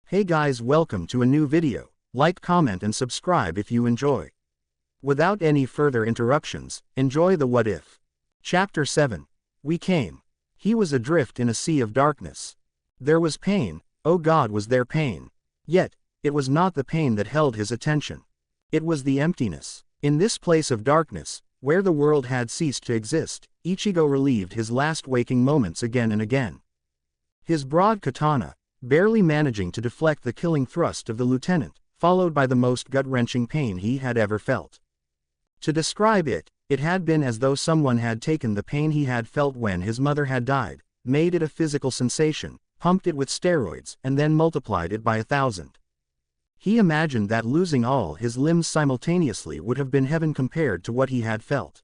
Hey guys, welcome to a new video. Like, comment and subscribe if you enjoy. Without any further interruptions, enjoy the What If. Chapter 7. We came. He was adrift in a sea of darkness. There was pain, oh God was there pain. Yet, it was not the pain that held his attention. It was the emptiness. In this place of darkness, where the world had ceased to exist, Ichigo relived his last waking moments again and again. His broad katana, barely managing to deflect the killing thrust of the lieutenant, followed by the most gut-wrenching pain he had ever felt. To describe it, it had been as though someone had taken the pain he had felt when his mother had died, made it a physical sensation, pumped it with steroids, and then multiplied it by 1,000. He imagined that losing all his limbs simultaneously would have been heaven compared to what he had felt.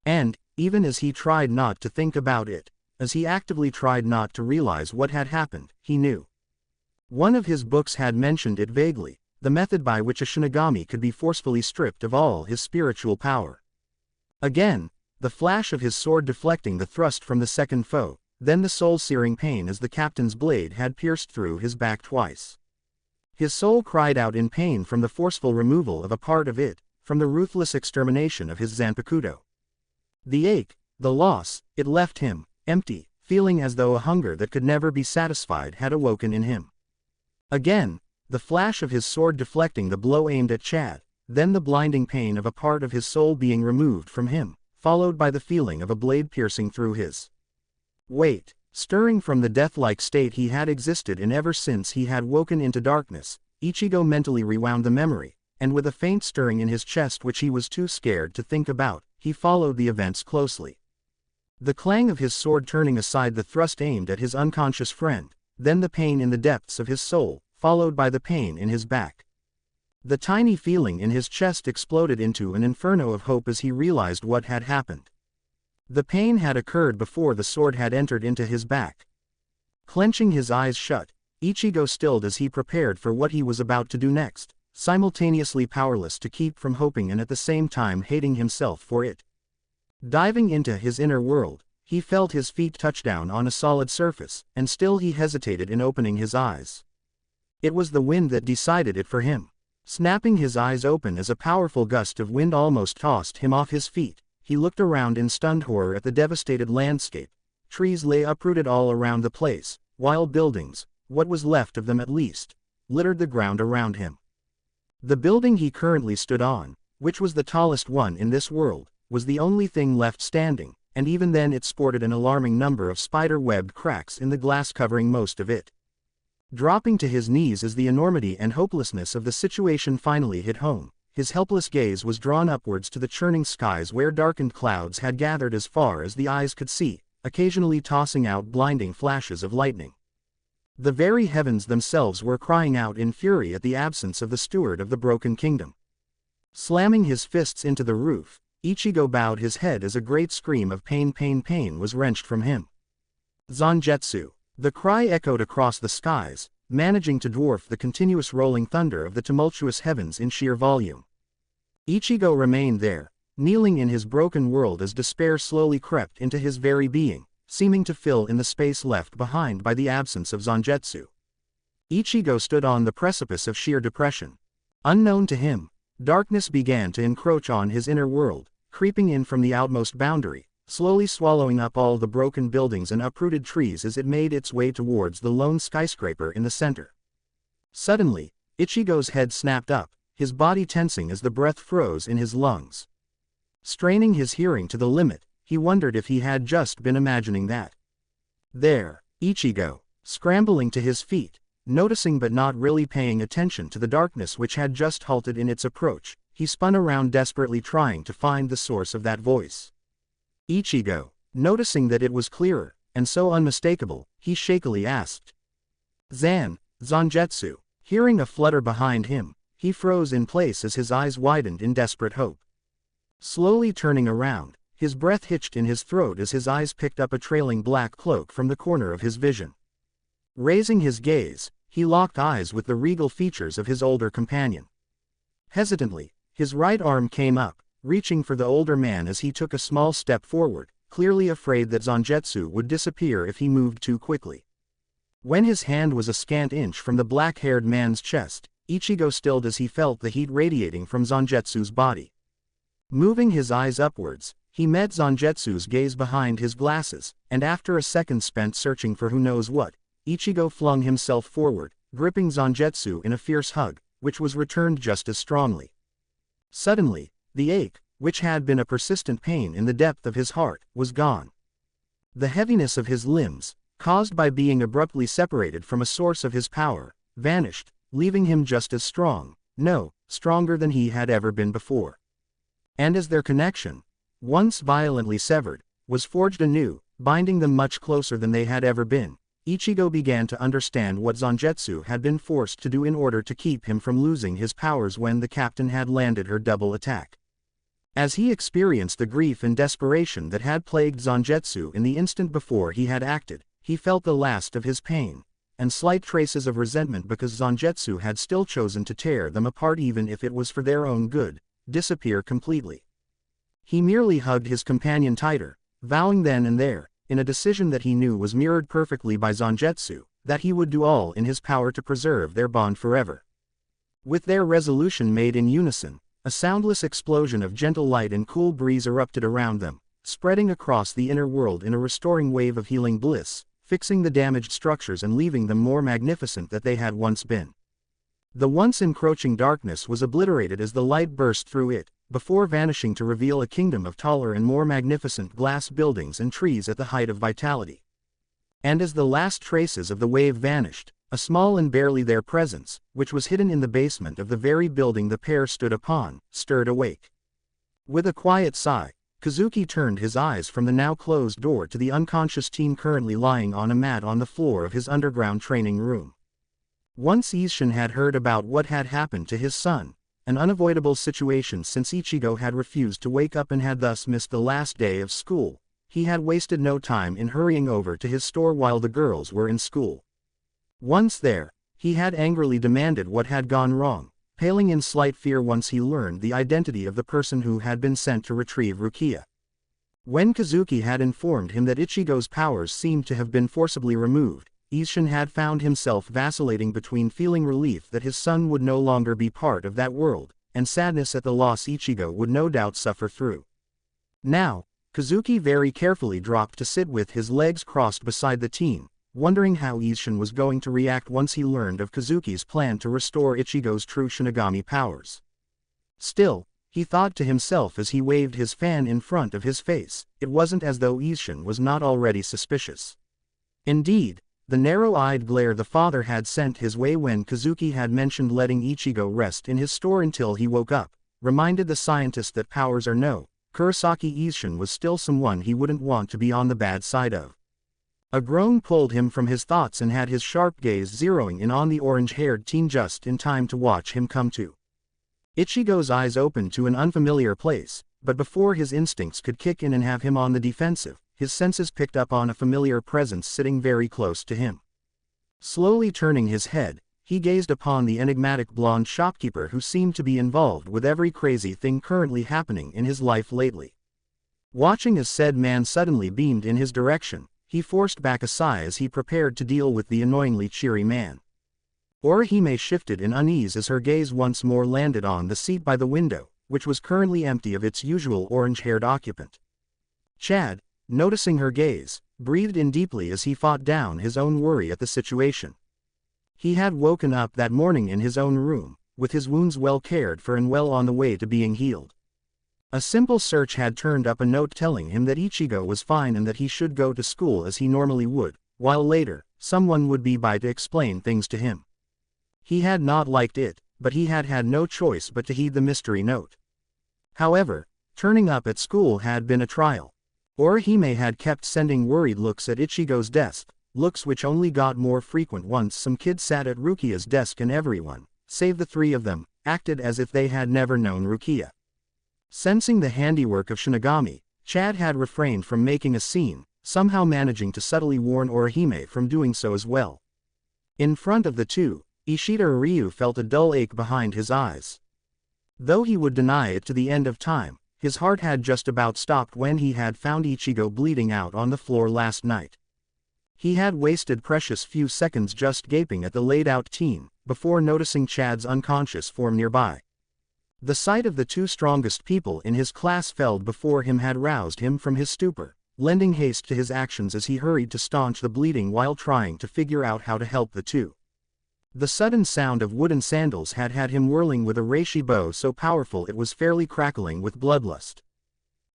And, even as he tried not to think about it, as he actively tried not to realize what had happened, he knew. One of his books had mentioned it vaguely, the method by which a Shinigami could be forcefully stripped of all his spiritual power. Again, the flash of his sword deflecting the thrust from the second foe, then the soul-searing pain as the captain's blade had pierced through his back twice. His soul cried out in pain from the forceful removal of a part of it, from the ruthless extermination of his Zanpakuto. The ache, the loss, it left him, empty, feeling as though a hunger that could never be satisfied had awoken in him. Again, the flash of his sword deflecting the blow aimed at Chad, then the blinding pain of a part of his soul being removed from him, followed by the feeling of a blade piercing through his weight. Stirring from the death-like state he had existed in ever since he had woken into darkness, Ichigo mentally rewound the memory, and with a faint stirring in his chest which he was too scared to think about, he followed the events closely. The clang of his sword turning aside the thrust aimed at his unconscious friend, then the pain in the depths of his soul, followed by the pain in his back. The tiny feeling in his chest exploded into an inferno of hope as he realized what had happened. The pain had occurred before the sword had entered into his back. Clenching his eyes shut, Ichigo stilled as he prepared for what he was about to do next, simultaneously powerless to keep from hoping and at the same time hating himself for it. Diving into his inner world, he felt his feet touch down on a solid surface, and still he hesitated in opening his eyes. It was the wind that decided it for him. Snapping his eyes open as a powerful gust of wind almost tossed him off his feet, he looked around in stunned horror at the devastated landscape. Trees lay uprooted all around the place, while buildings, what was left of them at least, littered the ground around him. The building he currently stood on, which was the tallest one in this world, was the only thing left standing, and even then it sported an alarming number of spider-webbed cracks in the glass covering most of it. Dropping to his knees as the enormity and hopelessness of the situation finally hit home, his helpless gaze was drawn upwards to the churning skies where darkened clouds had gathered as far as the eyes could see, occasionally tossing out blinding flashes of lightning. The very heavens themselves were crying out in fury at the absence of the steward of the broken kingdom. Slamming his fists into the roof, Ichigo bowed his head as a great scream of pain was wrenched from him. Zangetsu. The cry echoed across the skies, managing to dwarf the continuous rolling thunder of the tumultuous heavens in sheer volume. Ichigo remained there, kneeling in his broken world as despair slowly crept into his very being, seeming to fill in the space left behind by the absence of Zangetsu. Ichigo stood on the precipice of sheer depression. Unknown to him, darkness began to encroach on his inner world, creeping in from the outmost boundary, slowly swallowing up all the broken buildings and uprooted trees as it made its way towards the lone skyscraper in the center. Suddenly, Ichigo's head snapped up, his body tensing as the breath froze in his lungs. Straining his hearing to the limit, he wondered if he had just been imagining that. There, Ichigo, scrambling to his feet, noticing but not really paying attention to the darkness which had just halted in its approach, he spun around desperately trying to find the source of that voice. Ichigo, noticing that it was clearer, and so unmistakable, he shakily asked. Zangetsu. Hearing a flutter behind him, he froze in place as his eyes widened in desperate hope. Slowly turning around, his breath hitched in his throat as his eyes picked up a trailing black cloak from the corner of his vision. Raising his gaze, he locked eyes with the regal features of his older companion. Hesitantly, his right arm came up, reaching for the older man as he took a small step forward, clearly afraid that Zangetsu would disappear if he moved too quickly. When his hand was a scant inch from the black-haired man's chest, Ichigo stilled as he felt the heat radiating from Zangetsu's body. Moving his eyes upwards, he met Zangetsu's gaze behind his glasses, and after a second spent searching for who knows what, Ichigo flung himself forward, gripping Zangetsu in a fierce hug, which was returned just as strongly. Suddenly, the ache, which had been a persistent pain in the depth of his heart, was gone. The heaviness of his limbs, caused by being abruptly separated from a source of his power, vanished, leaving him just as strong, no, stronger than he had ever been before. And as their connection, once violently severed, was forged anew, binding them much closer than they had ever been, Ichigo began to understand what Zangetsu had been forced to do in order to keep him from losing his powers when the captain had landed her double attack. As he experienced the grief and desperation that had plagued Zangetsu in the instant before he had acted, he felt the last of his pain, and slight traces of resentment because Zangetsu had still chosen to tear them apart even if it was for their own good, disappear completely. He merely hugged his companion tighter, vowing then and there, in a decision that he knew was mirrored perfectly by Zangetsu, that he would do all in his power to preserve their bond forever. With their resolution made in unison, a soundless explosion of gentle light and cool breeze erupted around them, spreading across the inner world in a restoring wave of healing bliss, fixing the damaged structures and leaving them more magnificent than they had once been. The once encroaching darkness was obliterated as the light burst through it, before vanishing to reveal a kingdom of taller and more magnificent glass buildings and trees at the height of vitality. And as the last traces of the wave vanished, a small and barely there presence, which was hidden in the basement of the very building the pair stood upon, stirred awake. With a quiet sigh, Kazuki turned his eyes from the now closed door to the unconscious teen currently lying on a mat on the floor of his underground training room. Once Isshin had heard about what had happened to his son, an unavoidable situation since Ichigo had refused to wake up and had thus missed the last day of school, he had wasted no time in hurrying over to his store while the girls were in school. Once there, he had angrily demanded what had gone wrong, paling in slight fear once he learned the identity of the person who had been sent to retrieve Rukia. When Kazuki had informed him that Ichigo's powers seemed to have been forcibly removed, Isshin had found himself vacillating between feeling relief that his son would no longer be part of that world, and sadness at the loss Ichigo would no doubt suffer through. Now, Kazuki very carefully dropped to sit with his legs crossed beside the teen, wondering how Isshin was going to react once he learned of Kazuki's plan to restore Ichigo's true Shinigami powers. Still, he thought to himself as he waved his fan in front of his face, it wasn't as though Isshin was not already suspicious. Indeed, the narrow-eyed glare the father had sent his way when Kazuki had mentioned letting Ichigo rest in his store until he woke up, reminded the scientist that powers are no, Kurosaki Isshin was still someone he wouldn't want to be on the bad side of. A groan pulled him from his thoughts and had his sharp gaze zeroing in on the orange-haired teen just in time to watch him come to. Ichigo's eyes opened to an unfamiliar place, but before his instincts could kick in and have him on the defensive, his senses picked up on a familiar presence sitting very close to him. Slowly turning his head, he gazed upon the enigmatic blonde shopkeeper who seemed to be involved with every crazy thing currently happening in his life lately. Watching as said man suddenly beamed in his direction, he forced back a sigh as he prepared to deal with the annoyingly cheery man. Orihime shifted in unease as her gaze once more landed on the seat by the window, which was currently empty of its usual orange-haired occupant. Chad, noticing her gaze, breathed in deeply as he fought down his own worry at the situation. He had woken up that morning in his own room, with his wounds well cared for and well on the way to being healed. A simple search had turned up a note telling him that Ichigo was fine and that he should go to school as he normally would, while later, someone would be by to explain things to him. He had not liked it, but he had had no choice but to heed the mystery note. However, turning up at school had been a trial. Orihime had kept sending worried looks at Ichigo's desk, looks which only got more frequent once some kid sat at Rukia's desk and everyone, save the three of them, acted as if they had never known Rukia. Sensing the handiwork of Shinigami, Chad had refrained from making a scene, somehow managing to subtly warn Orihime from doing so as well. In front of the two, Ishida Ryu felt a dull ache behind his eyes. Though he would deny it to the end of time, his heart had just about stopped when he had found Ichigo bleeding out on the floor last night. He had wasted precious few seconds just gaping at the laid-out teen, before noticing Chad's unconscious form nearby. The sight of the two strongest people in his class felled before him had roused him from his stupor, lending haste to his actions as he hurried to staunch the bleeding while trying to figure out how to help the two. The sudden sound of wooden sandals had had him whirling with a reishi bow so powerful it was fairly crackling with bloodlust.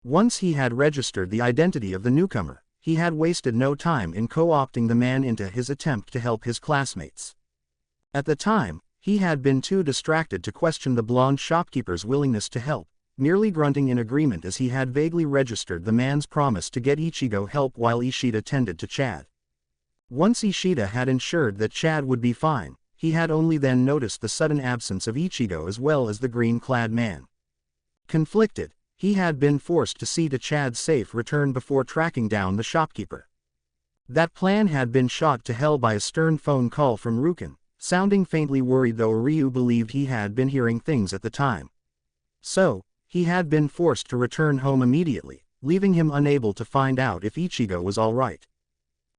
Once he had registered the identity of the newcomer, he had wasted no time in co-opting the man into his attempt to help his classmates. At the time, he had been too distracted to question the blonde shopkeeper's willingness to help, merely grunting in agreement as he had vaguely registered the man's promise to get Ichigo help while Ishida tended to Chad. Once Ishida had ensured that Chad would be fine, he had only then noticed the sudden absence of Ichigo as well as the green-clad man. Conflicted, he had been forced to see to Chad's safe return before tracking down the shopkeeper. That plan had been shot to hell by a stern phone call from Rukin, sounding faintly worried though Ryu believed he had been hearing things at the time. So, he had been forced to return home immediately, leaving him unable to find out if Ichigo was all right.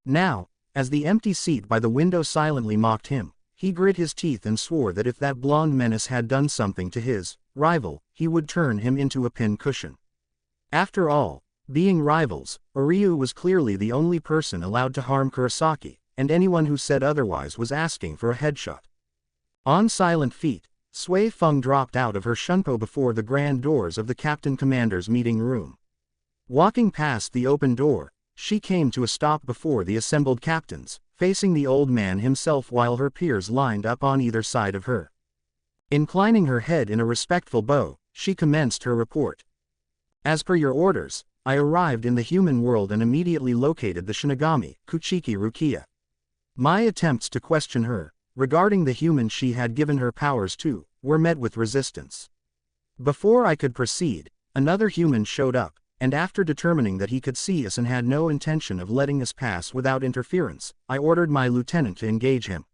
Now, as the empty seat by the window silently mocked him, he grit his teeth and swore that if that blonde menace had done something to his rival, he would turn him into a pincushion. After all, being rivals, Ryu was clearly the only person allowed to harm Kurosaki, and anyone who said otherwise was asking for a headshot. On silent feet, Sui Feng dropped out of her shunpo before the grand doors of the Captain Commander's meeting room. Walking past the open door, she came to a stop before the assembled captains, facing the old man himself while her peers lined up on either side of her. Inclining her head in a respectful bow, she commenced her report. As per your orders, I arrived in the human world and immediately located the Shinigami, Kuchiki Rukia. My attempts to question her, regarding the human she had given her powers to, were met with resistance. Before I could proceed, another human showed up, and after determining that he could see us and had no intention of letting us pass without interference, I ordered my lieutenant to engage him.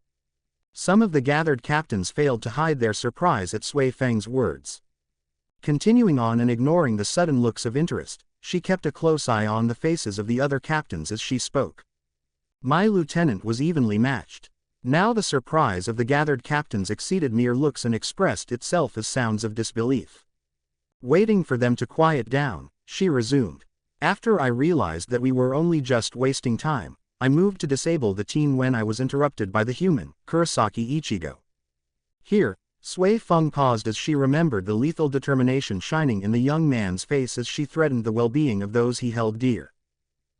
Some of the gathered captains failed to hide their surprise at Sui Feng's words. Continuing on and ignoring the sudden looks of interest, she kept a close eye on the faces of the other captains as she spoke. My lieutenant was evenly matched. Now the surprise of the gathered captains exceeded mere looks and expressed itself as sounds of disbelief. Waiting for them to quiet down, she resumed. After I realized that we were only just wasting time, I moved to disable the team when I was interrupted by the human, Kurosaki Ichigo. Here, Sui Feng paused as she remembered the lethal determination shining in the young man's face as she threatened the well-being of those he held dear.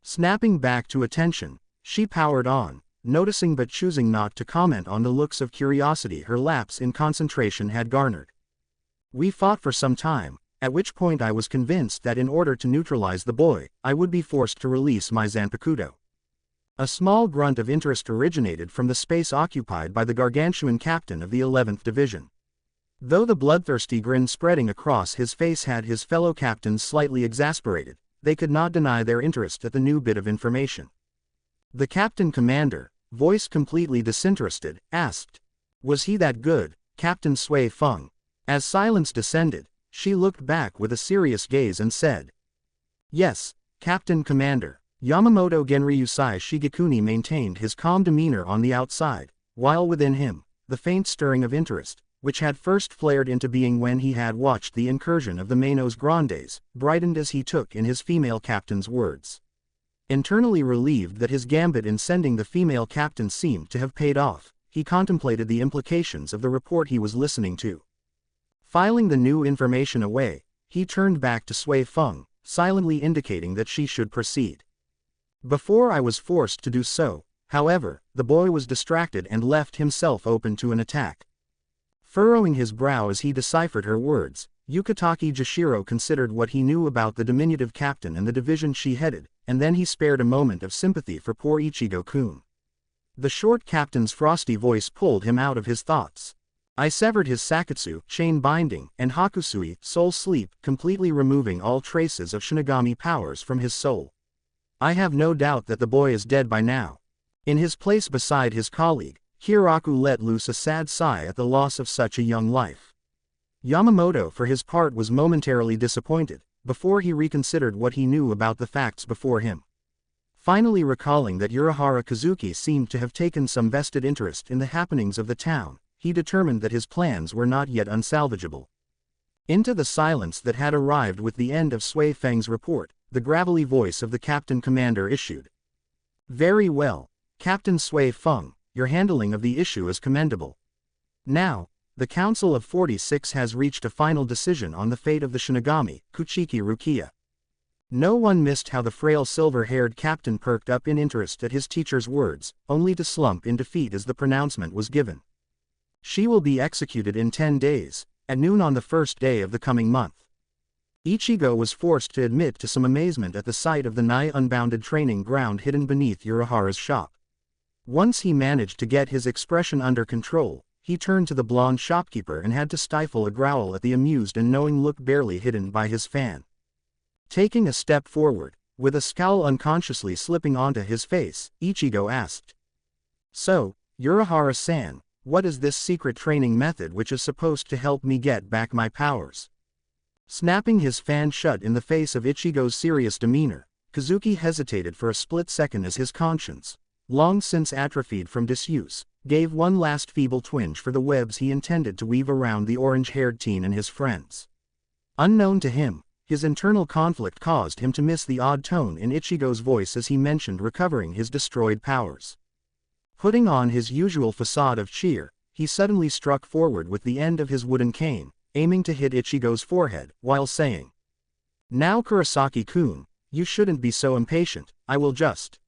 Snapping back to attention, she powered on, noticing but choosing not to comment on the looks of curiosity her lapse in concentration had garnered. We fought for some time, at which point I was convinced that in order to neutralize the boy, I would be forced to release my Zanpakuto. A small grunt of interest originated from the space occupied by the gargantuan captain of the 11th Division. Though the bloodthirsty grin spreading across his face had his fellow captains slightly exasperated, they could not deny their interest at the new bit of information. The Captain Commander, voice completely disinterested, asked, "Was he that good, Captain Sui Feng?" As silence descended, she looked back with a serious gaze and said, "Yes, Captain Commander." Yamamoto Genryusai Shigekuni maintained his calm demeanor on the outside, while within him, the faint stirring of interest, which had first flared into being when he had watched the incursion of the Manos Grandes, brightened as he took in his female captain's words. Internally relieved that his gambit in sending the female captain seemed to have paid off, he contemplated the implications of the report he was listening to. Filing the new information away, he turned back to Sui Feng, silently indicating that she should proceed. Before I was forced to do so, however, the boy was distracted and left himself open to an attack. Furrowing his brow as he deciphered her words, Yukitake Jashiro considered what he knew about the diminutive captain and the division she headed, and then he spared a moment of sympathy for poor Ichigo-kun. The short captain's frosty voice pulled him out of his thoughts. I severed his Sakatsu, chain binding, and Hakusui, soul sleep, completely removing all traces of Shinigami powers from his soul. I have no doubt that the boy is dead by now. In his place beside his colleague, Hiraku let loose a sad sigh at the loss of such a young life. Yamamoto for his part was momentarily disappointed, before he reconsidered what he knew about the facts before him. Finally recalling that Urahara Kazuki seemed to have taken some vested interest in the happenings of the town, he determined that his plans were not yet unsalvageable. Into the silence that had arrived with the end of Sui Feng's report, the gravelly voice of the captain commander issued. Very well, Captain Sui Feng, your handling of the issue is commendable. Now, the Council of 46 has reached a final decision on the fate of the Shinigami, Kuchiki Rukia. No one missed how the frail silver-haired captain perked up in interest at his teacher's words, only to slump in defeat as the pronouncement was given. She will be executed in 10 days, at noon on the first day of the coming month. Ichigo was forced to admit to some amazement at the sight of the nigh unbounded training ground hidden beneath Urahara's shop. Once he managed to get his expression under control, he turned to the blonde shopkeeper and had to stifle a growl at the amused and knowing look barely hidden by his fan. Taking a step forward, with a scowl unconsciously slipping onto his face, Ichigo asked. So, Urahara-san, what is this secret training method which is supposed to help me get back my powers? Snapping his fan shut in the face of Ichigo's serious demeanor, Kazuki hesitated for a split second as his conscience, long since atrophied from disuse, gave one last feeble twinge for the webs he intended to weave around the orange-haired teen and his friends. Unknown to him, his internal conflict caused him to miss the odd tone in Ichigo's voice as he mentioned recovering his destroyed powers. Putting on his usual facade of cheer, he suddenly struck forward with the end of his wooden cane, aiming to hit Ichigo's forehead, while saying, Now Kurosaki-kun, you shouldn't be so impatient, I will just...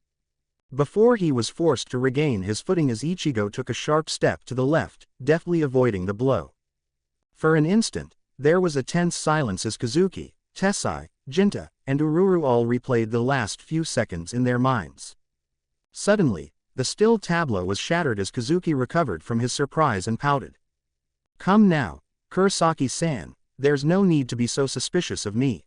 Before he was forced to regain his footing as Ichigo took a sharp step to the left, deftly avoiding the blow. For an instant, there was a tense silence as Kazuki, Tessai, Jinta, and Ururu all replayed the last few seconds in their minds. Suddenly, the still tableau was shattered as Kazuki recovered from his surprise and pouted. Come now, Kurosaki-san, there's no need to be so suspicious of me.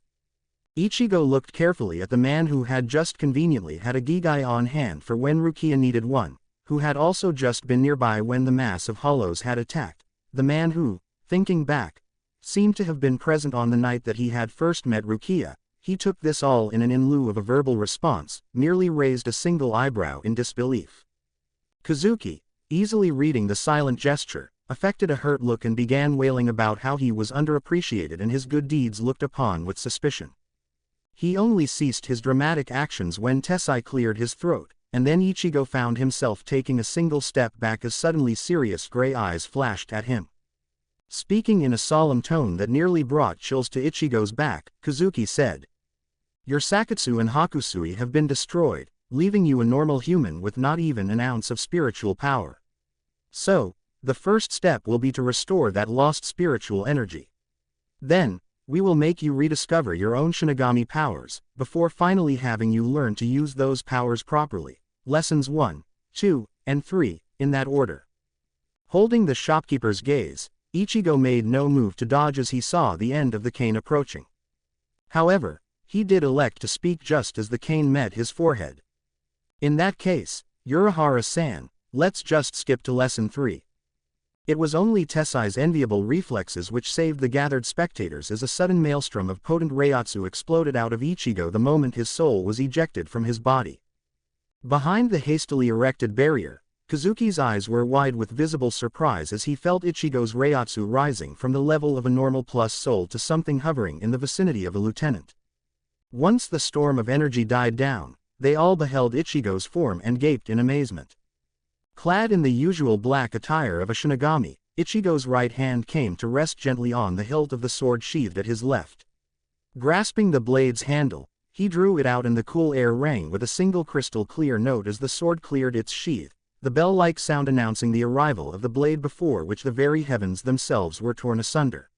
Ichigo looked carefully at the man who had just conveniently had a Gigai on hand for when Rukia needed one, who had also just been nearby when the mass of hollows had attacked, the man who, thinking back, seemed to have been present on the night that he had first met Rukia. He took this all in and in lieu of a verbal response, merely raised a single eyebrow in disbelief. Kazuki, easily reading the silent gesture, affected a hurt look and began wailing about how he was underappreciated and his good deeds looked upon with suspicion. He only ceased his dramatic actions when Tessai cleared his throat, and then Ichigo found himself taking a single step back as suddenly serious gray eyes flashed at him. Speaking in a solemn tone that nearly brought chills to Ichigo's back, Kazuki said, Your Sakatsu and Hakusui have been destroyed, leaving you a normal human with not even an ounce of spiritual power. So, the first step will be to restore that lost spiritual energy. Then, we will make you rediscover your own Shinigami powers, before finally having you learn to use those powers properly. Lessons 1, 2, and 3, in that order. Holding the shopkeeper's gaze, Ichigo made no move to dodge as he saw the end of the cane approaching. However, he did elect to speak just as the cane met his forehead. In that case, Urahara-san, let's just skip to lesson 3. It was only Tessai's enviable reflexes which saved the gathered spectators as a sudden maelstrom of potent Reiatsu exploded out of Ichigo the moment his soul was ejected from his body. Behind the hastily erected barrier, Kazuki's eyes were wide with visible surprise as he felt Ichigo's Reiatsu rising from the level of a normal plus soul to something hovering in the vicinity of a lieutenant. Once the storm of energy died down, they all beheld Ichigo's form and gaped in amazement. Clad in the usual black attire of a Shinigami, Ichigo's right hand came to rest gently on the hilt of the sword sheathed at his left. Grasping the blade's handle, he drew it out and the cool air rang with a single crystal clear note as the sword cleared its sheath, the bell-like sound announcing the arrival of the blade before which the very heavens themselves were torn asunder.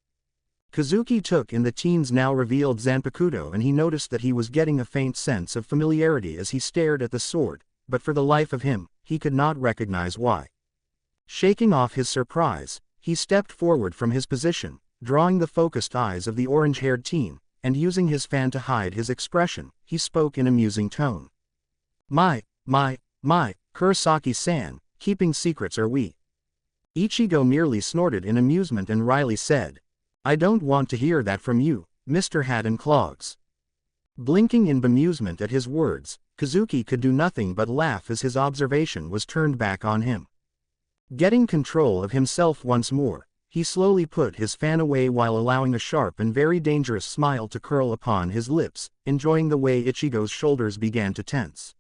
Kazuki took in the teen's now revealed Zanpakuto and he noticed that he was getting a faint sense of familiarity as he stared at the sword, but for the life of him, he could not recognize why. Shaking off his surprise, he stepped forward from his position, drawing the focused eyes of the orange-haired teen, and using his fan to hide his expression, he spoke in a musing tone. My, Kurosaki-san, keeping secrets are we? Ichigo merely snorted in amusement and wryly said, I don't want to hear that from you, Mr. Hat and Clogs. Blinking in bemusement at his words, Kazuki could do nothing but laugh as his observation was turned back on him. Getting control of himself once more, he slowly put his fan away while allowing a sharp and very dangerous smile to curl upon his lips, enjoying the way Ichigo's shoulders began to tense.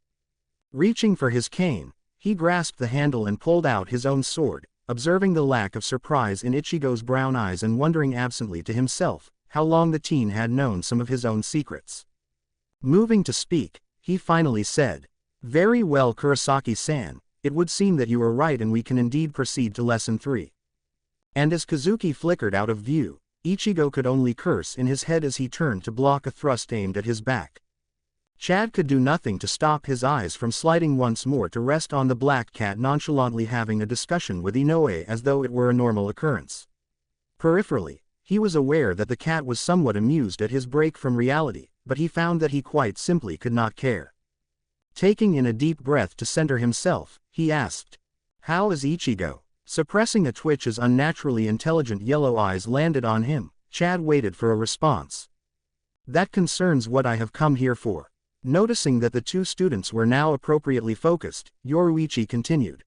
Reaching for his cane, he grasped the handle and pulled out his own sword, observing the lack of surprise in Ichigo's brown eyes and wondering absently to himself how long the teen had known some of his own secrets. Moving to speak, he finally said, "Very well, Kurosaki-san, it would seem that you are right and we can indeed proceed to lesson 3. And as Kazuki flickered out of view, Ichigo could only curse in his head as he turned to block a thrust aimed at his back. Chad could do nothing to stop his eyes from sliding once more to rest on the black cat nonchalantly having a discussion with Inoue as though it were a normal occurrence. Peripherally, he was aware that the cat was somewhat amused at his break from reality, but he found that he quite simply could not care. Taking in a deep breath to center himself, he asked, "How is Ichigo?" Suppressing a twitch as unnaturally intelligent yellow eyes landed on him, Chad waited for a response. "That concerns what I have come here for." Noticing that the two students were now appropriately focused, Yoruichi continued.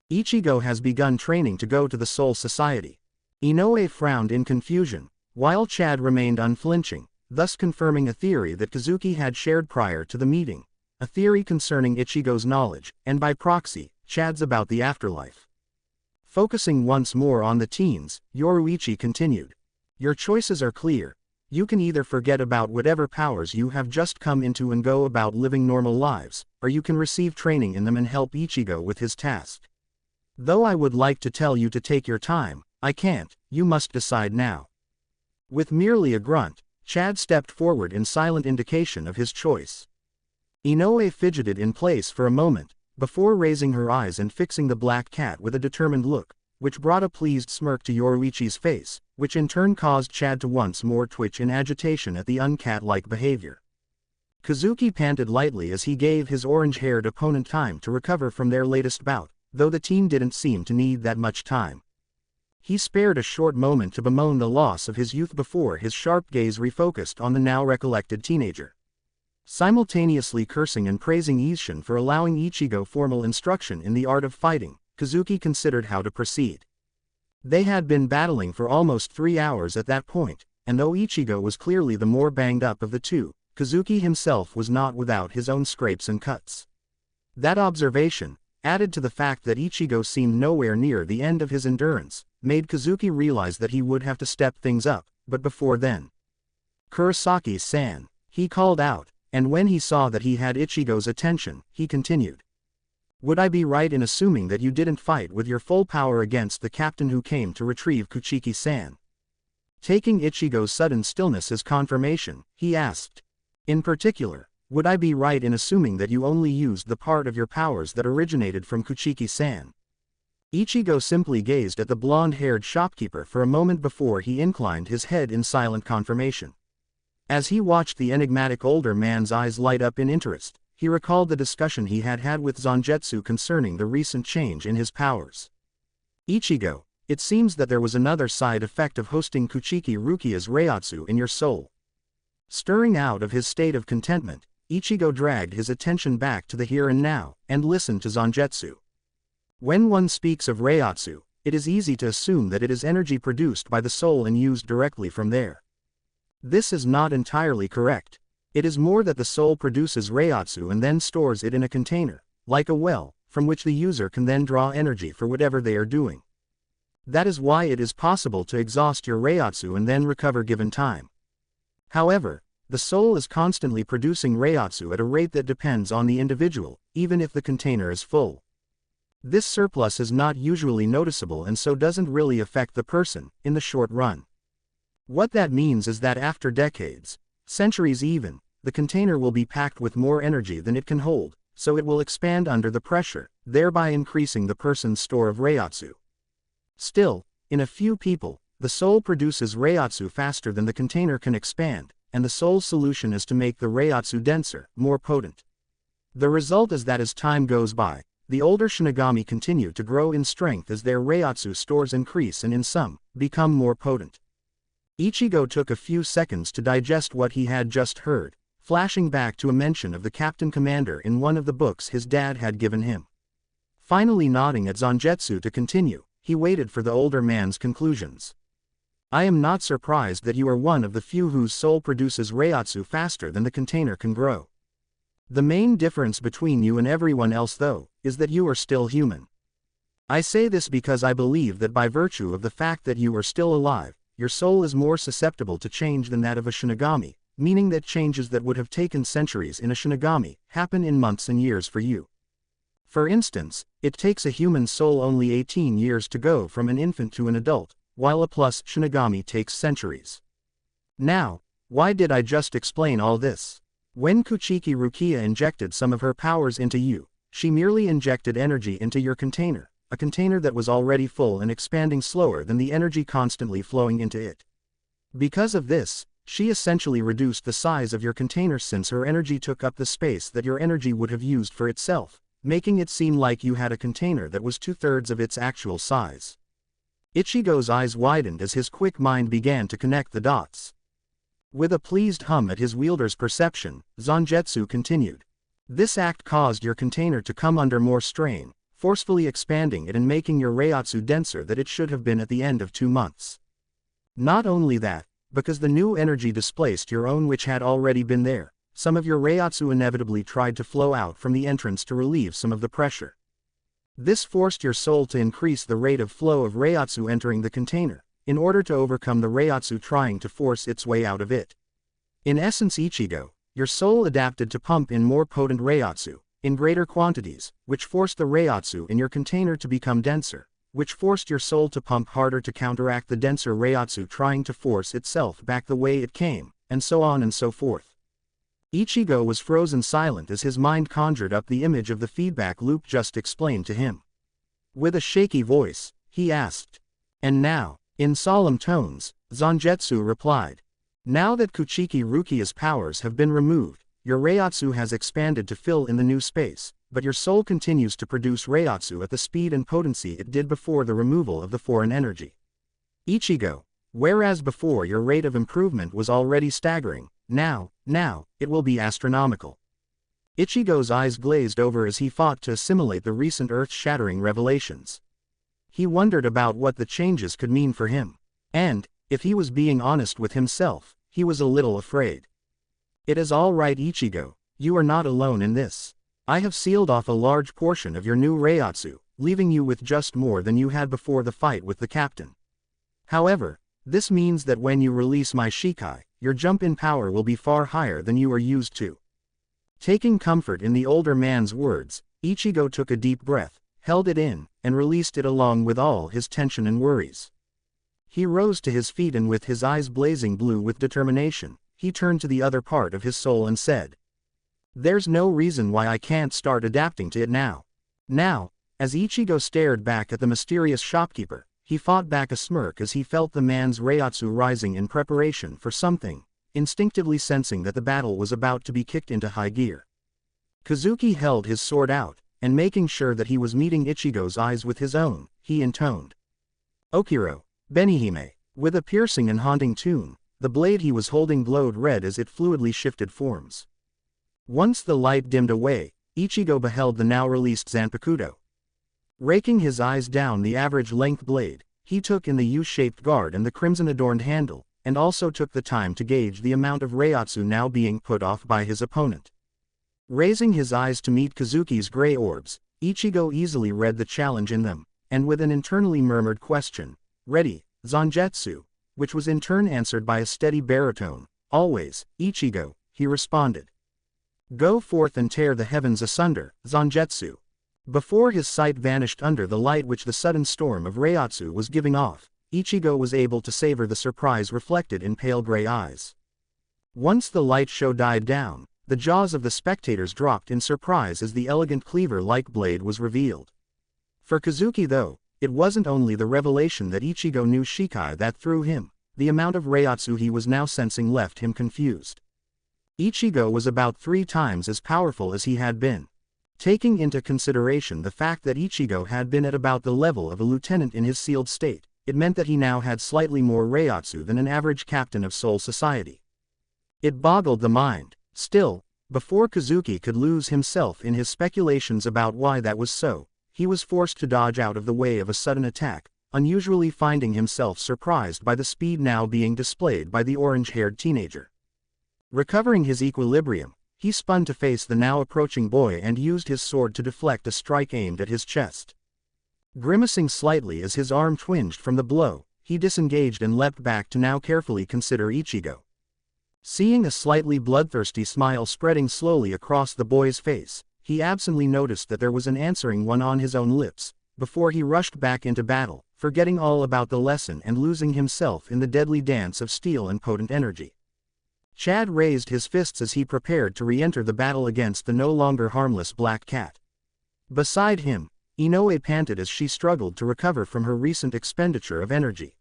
"Ichigo has begun training to go to the Soul Society." Inoue frowned in confusion, while Chad remained unflinching, thus confirming a theory that Kazuki had shared prior to the meeting, a theory concerning Ichigo's knowledge, and by proxy, Chad's about the afterlife. Focusing once more on the teens, Yoruichi continued. "Your choices are clear. You can either forget about whatever powers you have just come into and go about living normal lives, or you can receive training in them and help Ichigo with his task. Though I would like to tell you to take your time, I can't, you must decide now." With merely a grunt, Chad stepped forward in silent indication of his choice. Inoue fidgeted in place for a moment, before raising her eyes and fixing the black cat with a determined look, which brought a pleased smirk to Yoruichi's face, which in turn caused Chad to once more twitch in agitation at the uncat-like behavior. Kazuki panted lightly as he gave his orange-haired opponent time to recover from their latest bout, though the teen didn't seem to need that much time. He spared a short moment to bemoan the loss of his youth before his sharp gaze refocused on the now recollected teenager. Simultaneously cursing and praising Isshin for allowing Ichigo formal instruction in the art of fighting, Kazuki considered how to proceed. They had been battling for almost 3 hours at that point, and though Ichigo was clearly the more banged up of the two, Kazuki himself was not without his own scrapes and cuts. That observation, added to the fact that Ichigo seemed nowhere near the end of his endurance, made Kazuki realize that he would have to step things up, but before then. "Kurosaki-san," he called out, and when he saw that he had Ichigo's attention, he continued. "Would I be right in assuming that you didn't fight with your full power against the captain who came to retrieve Kuchiki-san?" Taking Ichigo's sudden stillness as confirmation, he asked. "In particular, would I be right in assuming that you only used the part of your powers that originated from Kuchiki-san?" Ichigo simply gazed at the blonde-haired shopkeeper for a moment before he inclined his head in silent confirmation. As he watched the enigmatic older man's eyes light up in interest, he recalled the discussion he had had with Zangetsu concerning the recent change in his powers. "Ichigo, it seems that there was another side effect of hosting Kuchiki Rukia's Reiatsu in your soul." Stirring out of his state of contentment, Ichigo dragged his attention back to the here and now, and listened to Zangetsu. When one speaks of Reiatsu, it is easy to assume that it is energy produced by the soul and used directly from there. This is not entirely correct. It is more that the soul produces Reiatsu and then stores it in a container, like a well, from which the user can then draw energy for whatever they are doing. That is why it is possible to exhaust your Reiatsu and then recover given time. However, the soul is constantly producing Reiatsu at a rate that depends on the individual, even if the container is full. This surplus is not usually noticeable and so doesn't really affect the person, in the short run. What that means is that after decades, centuries even, the container will be packed with more energy than it can hold, so it will expand under the pressure, thereby increasing the person's store of Reiatsu. Still, in a few people, the soul produces Reiatsu faster than the container can expand, and the soul's solution is to make the Reiatsu denser, more potent. The result is that as time goes by, the older Shinigami continue to grow in strength as their Reiatsu stores increase and in some, become more potent. Ichigo took a few seconds to digest what he had just heard, flashing back to a mention of the Captain Commander in one of the books his dad had given him. Finally nodding at Zangetsu to continue, he waited for the older man's conclusions. I am not surprised that you are one of the few whose soul produces Reiatsu faster than the container can grow. The main difference between you and everyone else though, is that you are still human. I say this because I believe that by virtue of the fact that you are still alive, your soul is more susceptible to change than that of a Shinigami, meaning that changes that would have taken centuries in a Shinigami, happen in months and years for you. For instance, it takes a human soul only 18 years to go from an infant to an adult, while a plus Shinigami takes centuries. Now, why did I just explain all this? When Kuchiki Rukia injected some of her powers into you, she merely injected energy into your container, a container that was already full and expanding slower than the energy constantly flowing into it. Because of this, she essentially reduced the size of your container since her energy took up the space that your energy would have used for itself, making it seem like you had a container that was 2/3 of its actual size. Ichigo's eyes widened as his quick mind began to connect the dots. With a pleased hum at his wielder's perception, Zangetsu continued. This act caused your container to come under more strain, forcefully expanding it and making your Reiatsu denser than it should have been at the end of 2 months. Not only that, because the new energy displaced your own which had already been there, some of your Reiatsu inevitably tried to flow out from the entrance to relieve some of the pressure. This forced your soul to increase the rate of flow of Reiatsu entering the container, in order to overcome the Reiatsu trying to force its way out of it. In essence, Ichigo, your soul adapted to pump in more potent Reiatsu, in greater quantities, which forced the Reiatsu in your container to become denser, which forced your soul to pump harder to counteract the denser Reiatsu trying to force itself back the way it came, and so on and so forth. Ichigo was frozen silent as his mind conjured up the image of the feedback loop just explained to him. With a shaky voice, he asked. And now, in solemn tones, Zangetsu replied. Now that Kuchiki Rukia's powers have been removed, your Reiatsu has expanded to fill in the new space, but your soul continues to produce Reiatsu at the speed and potency it did before the removal of the foreign energy. Ichigo, whereas before your rate of improvement was already staggering, now, it will be astronomical. Ichigo's eyes glazed over as he fought to assimilate the recent earth-shattering revelations. He wondered about what the changes could mean for him. And, if he was being honest with himself, he was a little afraid. It is all right, Ichigo, you are not alone in this. I have sealed off a large portion of your new Reiatsu, leaving you with just more than you had before the fight with the captain. However, this means that when you release my Shikai, your jump in power will be far higher than you are used to. Taking comfort in the older man's words, Ichigo took a deep breath, held it in, and released it along with all his tension and worries. He rose to his feet and with his eyes blazing blue with determination, he turned to the other part of his soul and said. There's no reason why I can't start adapting to it now. Now, as Ichigo stared back at the mysterious shopkeeper, he fought back a smirk as he felt the man's Reiatsu rising in preparation for something, instinctively sensing that the battle was about to be kicked into high gear. Kazuki held his sword out, and making sure that he was meeting Ichigo's eyes with his own, he intoned. Okiro, Benihime, with a piercing and haunting tune, the blade he was holding glowed red as it fluidly shifted forms. Once the light dimmed away, Ichigo beheld the now released Zanpakuto. Raking his eyes down the average-length blade, he took in the U-shaped guard and the crimson-adorned handle, and also took the time to gauge the amount of Reiatsu now being put off by his opponent. Raising his eyes to meet Kazuki's gray orbs, Ichigo easily read the challenge in them, and with an internally murmured question, "Ready, Zangetsu," which was in turn answered by a steady baritone, "Always, Ichigo," he responded. "Go forth and tear the heavens asunder, Zangetsu." Before his sight vanished under the light which the sudden storm of Reiatsu was giving off, Ichigo was able to savor the surprise reflected in pale gray eyes. Once the light show died down, the jaws of the spectators dropped in surprise as the elegant cleaver-like blade was revealed. For Kazuki though, it wasn't only the revelation that Ichigo knew Shikai that threw him, the amount of Reiatsu he was now sensing left him confused. Ichigo was about 3 times as powerful as he had been. Taking into consideration the fact that Ichigo had been at about the level of a lieutenant in his sealed state, it meant that he now had slightly more Reiatsu than an average captain of Soul Society. It boggled the mind, Still, before Kazuki could lose himself in his speculations about why that was so, he was forced to dodge out of the way of a sudden attack, unusually finding himself surprised by the speed now being displayed by the orange-haired teenager. Recovering his equilibrium, he spun to face the now approaching boy and used his sword to deflect a strike aimed at his chest. Grimacing slightly as his arm twinged from the blow, he disengaged and leapt back to now carefully consider Ichigo. Seeing a slightly bloodthirsty smile spreading slowly across the boy's face, he absently noticed that there was an answering one on his own lips, before he rushed back into battle, forgetting all about the lesson and losing himself in the deadly dance of steel and potent energy. Chad raised his fists as he prepared to re-enter the battle against the no longer harmless black cat. Beside him, Inoue panted as she struggled to recover from her recent expenditure of energy.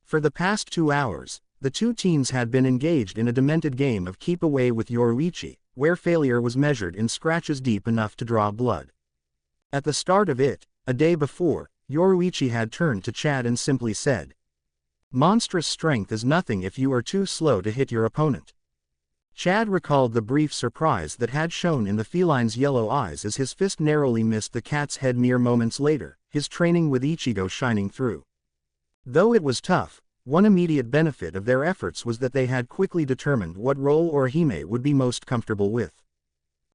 For the past 2 hours, the two teens had been engaged in a demented game of keep away with Yoruichi, where failure was measured in scratches deep enough to draw blood. At the start of it, a day before, Yoruichi had turned to Chad and simply said, "Monstrous strength is nothing if you are too slow to hit your opponent." Chad recalled the brief surprise that had shown in the feline's yellow eyes as his fist narrowly missed the cat's head mere moments later, his training with Ichigo shining through. Though it was tough, one immediate benefit of their efforts was that they had quickly determined what role Orihime would be most comfortable with.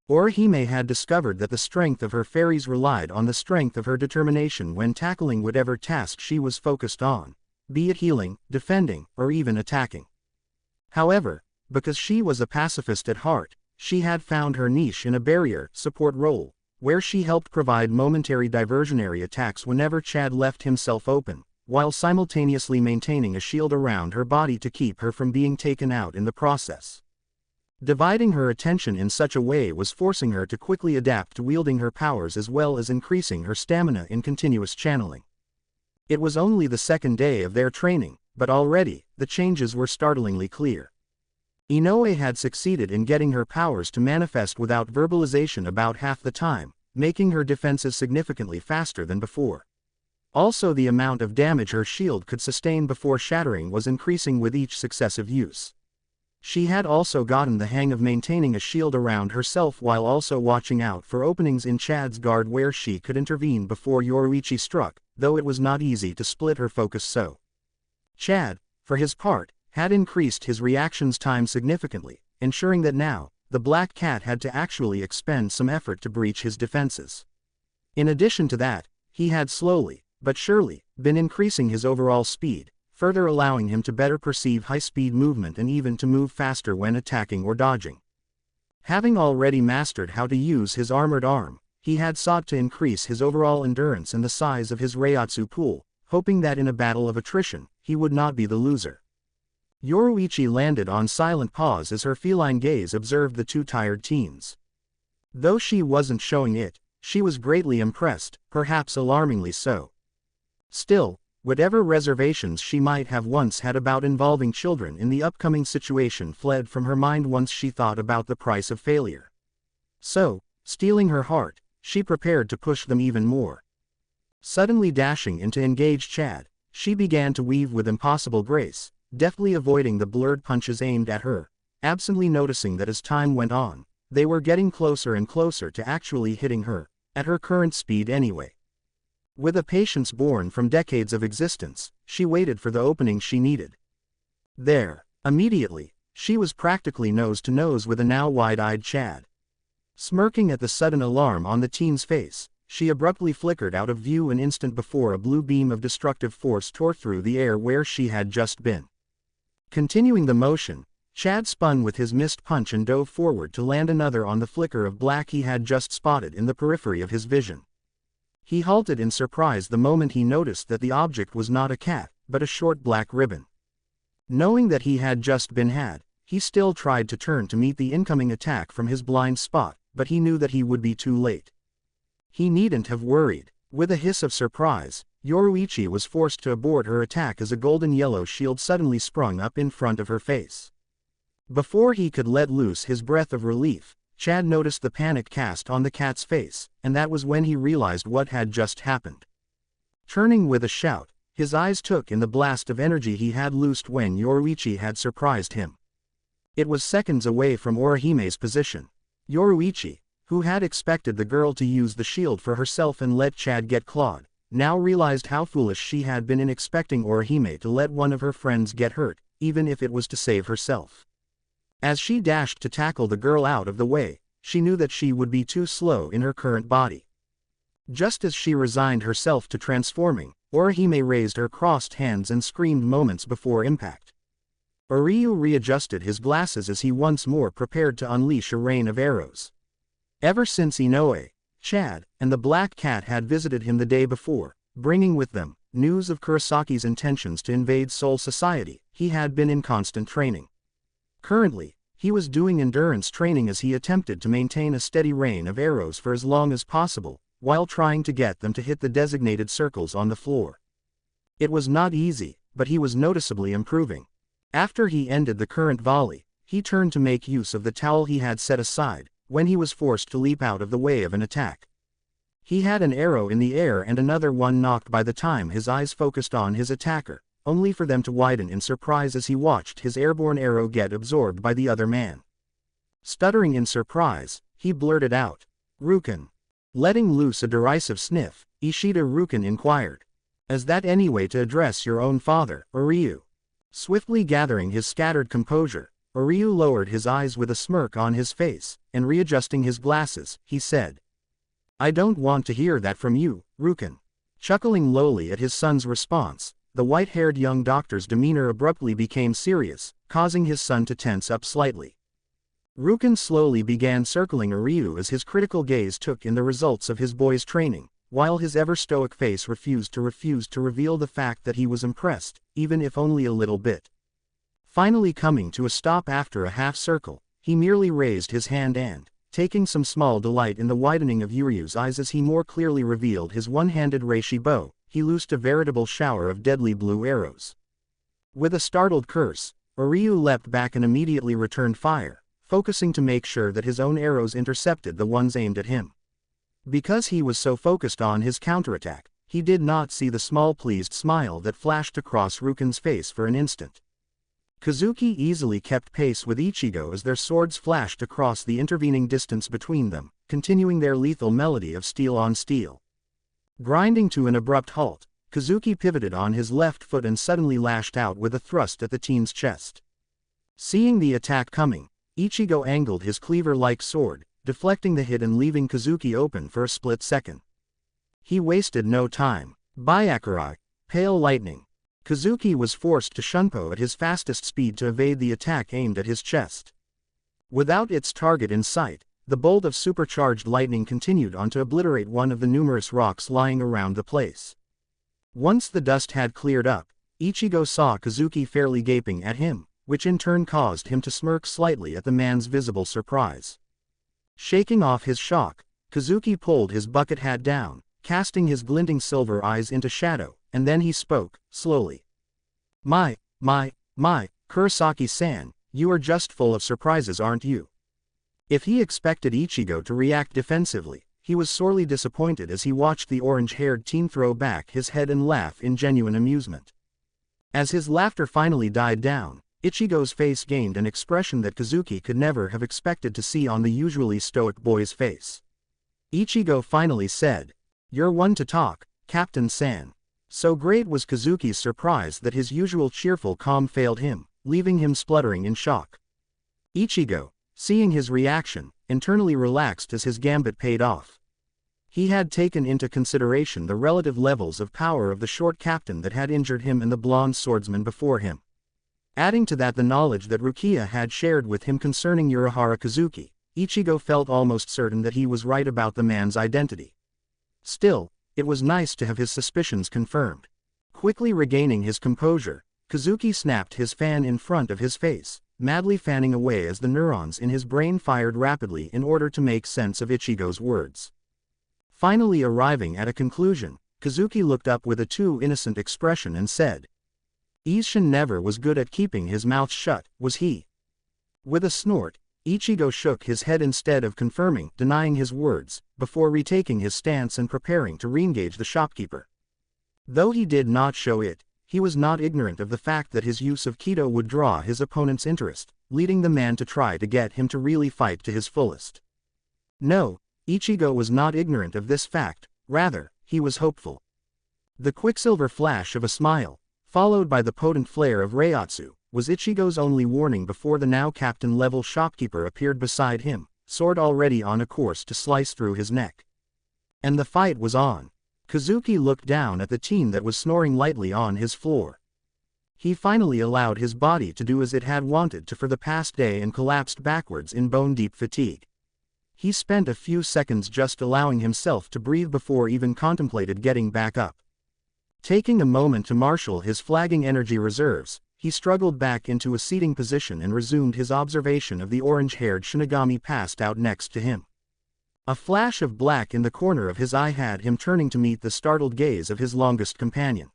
Orihime had discovered that the strength of her fairies relied on the strength of her determination when tackling whatever task she was focused on, be it healing, defending, or even attacking. However, because she was a pacifist at heart, she had found her niche in a barrier support role, where she helped provide momentary diversionary attacks whenever Chad left himself open, while simultaneously maintaining a shield around her body to keep her from being taken out in the process. Dividing her attention in such a way was forcing her to quickly adapt to wielding her powers as well as increasing her stamina in continuous channeling. It was only the second day of their training, but already, the changes were startlingly clear. Inoue had succeeded in getting her powers to manifest without verbalization about half the time, making her defenses significantly faster than before. Also, the amount of damage her shield could sustain before shattering was increasing with each successive use. She had also gotten the hang of maintaining a shield around herself while also watching out for openings in Chad's guard where she could intervene before Yoruichi struck, though it was not easy to split her focus so. Chad, for his part, had increased his reactions time significantly, ensuring that now, the black cat had to actually expend some effort to breach his defenses. In addition to that, he had slowly, but surely, been increasing his overall speed, further allowing him to better perceive high-speed movement and even to move faster when attacking or dodging. Having already mastered how to use his armored arm, he had sought to increase his overall endurance and the size of his Reiatsu pool, hoping that in a battle of attrition, he would not be the loser. Yoruichi landed on silent pause as her feline gaze observed the two tired teens. Though she wasn't showing it, she was greatly impressed, perhaps alarmingly so. Still, whatever reservations she might have once had about involving children in the upcoming situation fled from her mind once she thought about the price of failure. So, steeling her heart, she prepared to push them even more. Suddenly dashing in to engage Chad, she began to weave with impossible grace, deftly avoiding the blurred punches aimed at her, absently noticing that as time went on, they were getting closer and closer to actually hitting her, at her current speed anyway. With a patience born from decades of existence, she waited for the opening she needed. There, immediately, she was practically nose to nose with a now wide-eyed Chad. Smirking at the sudden alarm on the teen's face, she abruptly flickered out of view an instant before a blue beam of destructive force tore through the air where she had just been. Continuing the motion, Chad spun with his missed punch and dove forward to land another on the flicker of black he had just spotted in the periphery of his vision. He halted in surprise the moment he noticed that the object was not a cat, but a short black ribbon. Knowing that he had just been had, he still tried to turn to meet the incoming attack from his blind spot, but he knew that he would be too late. He needn't have worried. With a hiss of surprise, Yoruichi was forced to abort her attack as a golden yellow shield suddenly sprung up in front of her face. Before he could let loose his breath of relief, Chad noticed the panic cast on the cat's face, and that was when he realized what had just happened. Turning with a shout, his eyes took in the blast of energy he had loosed when Yoruichi had surprised him. It was seconds away from Orihime's position. Yoruichi, who had expected the girl to use the shield for herself and let Chad get clawed, now realized how foolish she had been in expecting Orihime to let one of her friends get hurt, even if it was to save herself. As she dashed to tackle the girl out of the way, she knew that she would be too slow in her current body. Just as she resigned herself to transforming, Orihime raised her crossed hands and screamed moments before impact. Oryu readjusted his glasses as he once more prepared to unleash a rain of arrows. Ever since Inoue, Chad, and the Black Cat had visited him the day before, bringing with them news of Kurosaki's intentions to invade Soul Society, he had been in constant training. Currently, he was doing endurance training as he attempted to maintain a steady rain of arrows for as long as possible, while trying to get them to hit the designated circles on the floor. It was not easy, but he was noticeably improving. After he ended the current volley, he turned to make use of the towel he had set aside, when he was forced to leap out of the way of an attack. He had an arrow in the air and another one knocked by the time his eyes focused on his attacker, only for them to widen in surprise as he watched his airborne arrow get absorbed by the other man. Stuttering in surprise, he blurted out, "Rukin." Letting loose a derisive sniff, Ishida Rukin inquired, "Is that any way to address your own father, Oryu?" Swiftly gathering his scattered composure, Oryu lowered his eyes with a smirk on his face, and readjusting his glasses, he said, "I don't want to hear that from you, Rukin." Chuckling lowly at his son's response, the white-haired young doctor's demeanor abruptly became serious, causing his son to tense up slightly. Rukin slowly began circling Oryu as his critical gaze took in the results of his boy's training, while his ever-stoic face refused to reveal the fact that he was impressed, even if only a little bit. Finally coming to a stop after a half-circle, he merely raised his hand and, taking some small delight in the widening of Uryu's eyes as he more clearly revealed his one-handed reishi bow, he loosed a veritable shower of deadly blue arrows. With a startled curse, Oryu leapt back and immediately returned fire, focusing to make sure that his own arrows intercepted the ones aimed at him. Because he was so focused on his counterattack, he did not see the small pleased smile that flashed across Rukin's face for an instant. Kazuki easily kept pace with Ichigo as their swords flashed across the intervening distance between them, continuing their lethal melody of steel on steel. Grinding to an abrupt halt, Kazuki pivoted on his left foot and suddenly lashed out with a thrust at the teen's chest. Seeing the attack coming, Ichigo angled his cleaver-like sword, deflecting the hit and leaving Kazuki open for a split second. He wasted no time. Byakurai, pale lightning. Kazuki was forced to shunpo at his fastest speed to evade the attack aimed at his chest. Without its target in sight, the bolt of supercharged lightning continued on to obliterate one of the numerous rocks lying around the place. Once the dust had cleared up, Ichigo saw Kazuki fairly gaping at him, which in turn caused him to smirk slightly at the man's visible surprise. Shaking off his shock, Kazuki pulled his bucket hat down, casting his glinting silver eyes into shadow, and then he spoke, slowly. My, Kurosaki-san, you are just full of surprises, aren't you?" If he expected Ichigo to react defensively, he was sorely disappointed as he watched the orange-haired teen throw back his head and laugh in genuine amusement. As his laughter finally died down, Ichigo's face gained an expression that Kazuki could never have expected to see on the usually stoic boy's face. Ichigo finally said, "You're one to talk, Captain-san." So great was Kazuki's surprise that his usual cheerful calm failed him, leaving him spluttering in shock. Ichigo, seeing his reaction, internally relaxed as his gambit paid off. He had taken into consideration the relative levels of power of the short captain that had injured him and the blonde swordsman before him. Adding to that the knowledge that Rukia had shared with him concerning Urahara Kazuki, Ichigo felt almost certain that he was right about the man's identity. Still, it was nice to have his suspicions confirmed. Quickly regaining his composure, Kazuki snapped his fan in front of his face, madly fanning away as the neurons in his brain fired rapidly in order to make sense of Ichigo's words. Finally arriving at a conclusion, Kazuki looked up with a too innocent expression and said, "Isshin never was good at keeping his mouth shut, was he?" With a snort, Ichigo shook his head instead of confirming, denying his words, before retaking his stance and preparing to re-engage the shopkeeper. Though he did not show it, he was not ignorant of the fact that his use of Kido would draw his opponent's interest, leading the man to try to get him to really fight to his fullest. No, Ichigo was not ignorant of this fact, rather, he was hopeful. The quicksilver flash of a smile, followed by the potent flare of Reiatsu, was Ichigo's only warning before the now captain-level shopkeeper appeared beside him, sword already on a course to slice through his neck. And the fight was on. Kazuki looked down at the teen that was snoring lightly on his floor. He finally allowed his body to do as it had wanted to for the past day and collapsed backwards in bone-deep fatigue. He spent a few seconds just allowing himself to breathe before even contemplated getting back up. Taking a moment to marshal his flagging energy reserves, he struggled back into a seating position and resumed his observation of the orange-haired Shinigami passed out next to him. A flash of black in the corner of his eye had him turning to meet the startled gaze of his longest companion.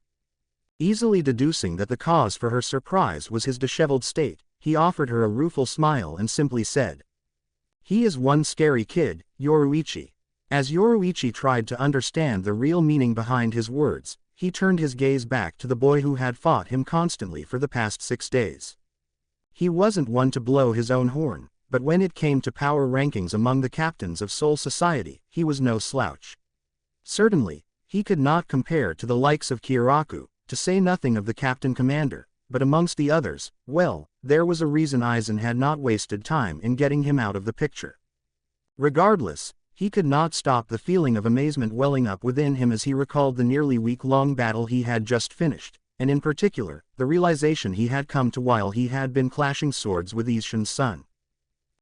Easily deducing that the cause for her surprise was his disheveled state, he offered her a rueful smile and simply said, "He is one scary kid, Yoruichi." As Yoruichi tried to understand the real meaning behind his words, he turned his gaze back to the boy who had fought him constantly for the past 6 days. He wasn't one to blow his own horn, but when it came to power rankings among the captains of Soul Society, he was no slouch. Certainly, he could not compare to the likes of Kiraku, to say nothing of the captain commander, but amongst the others, well, there was a reason Aizen had not wasted time in getting him out of the picture. Regardless, he could not stop the feeling of amazement welling up within him as he recalled the nearly week-long battle he had just finished, and in particular, the realization he had come to while he had been clashing swords with Isshin's son.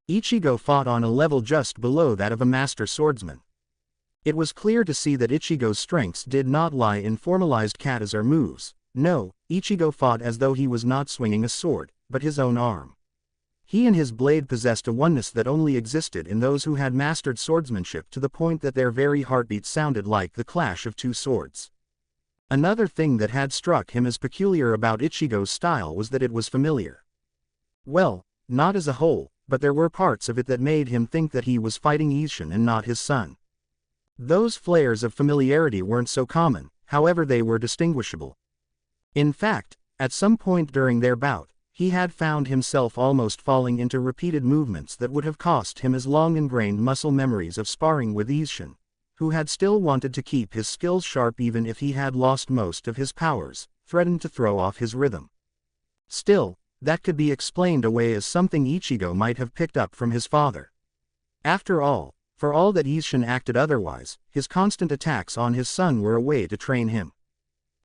Ichigo fought on a level just below that of a master swordsman. It was clear to see that Ichigo's strengths did not lie in formalized kata's moves. No, Ichigo fought as though he was not swinging a sword, but his own arm. He and his blade possessed a oneness that only existed in those who had mastered swordsmanship to the point that their very heartbeats sounded like the clash of two swords. Another thing that had struck him as peculiar about Ichigo's style was that it was familiar. Well, not as a whole, but there were parts of it that made him think that he was fighting Isshin and not his son. Those flares of familiarity weren't so common, however they were distinguishable. In fact, at some point during their bout, he had found himself almost falling into repeated movements that would have cost him his long-ingrained muscle memories of sparring with Isshin, who had still wanted to keep his skills sharp even if he had lost most of his powers, threatened to throw off his rhythm. Still, that could be explained away as something Ichigo might have picked up from his father. After all, for all that Isshin acted otherwise, his constant attacks on his son were a way to train him.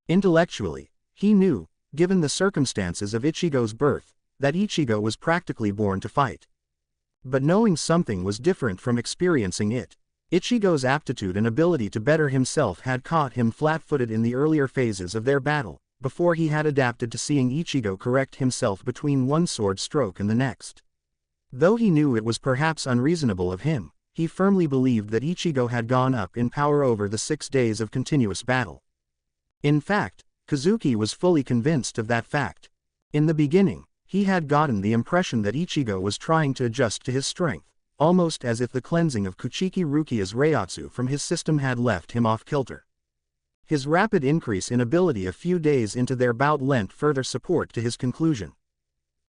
Intellectually, he knew, given the circumstances of Ichigo's birth, that Ichigo was practically born to fight. But knowing something was different from experiencing it. Ichigo's aptitude and ability to better himself had caught him flat-footed in the earlier phases of their battle, before he had adapted to seeing Ichigo correct himself between one sword stroke and the next. Though he knew it was perhaps unreasonable of him, he firmly believed that Ichigo had gone up in power over the 6 days of continuous battle. In fact, Kazuki was fully convinced of that fact. In the beginning, he had gotten the impression that Ichigo was trying to adjust to his strength, almost as if the cleansing of Kuchiki Rukia's Reiatsu from his system had left him off kilter. His rapid increase in ability a few days into their bout lent further support to his conclusion.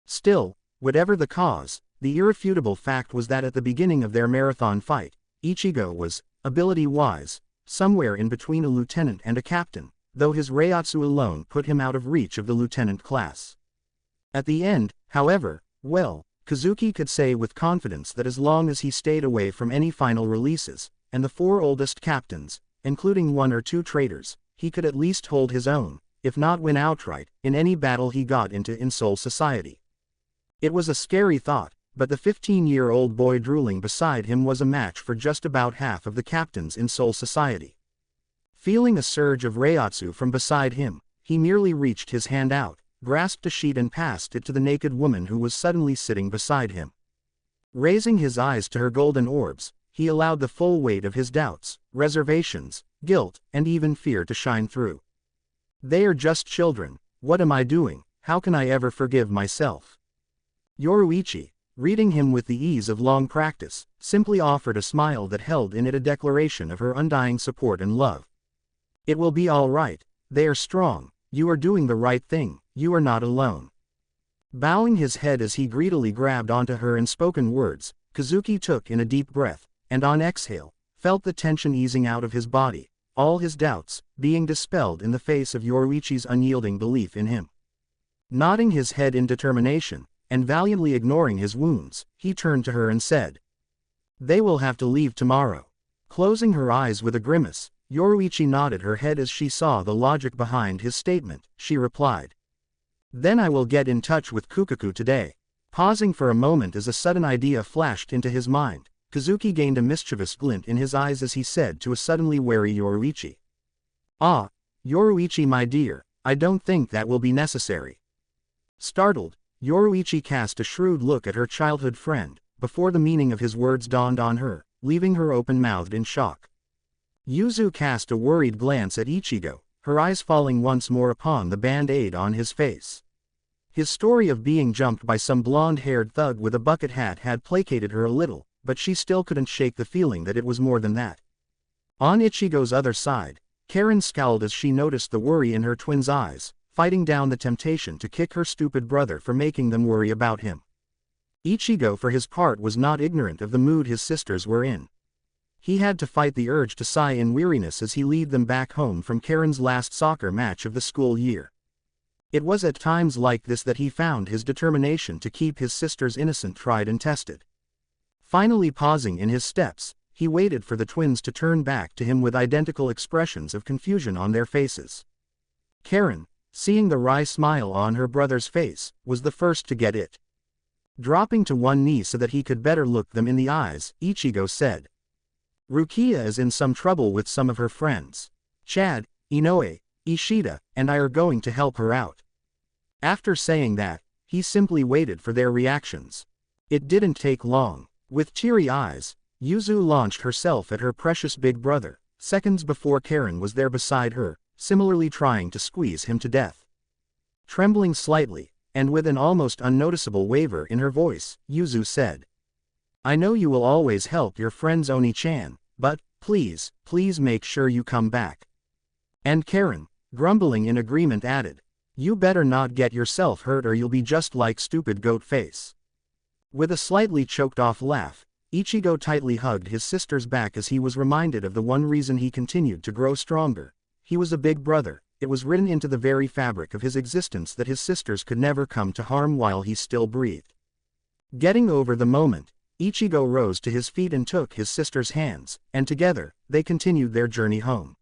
Still, whatever the cause, the irrefutable fact was that at the beginning of their marathon fight, Ichigo was, ability-wise, somewhere in between a lieutenant and a captain, though his Reiatsu alone put him out of reach of the lieutenant class. At the end, however, well, Kazuki could say with confidence that as long as he stayed away from any final releases, and the 4 oldest captains, including 1 or 2 traitors, he could at least hold his own, if not win outright, in any battle he got into in Soul Society. It was a scary thought, but the 15-year-old boy drooling beside him was a match for just about half of the captains in Soul Society. Feeling a surge of Reiatsu from beside him, he merely reached his hand out, grasped a sheet and passed it to the naked woman who was suddenly sitting beside him. Raising his eyes to her golden orbs, he allowed the full weight of his doubts, reservations, guilt, and even fear to shine through. They are just children. What am I doing? How can I ever forgive myself? Yoruichi, reading him with the ease of long practice, simply offered a smile that held in it a declaration of her undying support and love. It will be all right. They are strong. You are doing the right thing. You are not alone. Bowing his head as he greedily grabbed onto her in spoken words, Kazuki took in a deep breath, and on exhale, felt the tension easing out of his body, all his doubts being dispelled in the face of Yoruichi's unyielding belief in him. Nodding his head in determination, and valiantly ignoring his wounds, he turned to her and said, "They will have to leave tomorrow." Closing her eyes with a grimace, Yoruichi nodded her head as she saw the logic behind his statement. She replied, "Then I will get in touch with Kukaku today." Pausing for a moment as a sudden idea flashed into his mind, Kazuki gained a mischievous glint in his eyes as he said to a suddenly wary Yoruichi, "Ah, Yoruichi my dear, I don't think that will be necessary." Startled, Yoruichi cast a shrewd look at her childhood friend, before the meaning of his words dawned on her, leaving her open-mouthed in shock. Yuzu cast a worried glance at Ichigo, her eyes falling once more upon the band-aid on his face. His story of being jumped by some blonde-haired thug with a bucket hat had placated her a little, but she still couldn't shake the feeling that it was more than that. On Ichigo's other side, Karen scowled as she noticed the worry in her twin's eyes, fighting down the temptation to kick her stupid brother for making them worry about him. Ichigo for his part was not ignorant of the mood his sisters were in. He had to fight the urge to sigh in weariness as he led them back home from Karen's last soccer match of the school year. It was at times like this that he found his determination to keep his sisters innocent tried and tested. Finally pausing in his steps, he waited for the twins to turn back to him with identical expressions of confusion on their faces. Karen, seeing the wry smile on her brother's face, was the first to get it. Dropping to one knee so that he could better look them in the eyes, Ichigo said, "Rukia is in some trouble with some of her friends. Chad, Inoue, Ishida, and I are going to help her out." After saying that, he simply waited for their reactions. It didn't take long. With teary eyes, Yuzu launched herself at her precious big brother, seconds before Karen was there beside her, similarly trying to squeeze him to death. Trembling slightly, and with an almost unnoticeable waver in her voice, Yuzu said, "I know you will always help your friends Oni-chan, but, please, please make sure you come back." And Karen, grumbling in agreement added, "You better not get yourself hurt or you'll be just like stupid goat face." With a slightly choked-off laugh, Ichigo tightly hugged his sister's back as he was reminded of the one reason he continued to grow stronger. He was a big brother. It was written into the very fabric of his existence that his sisters could never come to harm while he still breathed. Getting over the moment, Ichigo rose to his feet and took his sister's hands, and together, they continued their journey home.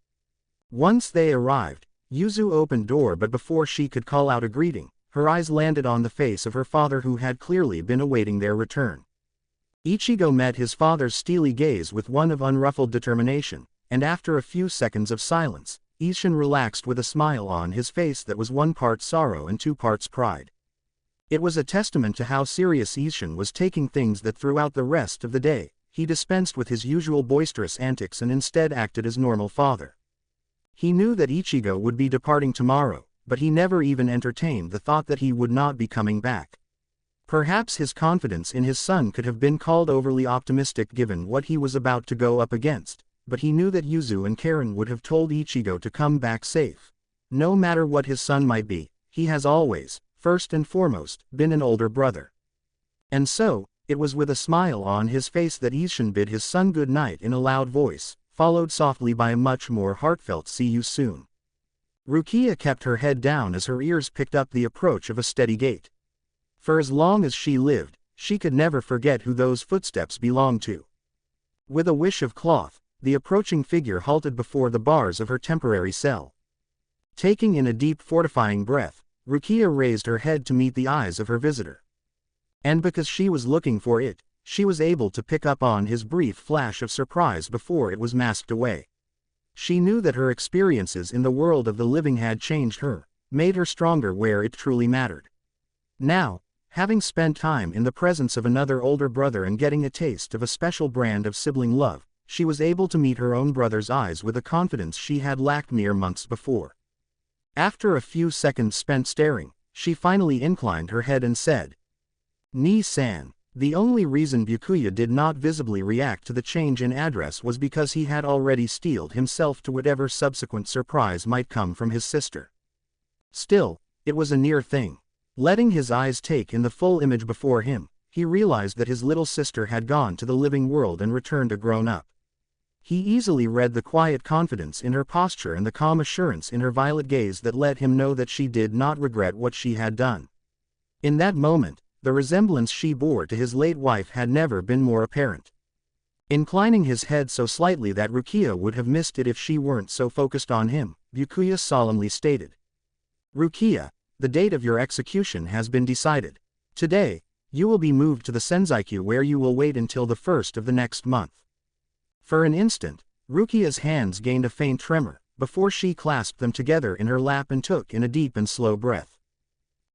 Once they arrived, Yuzu opened door, but before she could call out a greeting, her eyes landed on the face of her father who had clearly been awaiting their return. Ichigo met his father's steely gaze with one of unruffled determination, and after a few seconds of silence, Isshin relaxed with a smile on his face that was one part sorrow and two parts pride. It was a testament to how serious Isshin was taking things that throughout the rest of the day, he dispensed with his usual boisterous antics and instead acted as normal father. He knew that Ichigo would be departing tomorrow, but he never even entertained the thought that he would not be coming back. Perhaps his confidence in his son could have been called overly optimistic given what he was about to go up against, but he knew that Yuzu and Karen would have told Ichigo to come back safe. No matter what his son might be, he has always, first and foremost, been an older brother. And so, it was with a smile on his face that Isshin bid his son good night in a loud voice, followed softly by a much more heartfelt "see you soon." Rukia kept her head down as her ears picked up the approach of a steady gait. For as long as she lived, she could never forget who those footsteps belonged to. With a wish of cloth, the approaching figure halted before the bars of her temporary cell. Taking in a deep fortifying breath, Rukia raised her head to meet the eyes of her visitor. And because she was looking for it, she was able to pick up on his brief flash of surprise before it was masked away. She knew that her experiences in the world of the living had changed her, made her stronger where it truly mattered. Now, having spent time in the presence of another older brother and getting a taste of a special brand of sibling love, she was able to meet her own brother's eyes with a confidence she had lacked mere months before. After a few seconds spent staring, she finally inclined her head and said, "Ni-san." The only reason Byakuya did not visibly react to the change in address was because he had already steeled himself to whatever subsequent surprise might come from his sister. Still, it was a near thing. Letting his eyes take in the full image before him, he realized that his little sister had gone to the living world and returned a grown-up. He easily read the quiet confidence in her posture and the calm assurance in her violet gaze that let him know that she did not regret what she had done. In that moment, the resemblance she bore to his late wife had never been more apparent. Inclining his head so slightly that Rukia would have missed it if she weren't so focused on him, Byakuya solemnly stated. Rukia, the date of your execution has been decided. Today, you will be moved to the Senzaikyu where you will wait until the 1st of the next month. For an instant, Rukia's hands gained a faint tremor, before she clasped them together in her lap and took in a deep and slow breath.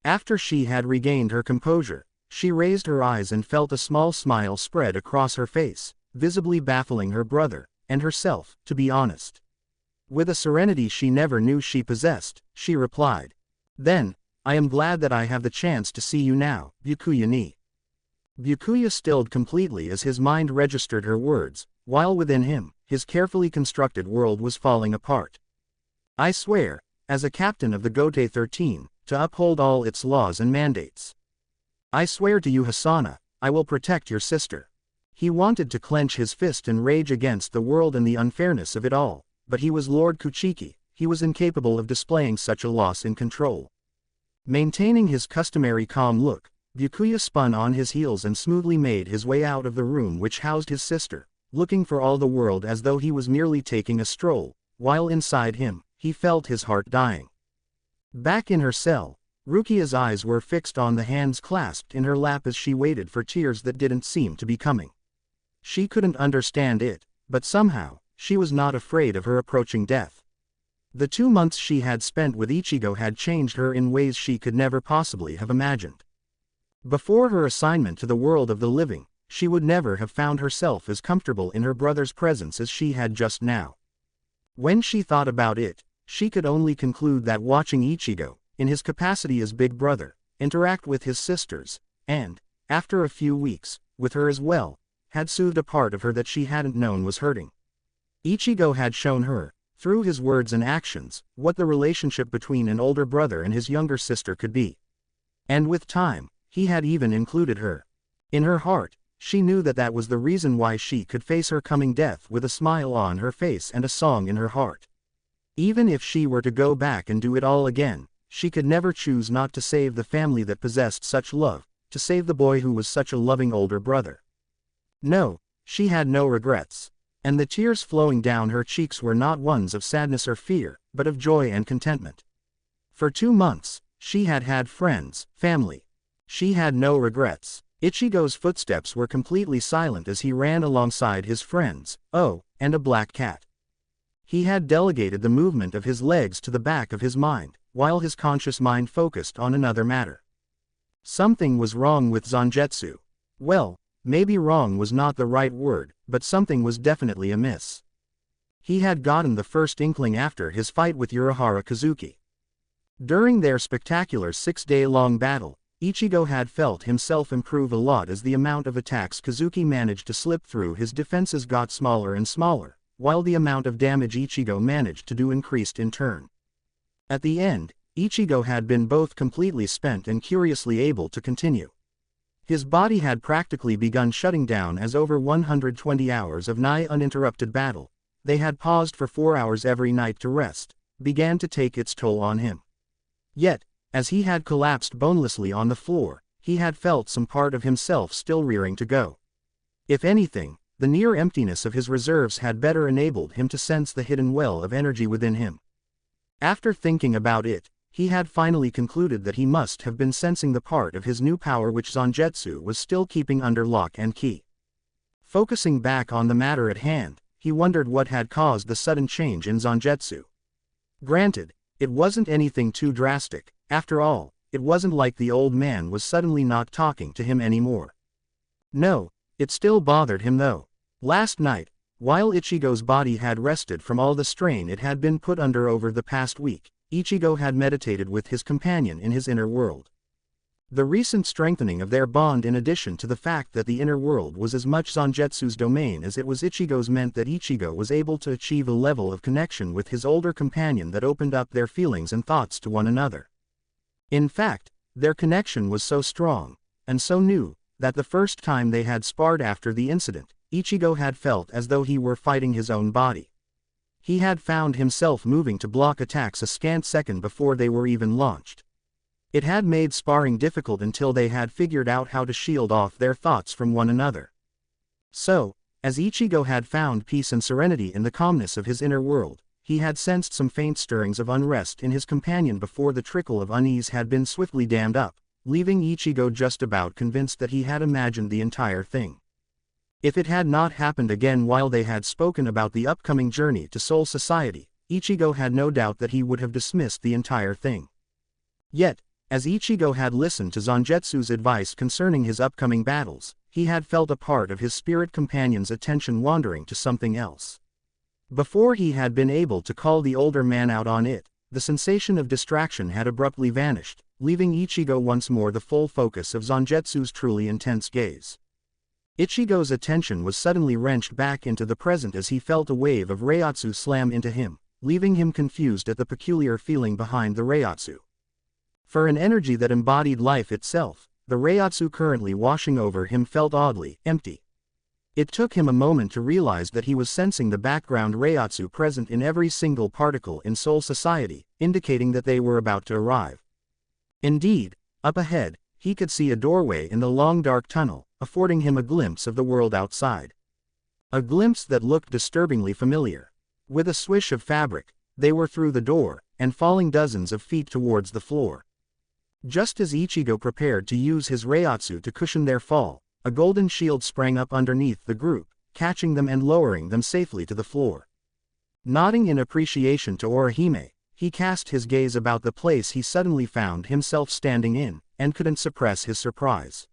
After she had regained her composure, she raised her eyes and felt a small smile spread across her face, visibly baffling her brother, and herself, to be honest. With a serenity she never knew she possessed, she replied. Then, I am glad that I have the chance to see you now, Byakuya ni. Byakuya stilled completely as his mind registered her words, while within him, his carefully constructed world was falling apart. I swear, as a captain of the Gote 13, to uphold all its laws and mandates. I swear to you Hasana, I will protect your sister. He wanted to clench his fist and rage against the world and the unfairness of it all, but he was Lord Kuchiki, he was incapable of displaying such a loss in control. Maintaining his customary calm look, Byakuya spun on his heels and smoothly made his way out of the room which housed his sister, looking for all the world as though he was merely taking a stroll, while inside him, he felt his heart dying. Back in her cell, Rukia's eyes were fixed on the hands clasped in her lap as she waited for tears that didn't seem to be coming. She couldn't understand it, but somehow, she was not afraid of her approaching death. The 2 months she had spent with Ichigo had changed her in ways she could never possibly have imagined. Before her assignment to the world of the living, she would never have found herself as comfortable in her brother's presence as she had just now. When she thought about it, she could only conclude that watching Ichigo, in his capacity as big brother, interact with his sisters, and, after a few weeks, with her as well, had soothed a part of her that she hadn't known was hurting. Ichigo had shown her, through his words and actions, what the relationship between an older brother and his younger sister could be. And with time, he had even included her. In her heart, she knew that that was the reason why she could face her coming death with a smile on her face and a song in her heart. Even if she were to go back and do it all again, she could never choose not to save the family that possessed such love, to save the boy who was such a loving older brother. No, she had no regrets. And the tears flowing down her cheeks were not ones of sadness or fear, but of joy and contentment. For 2 months, she had had friends, family. She had no regrets. Ichigo's footsteps were completely silent as he ran alongside his friends, and a black cat. He had delegated the movement of his legs to the back of his mind, while his conscious mind focused on another matter. Something was wrong with Zangetsu. Well, maybe wrong was not the right word, but something was definitely amiss. He had gotten the first inkling after his fight with Urahara Kazuki. During their spectacular 6-day-long battle, Ichigo had felt himself improve a lot as the amount of attacks Kazuki managed to slip through his defenses got smaller and smaller, while the amount of damage Ichigo managed to do increased in turn. At the end, Ichigo had been both completely spent and curiously able to continue. His body had practically begun shutting down as over 120 hours of nigh uninterrupted battle, they had paused for 4 hours every night to rest, began to take its toll on him. Yet, as he had collapsed bonelessly on the floor, he had felt some part of himself still rearing to go. If anything, the near emptiness of his reserves had better enabled him to sense the hidden well of energy within him. After thinking about it, he had finally concluded that he must have been sensing the part of his new power which Zangetsu was still keeping under lock and key. Focusing back on the matter at hand, he wondered what had caused the sudden change in Zangetsu. Granted, it wasn't anything too drastic. After all, it wasn't like the old man was suddenly not talking to him anymore. No, it still bothered him though. Last night, while Ichigo's body had rested from all the strain it had been put under over the past week, Ichigo had meditated with his companion in his inner world. The recent strengthening of their bond in addition to the fact that the inner world was as much Zangetsu's domain as it was Ichigo's meant that Ichigo was able to achieve a level of connection with his older companion that opened up their feelings and thoughts to one another. In fact, Their connection was so strong, and so new, that the first time they had sparred after the incident, Ichigo had felt as though he were fighting his own body. He had found himself moving to block attacks a scant second before they were even launched. It had made sparring difficult until they had figured out how to shield off their thoughts from one another. So, as Ichigo had found peace and serenity in the calmness of his inner world, he had sensed some faint stirrings of unrest in his companion before the trickle of unease had been swiftly dammed up, leaving Ichigo just about convinced that he had imagined the entire thing. If it had not happened again while they had spoken about the upcoming journey to Soul Society, Ichigo had no doubt that he would have dismissed the entire thing. Yet, as Ichigo had listened to Zangetsu's advice concerning his upcoming battles, he had felt a part of his spirit companion's attention wandering to something else. Before he had been able to call the older man out on it, the sensation of distraction had abruptly vanished, leaving Ichigo once more the full focus of Zangetsu's truly intense gaze. Ichigo's attention was suddenly wrenched back into the present as he felt a wave of Reiatsu slam into him, leaving him confused at the peculiar feeling behind the Reiatsu. For an energy that embodied life itself, the Reiatsu currently washing over him felt oddly empty. It took him a moment to realize that he was sensing the background Reiatsu present in every single particle in Soul Society, indicating that they were about to arrive. Indeed, up ahead, he could see a doorway in the long dark tunnel, affording him a glimpse of the world outside. A glimpse that looked disturbingly familiar. With a swish of fabric, they were through the door, and falling dozens of feet towards the floor. Just as Ichigo prepared to use his Reiatsu to cushion their fall, a golden shield sprang up underneath the group, catching them and lowering them safely to the floor. Nodding in appreciation to Orihime, he cast his gaze about the place he suddenly found himself standing in, and couldn't suppress his surprise.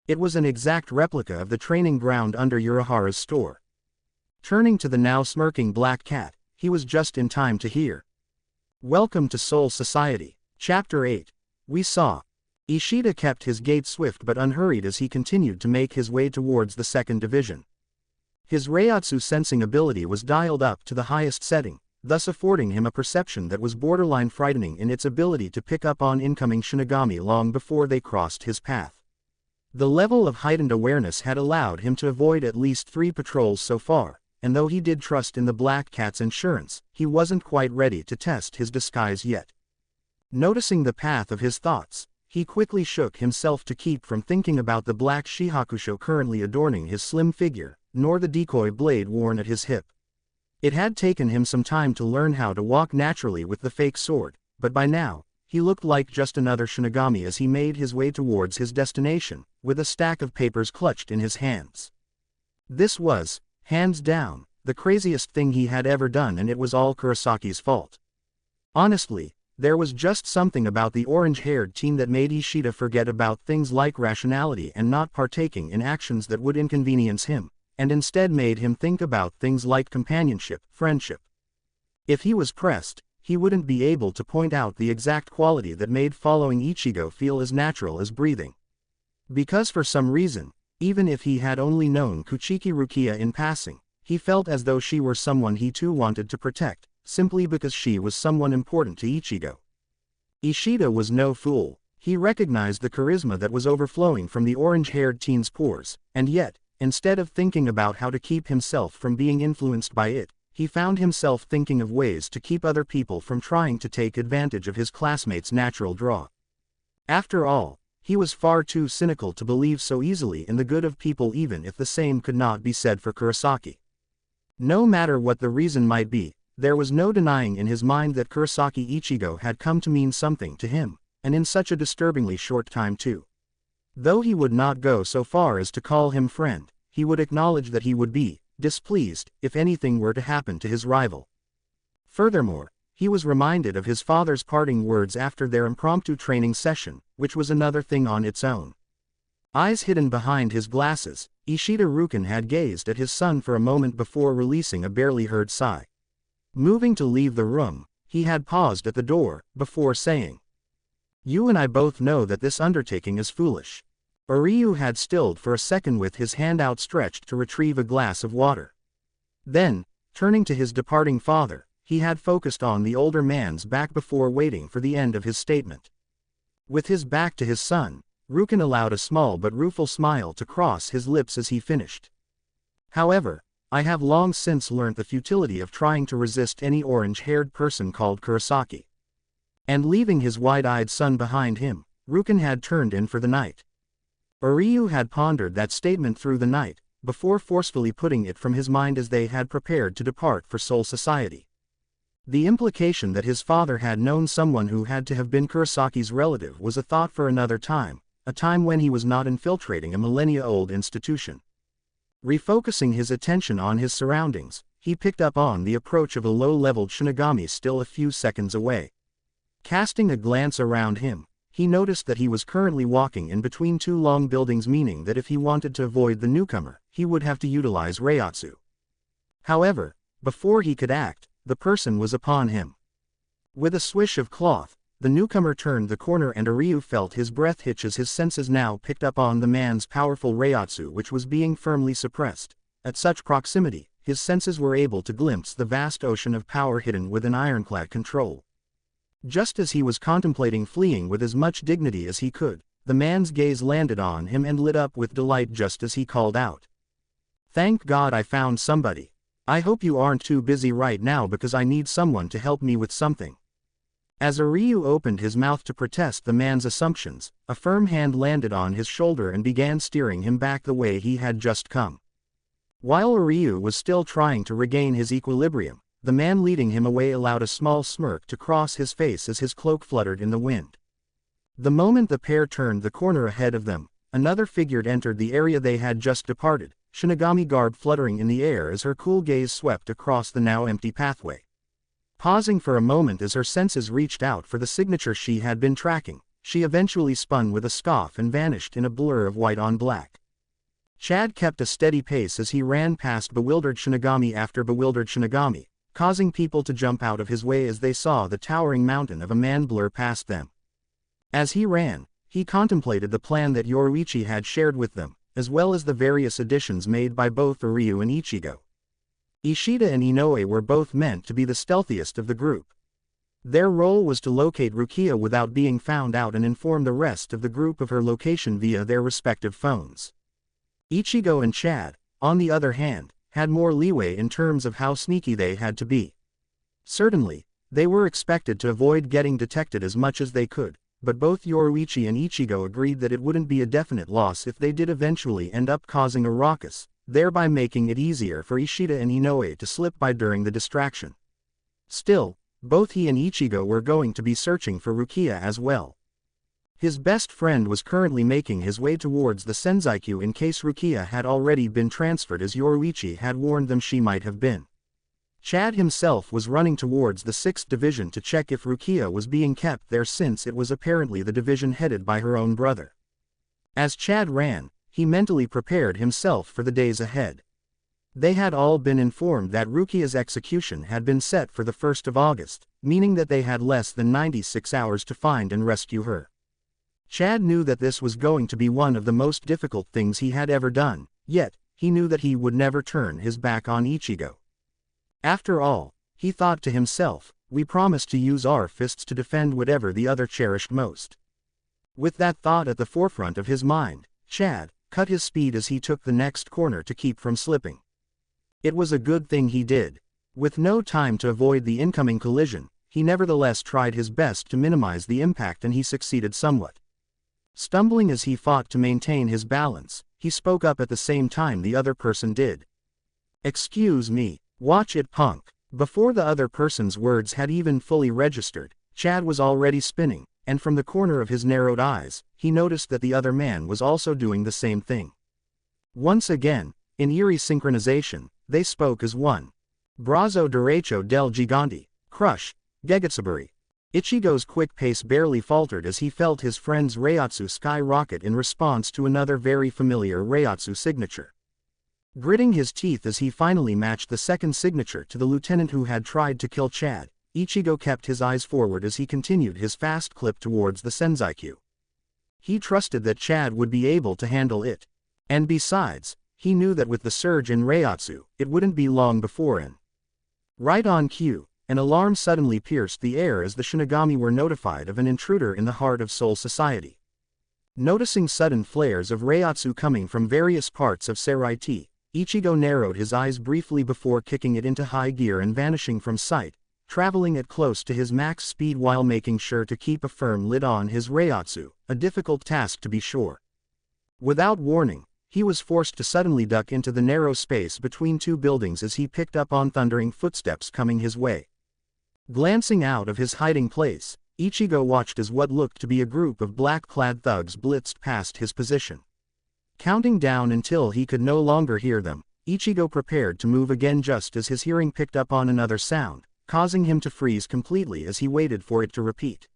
It was an exact replica of the training ground under Urahara's store. Turning to the now smirking black cat, he was just in time to hear. "Welcome to Soul Society." Chapter 8. We saw. Ishida kept his gait swift but unhurried as he continued to make his way towards the second division. His Reiatsu sensing ability was dialed up to the highest setting, thus affording him a perception that was borderline frightening in its ability to pick up on incoming Shinigami long before they crossed his path. The level of heightened awareness had allowed him to avoid at least 3 patrols so far, and though he did trust in the Black Cat's insurance, he wasn't quite ready to test his disguise yet. Noticing the path of his thoughts, he quickly shook himself to keep from thinking about the black shihakusho currently adorning his slim figure, nor the decoy blade worn at his hip. It had taken him some time to learn how to walk naturally with the fake sword, but by now, he looked like just another Shinigami as he made his way towards his destination, with a stack of papers clutched in his hands. This was, hands down, the craziest thing he had ever done, and it was all Kurosaki's fault. Honestly, there was just something about the orange-haired teen that made Ishida forget about things like rationality and not partaking in actions that would inconvenience him, and instead made him think about things like companionship, friendship. If he was pressed, he wouldn't be able to point out the exact quality that made following Ichigo feel as natural as breathing. Because for some reason, even if he had only known Kuchiki Rukia in passing, he felt as though she were someone he too wanted to protect, simply because she was someone important to Ichigo. Ishida was no fool. He recognized the charisma that was overflowing from the orange-haired teen's pores, and yet, instead of thinking about how to keep himself from being influenced by it, he found himself thinking of ways to keep other people from trying to take advantage of his classmates' natural draw. After all, he was far too cynical to believe so easily in the good of people, even if the same could not be said for Kurosaki. No matter what the reason might be, there was no denying in his mind that Kurosaki Ichigo had come to mean something to him, and in such a disturbingly short time too. Though he would not go so far as to call him friend, he would acknowledge that he would be displeased if anything were to happen to his rival. Furthermore, he was reminded of his father's parting words after their impromptu training session, which was another thing on its own. Eyes hidden behind his glasses, Ishida Rukin had gazed at his son for a moment before releasing a barely heard sigh. Moving to leave the room, he had paused at the door, before saying, "You and I both know that this undertaking is foolish." Oryu had stilled for a second with his hand outstretched to retrieve a glass of water. Then, turning to his departing father, he had focused on the older man's back before waiting for the end of his statement. With his back to his son, Rukin allowed a small but rueful smile to cross his lips as he finished. However, I have long since learnt the futility of trying to resist any orange-haired person called Kurosaki. And leaving his wide-eyed son behind him, Rukin had turned in for the night. Ryu had pondered that statement through the night, before forcefully putting it from his mind as they had prepared to depart for Soul Society. The implication that his father had known someone who had to have been Kurosaki's relative was a thought for another time, a time when he was not infiltrating a millennia-old institution. Refocusing his attention on his surroundings, he picked up on the approach of a low-leveled Shinigami still a few seconds away. Casting a glance around him, he noticed that he was currently walking in between two long buildings, meaning that if he wanted to avoid the newcomer, he would have to utilize Reiatsu. However, before he could act, the person was upon him. With a swish of cloth, the newcomer turned the corner and Ryu felt his breath hitch as his senses now picked up on the man's powerful Reiatsu, which was being firmly suppressed. At such proximity, his senses were able to glimpse the vast ocean of power hidden within ironclad control. Just as he was contemplating fleeing with as much dignity as he could, the man's gaze landed on him and lit up with delight just as he called out. "Thank God I found somebody. I hope you aren't too busy right now because I need someone to help me with something." As Ryu opened his mouth to protest the man's assumptions, a firm hand landed on his shoulder and began steering him back the way he had just come. While Ryu was still trying to regain his equilibrium, the man leading him away allowed a small smirk to cross his face as his cloak fluttered in the wind. The moment the pair turned the corner ahead of them, another figure entered the area they had just departed, Shinigami garb fluttering in the air as her cool gaze swept across the now empty pathway. Pausing for a moment as her senses reached out for the signature she had been tracking, she eventually spun with a scoff and vanished in a blur of white on black. Chad kept a steady pace as he ran past bewildered Shinigami after bewildered Shinigami, causing people to jump out of his way as they saw the towering mountain of a man blur past them. As he ran, he contemplated the plan that Yoruichi had shared with them, as well as the various additions made by both Ryu and Ichigo. Ishida and Inoue were both meant to be the stealthiest of the group. Their role was to locate Rukia without being found out and inform the rest of the group of her location via their respective phones. Ichigo and Chad, on the other hand, had more leeway in terms of how sneaky they had to be. Certainly, they were expected to avoid getting detected as much as they could, but both Yoruichi and Ichigo agreed that it wouldn't be a definite loss if they did eventually end up causing a ruckus, thereby making it easier for Ishida and Inoue to slip by during the distraction. Still, both he and Ichigo were going to be searching for Rukia as well. His best friend was currently making his way towards the Senzaikyu in case Rukia had already been transferred, as Yoruichi had warned them she might have been. Chad himself was running towards the 6th division to check if Rukia was being kept there, since it was apparently the division headed by her own brother. As Chad ran, he mentally prepared himself for the days ahead. They had all been informed that Rukia's execution had been set for the 1st of August, meaning that they had less than 96 hours to find and rescue her. Chad knew that this was going to be one of the most difficult things he had ever done, yet, he knew that he would never turn his back on Ichigo. After all, he thought to himself, we promised to use our fists to defend whatever the other cherished most. With that thought at the forefront of his mind, Chad cut his speed as he took the next corner to keep from slipping. It was a good thing he did. With no time to avoid the incoming collision, he nevertheless tried his best to minimize the impact, and he succeeded somewhat. Stumbling as he fought to maintain his balance, he spoke up at the same time the other person did. "Excuse me, watch it, punk." Before the other person's words had even fully registered, Chad was already spinning, and from the corner of his narrowed eyes, he noticed that the other man was also doing the same thing. Once again, in eerie synchronization, they spoke as one. "Brazo derecho del gigante, crush, Gegatsuburi." Ichigo's quick pace barely faltered as he felt his friend's Reiatsu skyrocket in response to another very familiar Reiatsu signature. Gritting his teeth as he finally matched the second signature to the lieutenant who had tried to kill Chad, Ichigo kept his eyes forward as he continued his fast clip towards the Senzaikyu. He trusted that Chad would be able to handle it. And besides, he knew that with the surge in Reiatsu, it wouldn't be long before right on cue, An alarm suddenly pierced the air as the Shinigami were notified of an intruder in the heart of Soul Society. Noticing sudden flares of Reiatsu coming from various parts of Seraiti, Ichigo narrowed his eyes briefly before kicking it into high gear and vanishing from sight, traveling at close to his max speed while making sure to keep a firm lid on his Reiatsu, a difficult task to be sure. Without warning, he was forced to suddenly duck into the narrow space between two buildings as he picked up on thundering footsteps coming his way. Glancing out of his hiding place, Ichigo watched as what looked to be a group of black-clad thugs blitzed past his position. Counting down until he could no longer hear them, Ichigo prepared to move again just as his hearing picked up on another sound, causing him to freeze completely as he waited for it to repeat.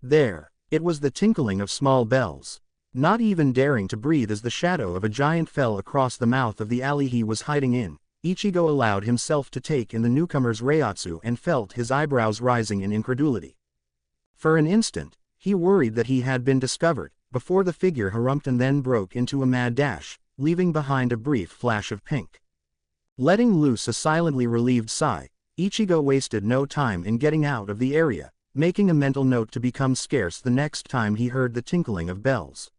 There, it was the tinkling of small bells. Not even daring to breathe as the shadow of a giant fell across the mouth of the alley he was hiding in, Ichigo allowed himself to take in the newcomer's Reiatsu and felt his eyebrows rising in incredulity. For an instant, he worried that he had been discovered, before the figure harumphed and then broke into a mad dash, leaving behind a brief flash of pink. Letting loose a silently relieved sigh, Ichigo wasted no time in getting out of the area, making a mental note to become scarce the next time he heard the tinkling of bells.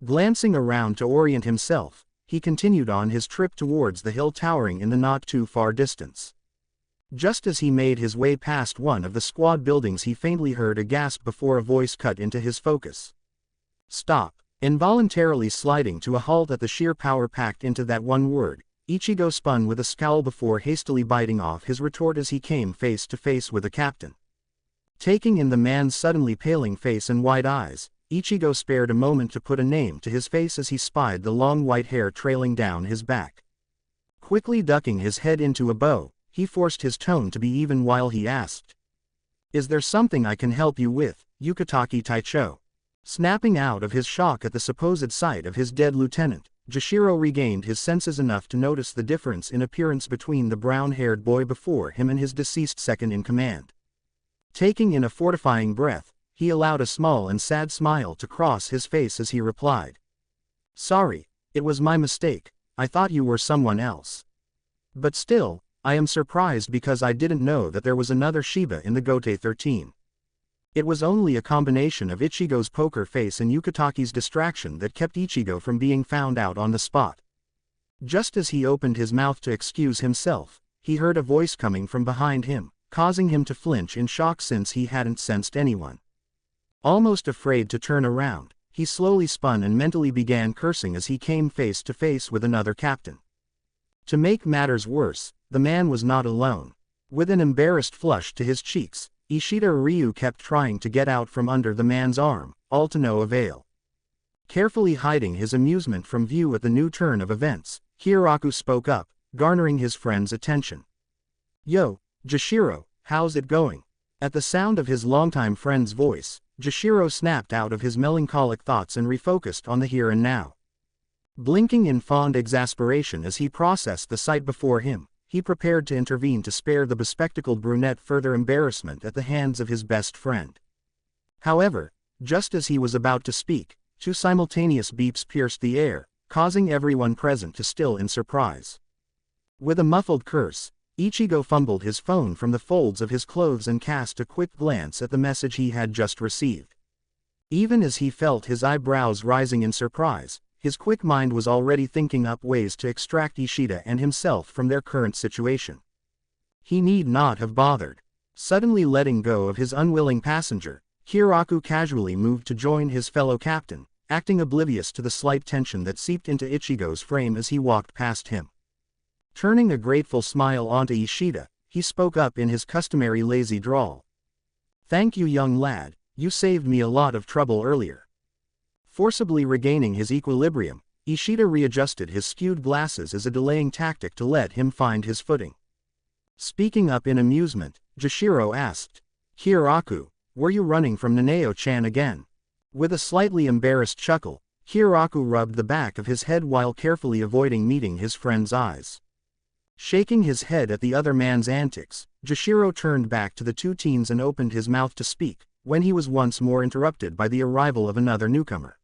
Glancing around to orient himself, he continued on his trip towards the hill towering in the not-too-far distance. Just as he made his way past one of the squad buildings he faintly heard a gasp before a voice cut into his focus. Stop. Involuntarily sliding to a halt at the sheer power packed into that one word, Ichigo spun with a scowl before hastily biting off his retort as he came face to face with the captain. Taking in the man's suddenly paling face and wide eyes, Ichigo spared a moment to put a name to his face as he spied the long white hair trailing down his back. Quickly ducking his head into a bow, he forced his tone to be even while he asked. Is there something I can help you with, Yukataki Taicho? Snapping out of his shock at the supposed sight of his dead lieutenant, Jashiro regained his senses enough to notice the difference in appearance between the brown-haired boy before him and his deceased second-in-command. Taking in a fortifying breath, he allowed a small and sad smile to cross his face as he replied. Sorry, it was my mistake, I thought you were someone else. But still, I am surprised because I didn't know that there was another Shiba in the Gote 13. It was only a combination of Ichigo's poker face and Yukataki's distraction that kept Ichigo from being found out on the spot. Just as he opened his mouth to excuse himself, he heard a voice coming from behind him, causing him to flinch in shock since he hadn't sensed anyone. Almost afraid to turn around, he slowly spun and mentally began cursing as he came face to face with another captain. To make matters worse, the man was not alone. With an embarrassed flush to his cheeks, Ishida Ryu kept trying to get out from under the man's arm, all to no avail. Carefully hiding his amusement from view at the new turn of events, Hiroku spoke up, garnering his friend's attention. Yo, Jashiro, how's it going? At the sound of his longtime friend's voice, Jashiro snapped out of his melancholic thoughts and refocused on the here and now. Blinking in fond exasperation as he processed the sight before him, he prepared to intervene to spare the bespectacled brunette further embarrassment at the hands of his best friend. However, just as he was about to speak, two simultaneous beeps pierced the air, causing everyone present to still in surprise. With a muffled curse, Ichigo fumbled his phone from the folds of his clothes and cast a quick glance at the message he had just received. Even as he felt his eyebrows rising in surprise, his quick mind was already thinking up ways to extract Ishida and himself from their current situation. He need not have bothered. Suddenly letting go of his unwilling passenger, Hiroku casually moved to join his fellow captain, acting oblivious to the slight tension that seeped into Ichigo's frame as he walked past him. Turning a grateful smile onto Ishida, he spoke up in his customary lazy drawl. Thank you, young lad, you saved me a lot of trouble earlier. Forcibly regaining his equilibrium, Ishida readjusted his skewed glasses as a delaying tactic to let him find his footing. Speaking up in amusement, Jashiro asked, Hiroku, were you running from Nanao-chan again? With a slightly embarrassed chuckle, Hiroku rubbed the back of his head while carefully avoiding meeting his friend's eyes. Shaking his head at the other man's antics, Jashiro turned back to the two teens and opened his mouth to speak, when he was once more interrupted by the arrival of another newcomer.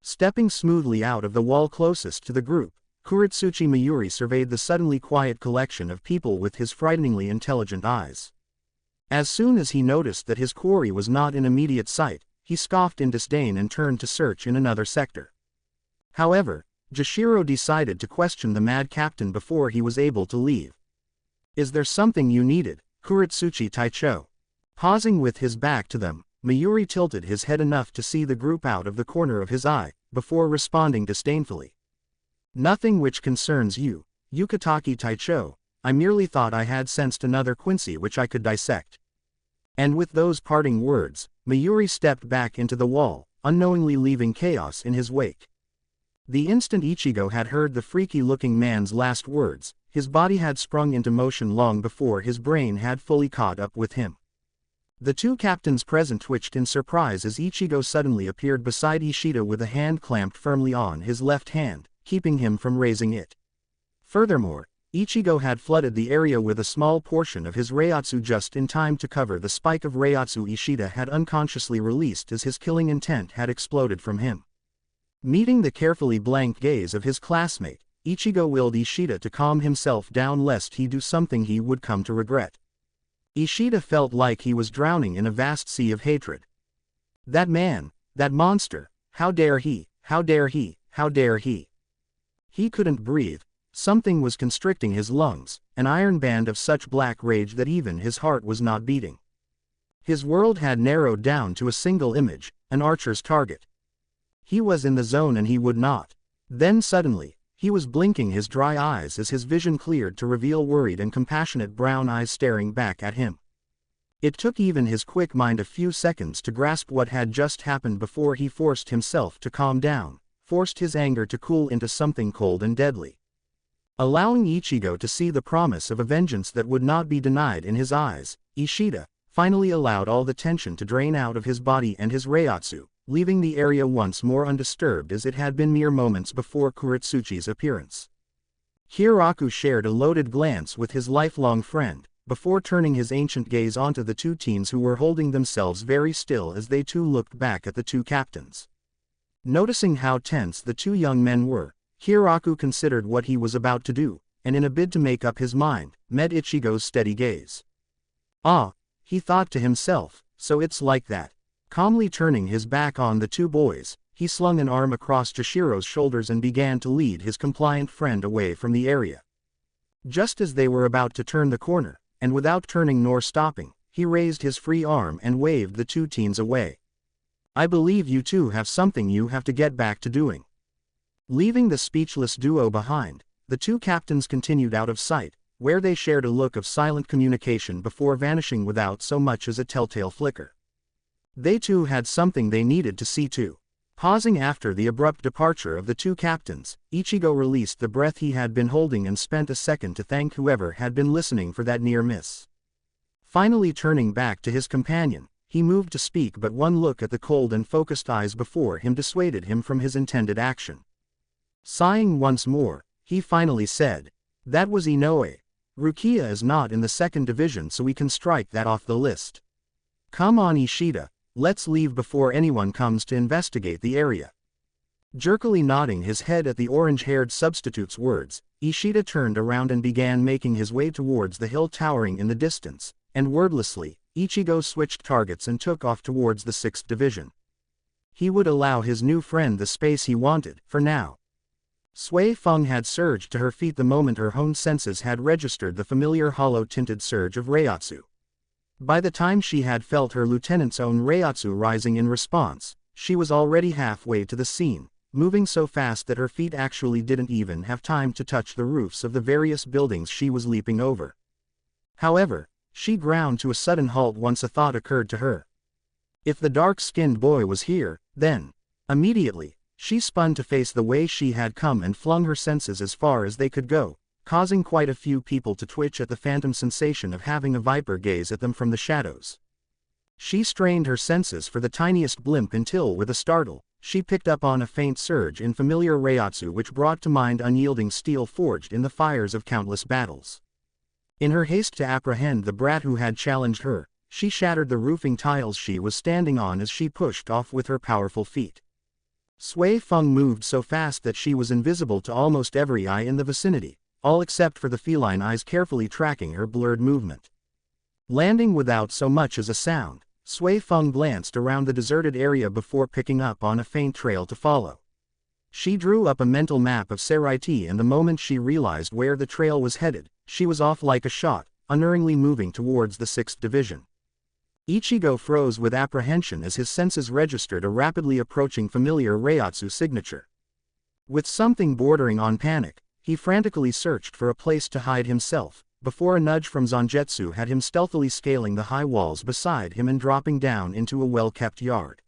Stepping smoothly out of the wall closest to the group, Kuretsuchi Mayuri surveyed the suddenly quiet collection of people with his frighteningly intelligent eyes. As soon as he noticed that his quarry was not in immediate sight, he scoffed in disdain and turned to search in another sector. However, Jashiro decided to question the mad captain before he was able to leave. "Is there something you needed, Kuretsuchi Taicho?" Pausing with his back to them, Mayuri tilted his head enough to see the group out of the corner of his eye, before responding disdainfully. "Nothing which concerns you, Yukataki Taicho. I merely thought I had sensed another Quincy which I could dissect." And with those parting words, Mayuri stepped back into the wall, unknowingly leaving chaos in his wake. The instant Ichigo had heard the freaky-looking man's last words, his body had sprung into motion long before his brain had fully caught up with him. The two captains present twitched in surprise as Ichigo suddenly appeared beside Ishida with a hand clamped firmly on his left hand, keeping him from raising it. Furthermore, Ichigo had flooded the area with a small portion of his Reiatsu just in time to cover the spike of Reiatsu Ishida had unconsciously released as his killing intent had exploded from him. Meeting the carefully blank gaze of his classmate, Ichigo willed Ishida to calm himself down lest he do something he would come to regret. Ishida felt like he was drowning in a vast sea of hatred. That man, that monster, how dare he, how dare he, how dare he? He couldn't breathe, something was constricting his lungs, an iron band of such black rage that even his heart was not beating. His world had narrowed down to a single image, an archer's target. He was in the zone and he would not. Then suddenly, he was blinking his dry eyes as his vision cleared to reveal worried and compassionate brown eyes staring back at him. It took even his quick mind a few seconds to grasp what had just happened before he forced himself to calm down, forced his anger to cool into something cold and deadly. Allowing Ichigo to see the promise of a vengeance that would not be denied in his eyes, Ishida finally allowed all the tension to drain out of his body and his Reiatsu, leaving the area once more undisturbed as it had been mere moments before Kuretsuchi's appearance. Hiraku shared a loaded glance with his lifelong friend, before turning his ancient gaze onto the two teens who were holding themselves very still as they too looked back at the two captains. Noticing how tense the two young men were, Hiraku considered what he was about to do, and in a bid to make up his mind, met Ichigo's steady gaze. "Ah," he thought to himself, "so it's like that." Calmly turning his back on the two boys, he slung an arm across Jashiro's shoulders and began to lead his compliant friend away from the area. Just as they were about to turn the corner, and without turning nor stopping, he raised his free arm and waved the two teens away. "I believe you two have something you have to get back to doing." Leaving the speechless duo behind, the two captains continued out of sight, where they shared a look of silent communication before vanishing without so much as a telltale flicker. They too had something they needed to see to. Pausing after the abrupt departure of the two captains, Ichigo released the breath he had been holding and spent a second to thank whoever had been listening for that near miss. Finally turning back to his companion, he moved to speak, but one look at the cold and focused eyes before him dissuaded him from his intended action. Sighing once more, he finally said, "That was Inoue. Rukia is not in the second division, so we can strike that off the list. Come on Ishida, let's leave before anyone comes to investigate the area." Jerkily nodding his head at the orange-haired substitute's words, Ishida turned around and began making his way towards the hill towering in the distance, and wordlessly, Ichigo switched targets and took off towards the 6th division. He would allow his new friend the space he wanted, for now. Sui Feng had surged to her feet the moment her own senses had registered the familiar hollow-tinted surge of Reiatsu. By the time she had felt her lieutenant's own Reiatsu rising in response, she was already halfway to the scene, moving so fast that her feet actually didn't even have time to touch the roofs of the various buildings she was leaping over. However, she ground to a sudden halt once a thought occurred to her. If the dark-skinned boy was here, then, immediately, she spun to face the way she had come and flung her senses as far as they could go, causing quite a few people to twitch at the phantom sensation of having a viper gaze at them from the shadows. She strained her senses for the tiniest blimp until, with a startle, she picked up on a faint surge in familiar Reiatsu which brought to mind unyielding steel forged in the fires of countless battles. In her haste to apprehend the brat who had challenged her, she shattered the roofing tiles she was standing on as she pushed off with her powerful feet. Sui Feng moved so fast that she was invisible to almost every eye in the vicinity, all except for the feline eyes carefully tracking her blurred movement. Landing without so much as a sound, Sui Feng glanced around the deserted area before picking up on a faint trail to follow. She drew up a mental map of Seraiti, and the moment she realized where the trail was headed, she was off like a shot, unerringly moving towards the 6th Division. Ichigo froze with apprehension as his senses registered a rapidly approaching familiar Reiatsu signature. With something bordering on panic, he frantically searched for a place to hide himself, before a nudge from Zangetsu had him stealthily scaling the high walls beside him and dropping down into a well-kept yard.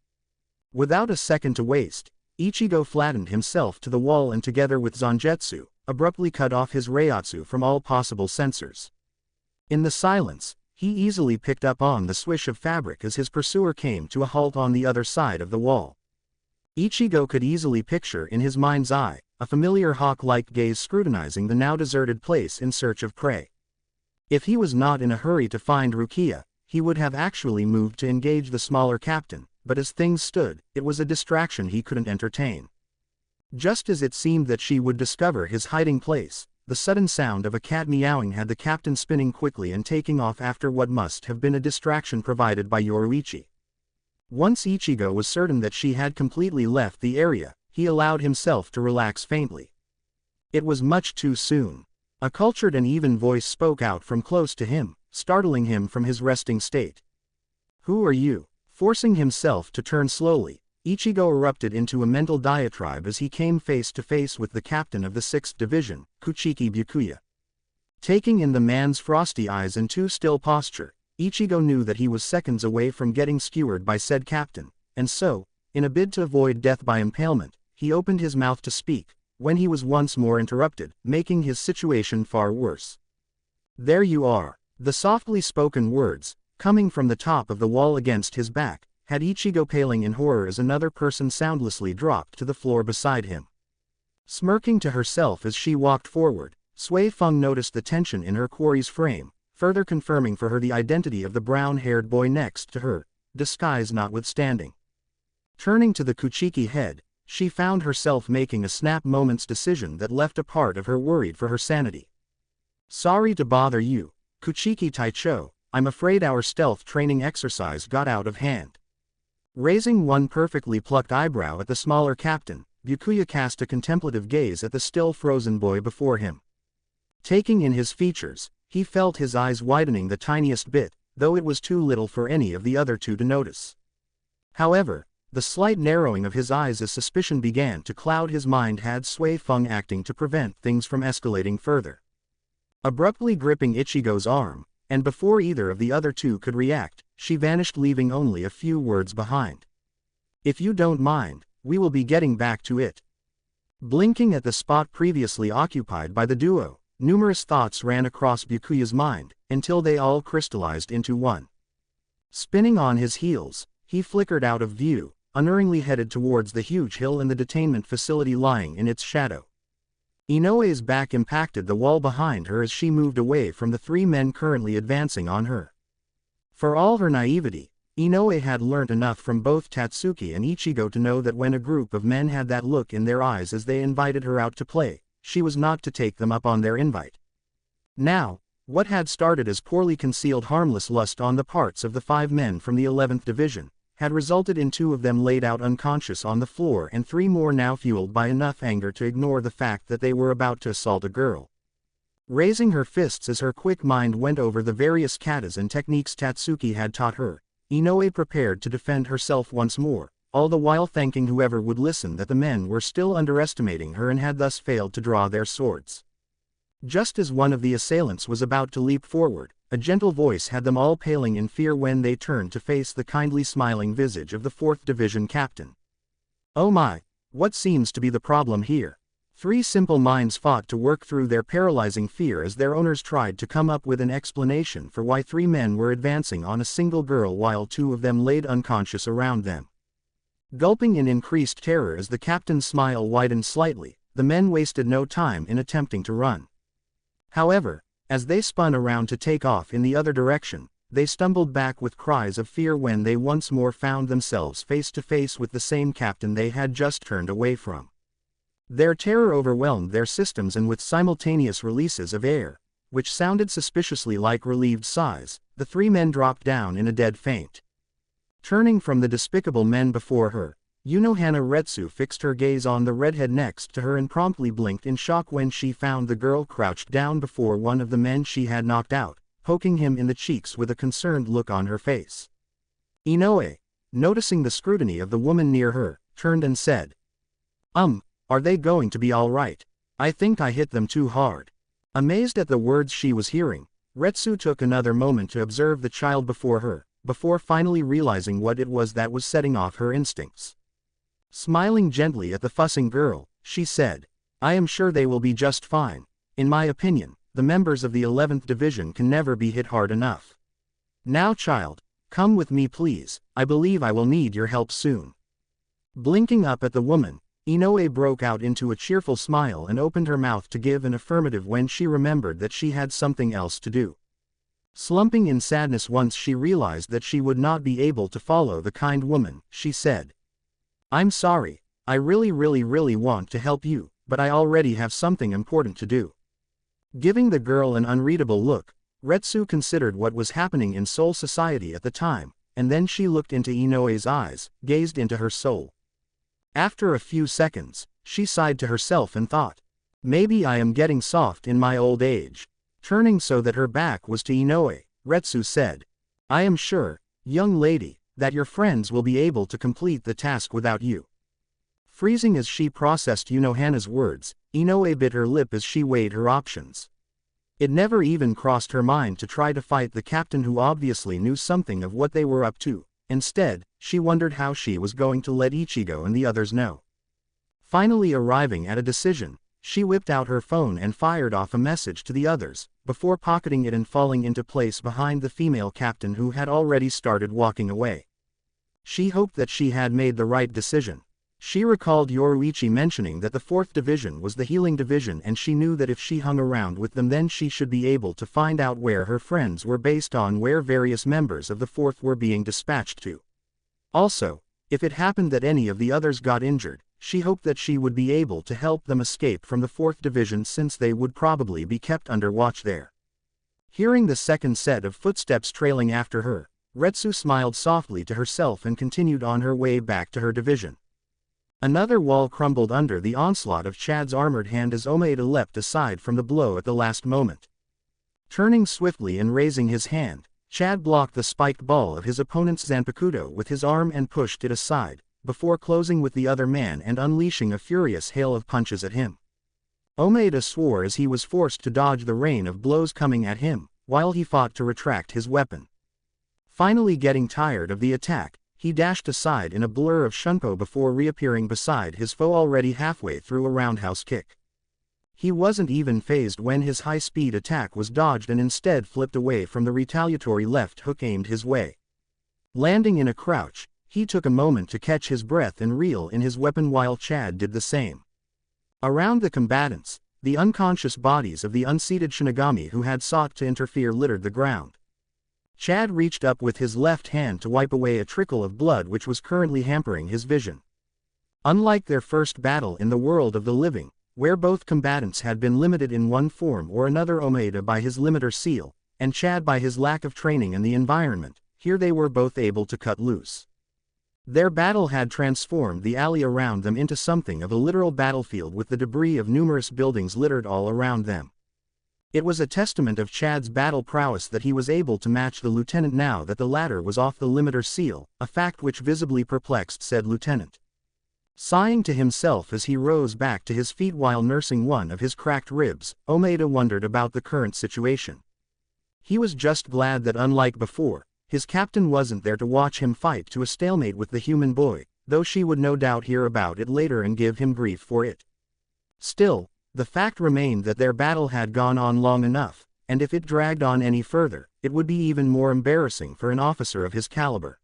Without a second to waste, Ichigo flattened himself to the wall and together with Zangetsu, abruptly cut off his Reiatsu from all possible sensors. In the silence, he easily picked up on the swish of fabric as his pursuer came to a halt on the other side of the wall. Ichigo could easily picture in his mind's eye a familiar hawk-like gaze scrutinizing the now deserted place in search of prey. If he was not in a hurry to find Rukia, he would have actually moved to engage the smaller captain, but as things stood, it was a distraction he couldn't entertain. Just as it seemed that she would discover his hiding place, the sudden sound of a cat meowing had the captain spinning quickly and taking off after what must have been a distraction provided by Yoruichi. Once Ichigo was certain that she had completely left the area, he allowed himself to relax faintly. It was much too soon. A cultured and even voice spoke out from close to him, startling him from his resting state. "Who are you?" Forcing himself to turn slowly, Ichigo erupted into a mental diatribe as he came face to face with the captain of the 6th Division, Kuchiki Byakuya. Taking in the man's frosty eyes and too still posture, Ichigo knew that he was seconds away from getting skewered by said captain, and so, in a bid to avoid death by impalement, he opened his mouth to speak, when he was once more interrupted, making his situation far worse. "There you are." The softly spoken words, coming from the top of the wall against his back, had Ichigo paling in horror as another person soundlessly dropped to the floor beside him. Smirking to herself as she walked forward, Sui Feng noticed the tension in her quarry's frame, further confirming for her the identity of the brown-haired boy next to her, disguise notwithstanding. Turning to the Kuchiki head, she found herself making a snap moment's decision that left a part of her worried for her sanity. "Sorry to bother you, Kuchiki Taicho, I'm afraid our stealth training exercise got out of hand." Raising one perfectly plucked eyebrow at the smaller captain, Byakuya cast a contemplative gaze at the still frozen boy before him. Taking in his features, he felt his eyes widening the tiniest bit, though it was too little for any of the other two to notice. However, the slight narrowing of his eyes as suspicion began to cloud his mind had Sui Feng acting to prevent things from escalating further. Abruptly gripping Ichigo's arm, and before either of the other two could react, she vanished, leaving only a few words behind. "If you don't mind, we will be getting back to it." Blinking at the spot previously occupied by the duo, numerous thoughts ran across Byakuya's mind, until they all crystallized into one. Spinning on his heels, he flickered out of view, unerringly headed towards the huge hill and the detainment facility lying in its shadow. Inoue's back impacted the wall behind her as she moved away from the three men currently advancing on her. For all her naivety, Inoue had learnt enough from both Tatsuki and Ichigo to know that when a group of men had that look in their eyes as they invited her out to play, she was not to take them up on their invite. Now, what had started as poorly concealed harmless lust on the parts of the 5 men from the 11th Division, had resulted in 2 of them laid out unconscious on the floor and 3 more now fueled by enough anger to ignore the fact that they were about to assault a girl. Raising her fists as her quick mind went over the various katas and techniques Tatsuki had taught her, Inoue prepared to defend herself once more, all the while thanking whoever would listen that the men were still underestimating her and had thus failed to draw their swords. Just as one of the assailants was about to leap forward, a gentle voice had them all paling in fear when they turned to face the kindly smiling visage of the 4th Division captain. "Oh my, what seems to be the problem here?" 3 simple minds fought to work through their paralyzing fear as their owners tried to come up with an explanation for why 3 men were advancing on a single girl while 2 of them laid unconscious around them. Gulping in increased terror as the captain's smile widened slightly, the men wasted no time in attempting to run. However, as they spun around to take off in the other direction, they stumbled back with cries of fear when they once more found themselves face to face with the same captain they had just turned away from. Their terror overwhelmed their systems, and with simultaneous releases of air, which sounded suspiciously like relieved sighs, the three men dropped down in a dead faint. Turning from the despicable men before her, Unohana Retsu fixed her gaze on the redhead next to her and promptly blinked in shock when she found the girl crouched down before one of the men she had knocked out, poking him in the cheeks with a concerned look on her face. Inoue, noticing the scrutiny of the woman near her, turned and said, Are they going to be all right? I think I hit them too hard." Amazed at the words she was hearing, Retsu took another moment to observe the child before her, before finally realizing what it was that was setting off her instincts. Smiling gently at the fussing girl, she said, "I am sure they will be just fine. In my opinion, the members of the 11th Division can never be hit hard enough. Now child, come with me please, I believe I will need your help soon." Blinking up at the woman, Inoue broke out into a cheerful smile and opened her mouth to give an affirmative when she remembered that she had something else to do. Slumping in sadness once she realized that she would not be able to follow the kind woman, she said, "I'm sorry, I really want to help you, but I already have something important to do." Giving the girl an unreadable look, Retsu considered what was happening in Soul Society at the time, and then she looked into Inoue's eyes, gazed into her soul. After a few seconds, she sighed to herself and thought, "Maybe I am getting soft in my old age." Turning so that her back was to Inoue, Retsu said, "I am sure, young lady, that your friends will be able to complete the task without you." Freezing as she processed Unohana's words, Inoue bit her lip as she weighed her options. It never even crossed her mind to try to fight the captain who obviously knew something of what they were up to. Instead, she wondered how she was going to let Ichigo and the others know. Finally arriving at a decision, she whipped out her phone and fired off a message to the others, before pocketing it and falling into place behind the female captain who had already started walking away. She hoped that she had made the right decision. She recalled Yoruichi mentioning that the 4th Division was the healing division, and she knew that if she hung around with them then she should be able to find out where her friends were based on where various members of the 4th were being dispatched to. Also, if it happened that any of the others got injured, she hoped that she would be able to help them escape from the 4th Division since they would probably be kept under watch there. Hearing the second set of footsteps trailing after her, Retsu smiled softly to herself and continued on her way back to her division. Another wall crumbled under the onslaught of Chad's armored hand as Omeda leapt aside from the blow at the last moment. Turning swiftly and raising his hand, Chad blocked the spiked ball of his opponent's Zanpakuto with his arm and pushed it aside, before closing with the other man and unleashing a furious hail of punches at him. Omeda swore as he was forced to dodge the rain of blows coming at him, while he fought to retract his weapon. Finally getting tired of the attack, he dashed aside in a blur of shunpo before reappearing beside his foe already halfway through a roundhouse kick. He wasn't even phased when his high-speed attack was dodged and instead flipped away from the retaliatory left hook aimed his way. Landing in a crouch, he took a moment to catch his breath and reel in his weapon while Chad did the same. Around the combatants, the unconscious bodies of the unseated Shinigami who had sought to interfere littered the ground. Chad reached up with his left hand to wipe away a trickle of blood which was currently hampering his vision. Unlike their first battle in the world of the living, where both combatants had been limited in one form or another, Omeda by his limiter seal, and Chad by his lack of training in the environment, here they were both able to cut loose. Their battle had transformed the alley around them into something of a literal battlefield with the debris of numerous buildings littered all around them. It was a testament of Chad's battle prowess that he was able to match the lieutenant now that the latter was off the limiter seal, a fact which visibly perplexed said lieutenant. Sighing to himself as he rose back to his feet while nursing one of his cracked ribs, Omeda wondered about the current situation. He was just glad that unlike before, his captain wasn't there to watch him fight to a stalemate with the human boy, though she would no doubt hear about it later and give him grief for it. Still, the fact remained that their battle had gone on long enough, and if it dragged on any further, it would be even more embarrassing for an officer of his caliber.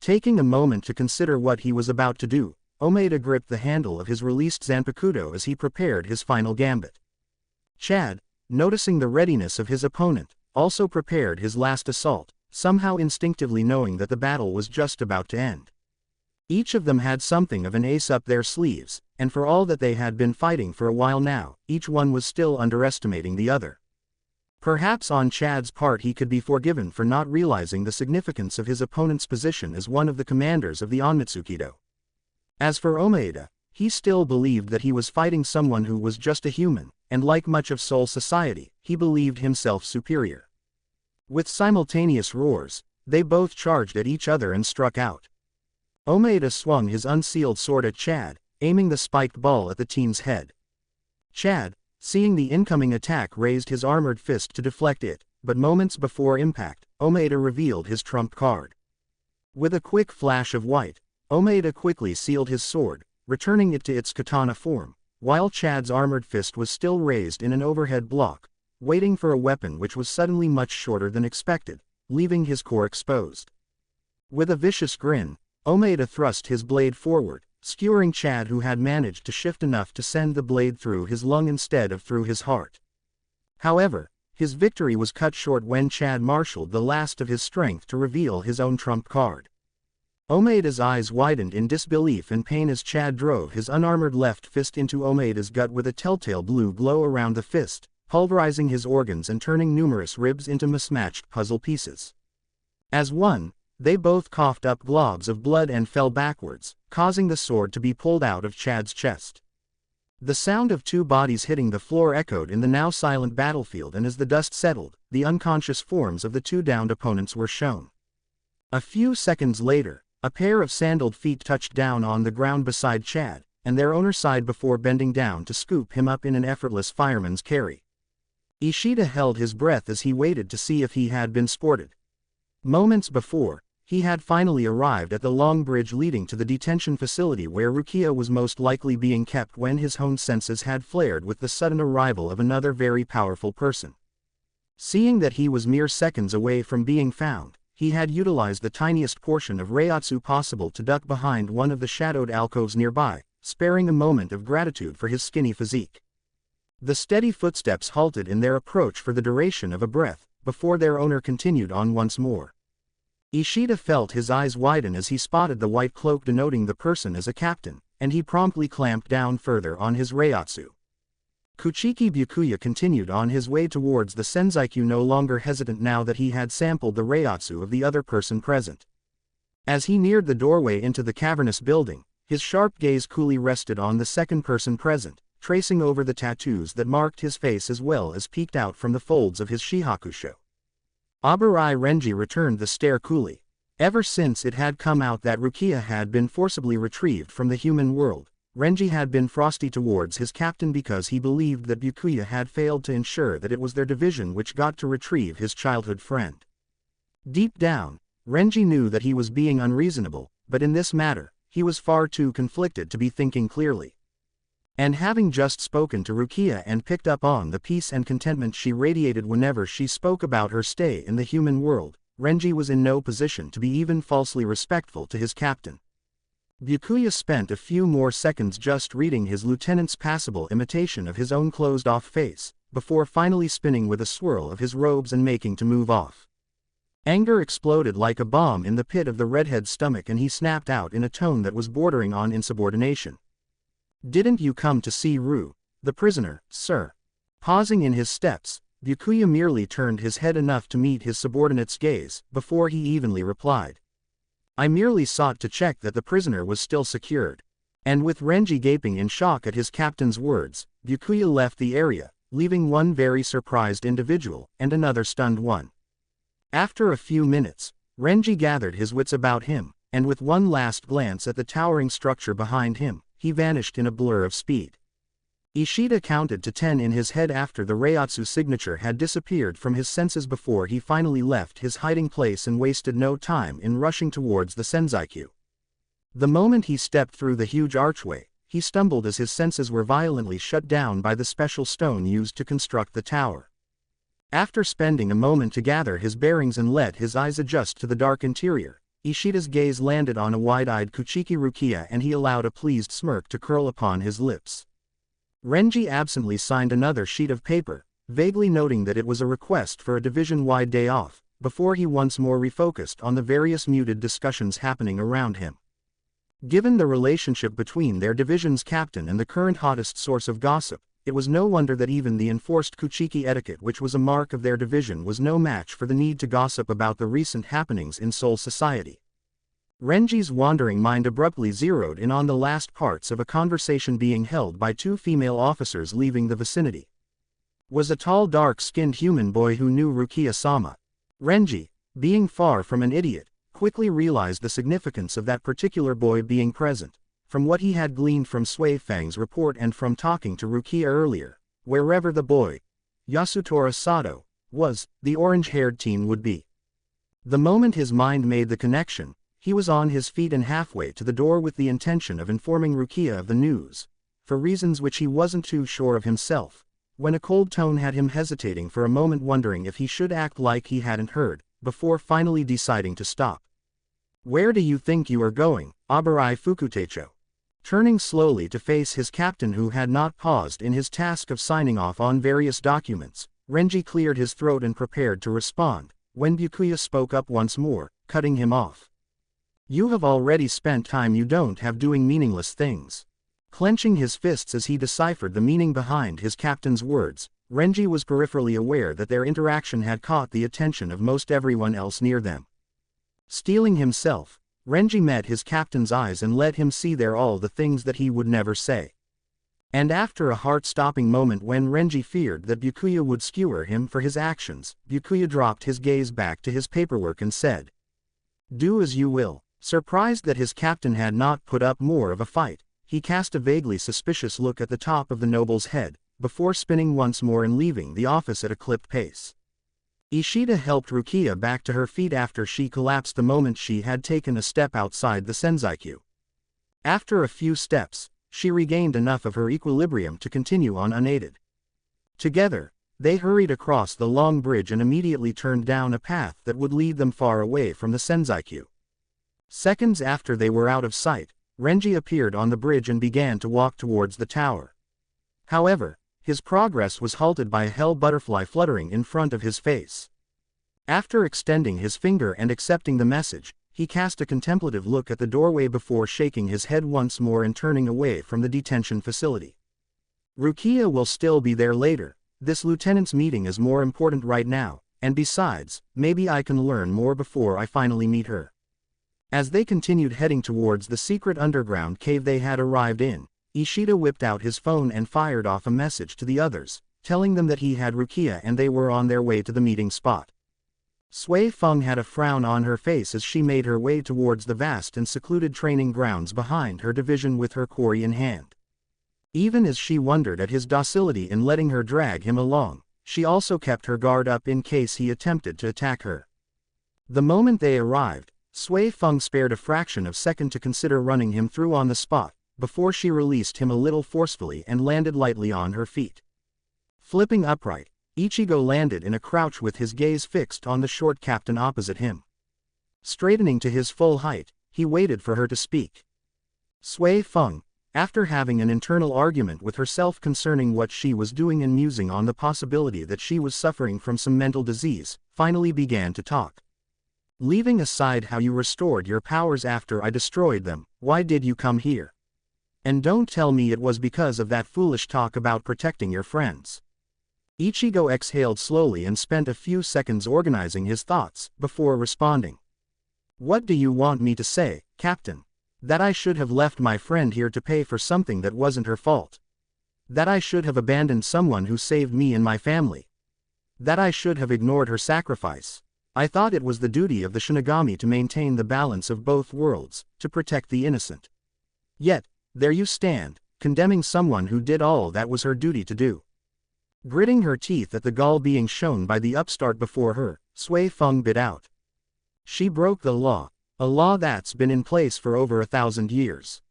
Taking a moment to consider what he was about to do, Omeda gripped the handle of his released Zanpakuto as he prepared his final gambit. Chad, noticing the readiness of his opponent, also prepared his last assault, somehow instinctively knowing that the battle was just about to end. Each of them had something of an ace up their sleeves, and for all that they had been fighting for a while now, each one was still underestimating the other. Perhaps on Chad's part he could be forgiven for not realizing the significance of his opponent's position as one of the commanders of the Onmitsukido. As for Omaeda, he still believed that he was fighting someone who was just a human, and like much of Soul Society, he believed himself superior. With simultaneous roars, they both charged at each other and struck out. Omaeda swung his unsealed sword at Chad, aiming the spiked ball at the teen's head. Chad, seeing the incoming attack, raised his armored fist to deflect it, but moments before impact, Omaeda revealed his trump card. With a quick flash of white, Omaeda quickly sealed his sword, returning it to its katana form, while Chad's armored fist was still raised in an overhead block, waiting for a weapon which was suddenly much shorter than expected, leaving his core exposed. With a vicious grin, Omaeda thrust his blade forward, skewering Chad, who had managed to shift enough to send the blade through his lung instead of through his heart. However, his victory was cut short when Chad marshaled the last of his strength to reveal his own trump card. Omaeda's eyes widened in disbelief and pain as Chad drove his unarmored left fist into Omaeda's gut with a telltale blue glow around the fist, pulverizing his organs and turning numerous ribs into mismatched puzzle pieces. As one, they both coughed up globs of blood and fell backwards, causing the sword to be pulled out of Chad's chest. The sound of two bodies hitting the floor echoed in the now silent battlefield, and as the dust settled, the unconscious forms of the two downed opponents were shown. A few seconds later, a pair of sandaled feet touched down on the ground beside Chad, and their owner sighed before bending down to scoop him up in an effortless fireman's carry. Ishida held his breath as he waited to see if he had been spotted. Moments before, he had finally arrived at the long bridge leading to the detention facility where Rukia was most likely being kept when his honed senses had flared with the sudden arrival of another very powerful person. Seeing that he was mere seconds away from being found, he had utilized the tiniest portion of Reiatsu possible to duck behind one of the shadowed alcoves nearby, sparing a moment of gratitude for his skinny physique. The steady footsteps halted in their approach for the duration of a breath, before their owner continued on once more. Ishida felt his eyes widen as he spotted the white cloak denoting the person as a captain, and he promptly clamped down further on his Reiatsu. Kuchiki Byakuya continued on his way towards the Senzaiku, no longer hesitant now that he had sampled the Reiatsu of the other person present. As he neared the doorway into the cavernous building, his sharp gaze coolly rested on the second person present, tracing over the tattoos that marked his face as well as peeked out from the folds of his shihakusho. Aburai Renji returned the stare coolly. Ever since it had come out that Rukia had been forcibly retrieved from the human world, Renji had been frosty towards his captain because he believed that Byakuya had failed to ensure that it was their division which got to retrieve his childhood friend. Deep down, Renji knew that he was being unreasonable, but in this matter, he was far too conflicted to be thinking clearly. And having just spoken to Rukia and picked up on the peace and contentment she radiated whenever she spoke about her stay in the human world, Renji was in no position to be even falsely respectful to his captain. Byakuya spent a few more seconds just reading his lieutenant's passable imitation of his own closed-off face, before finally spinning with a swirl of his robes and making to move off. Anger exploded like a bomb in the pit of the redhead's stomach, and he snapped out in a tone that was bordering on insubordination. "Didn't you come to see Ru, the prisoner, sir?" Pausing in his steps, Byakuya merely turned his head enough to meet his subordinate's gaze, before he evenly replied. "I merely sought to check that the prisoner was still secured." And with Renji gaping in shock at his captain's words, Byakuya left the area, leaving one very surprised individual, and another stunned one. After a few minutes, Renji gathered his wits about him, and with one last glance at the towering structure behind him, he vanished in a blur of speed. Ishida counted to 10 in his head after the Reiatsu signature had disappeared from his senses before he finally left his hiding place and wasted no time in rushing towards the Senzaiku. The moment he stepped through the huge archway, he stumbled as his senses were violently shut down by the special stone used to construct the tower. After spending a moment to gather his bearings and let his eyes adjust to the dark interior, Ishida's gaze landed on a wide-eyed Kuchiki Rukia, and he allowed a pleased smirk to curl upon his lips. Renji absently signed another sheet of paper, vaguely noting that it was a request for a division-wide day off, before he once more refocused on the various muted discussions happening around him. Given the relationship between their division's captain and the current hottest source of gossip, it was no wonder that even the enforced Kuchiki etiquette, which was a mark of their division, was no match for the need to gossip about the recent happenings in Seoul society. Renji's wandering mind abruptly zeroed in on the last parts of a conversation being held by two female officers leaving the vicinity. Was a tall dark-skinned human boy who knew Rukia-sama. Renji, being far from an idiot, quickly realized the significance of that particular boy being present, from what he had gleaned from Sui Fang's report and from talking to Rukia earlier. Wherever the boy, Yasutora Sato, was, the orange-haired teen would be. The moment his mind made the connection, he was on his feet and halfway to the door with the intention of informing Rukia of the news, for reasons which he wasn't too sure of himself, when a cold tone had him hesitating for a moment, wondering if he should act like he hadn't heard, before finally deciding to stop. "Where do you think you are going, Abarai Fukutecho?" Turning slowly to face his captain, who had not paused in his task of signing off on various documents, Renji cleared his throat and prepared to respond, when Byakuya spoke up once more, cutting him off. "You have already spent time you don't have doing meaningless things." Clenching his fists as he deciphered the meaning behind his captain's words, Renji was peripherally aware that their interaction had caught the attention of most everyone else near them. Steeling himself, Renji met his captain's eyes and let him see there all the things that he would never say. And after a heart-stopping moment when Renji feared that Byakuya would skewer him for his actions, Byakuya dropped his gaze back to his paperwork and said, "Do as you will." Surprised that his captain had not put up more of a fight, he cast a vaguely suspicious look at the top of the noble's head, before spinning once more and leaving the office at a clipped pace. Ishida helped Rukia back to her feet after she collapsed the moment she had taken a step outside the Senzaiku. After a few steps, she regained enough of her equilibrium to continue on unaided. Together, they hurried across the long bridge and immediately turned down a path that would lead them far away from the Senzaiku. Seconds after they were out of sight, Renji appeared on the bridge and began to walk towards the tower. However, his progress was halted by a hell butterfly fluttering in front of his face. After extending his finger and accepting the message, he cast a contemplative look at the doorway before shaking his head once more and turning away from the detention facility. "Rukia will still be there later. This lieutenant's meeting is more important right now, and besides, maybe I can learn more before I finally meet her." As they continued heading towards the secret underground cave they had arrived in, Ishida whipped out his phone and fired off a message to the others, telling them that he had Rukia and they were on their way to the meeting spot. Sui Feng had a frown on her face as she made her way towards the vast and secluded training grounds behind her division with her quarry in hand. Even as she wondered at his docility in letting her drag him along, she also kept her guard up in case he attempted to attack her. The moment they arrived, Sui Feng spared a fraction of a second to consider running him through on the spot, before she released him a little forcefully and landed lightly on her feet. Flipping upright, Ichigo landed in a crouch with his gaze fixed on the short captain opposite him. Straightening to his full height, he waited for her to speak. Sui Feng, after having an internal argument with herself concerning what she was doing and musing on the possibility that she was suffering from some mental disease, finally began to talk. "Leaving aside how you restored your powers after I destroyed them, why did you come here? And don't tell me it was because of that foolish talk about protecting your friends." Ichigo exhaled slowly and spent a few seconds organizing his thoughts, before responding. "What do you want me to say, Captain? That I should have left my friend here to pay for something that wasn't her fault? That I should have abandoned someone who saved me and my family? That I should have ignored her sacrifice? I thought it was the duty of the Shinigami to maintain the balance of both worlds, to protect the innocent. Yet, there you stand, condemning someone who did all that was her duty to do." Gritting her teeth at the gall being shown by the upstart before her, Sui Feng bit out. "She broke the law, a law that's been in place for over 1,000 years.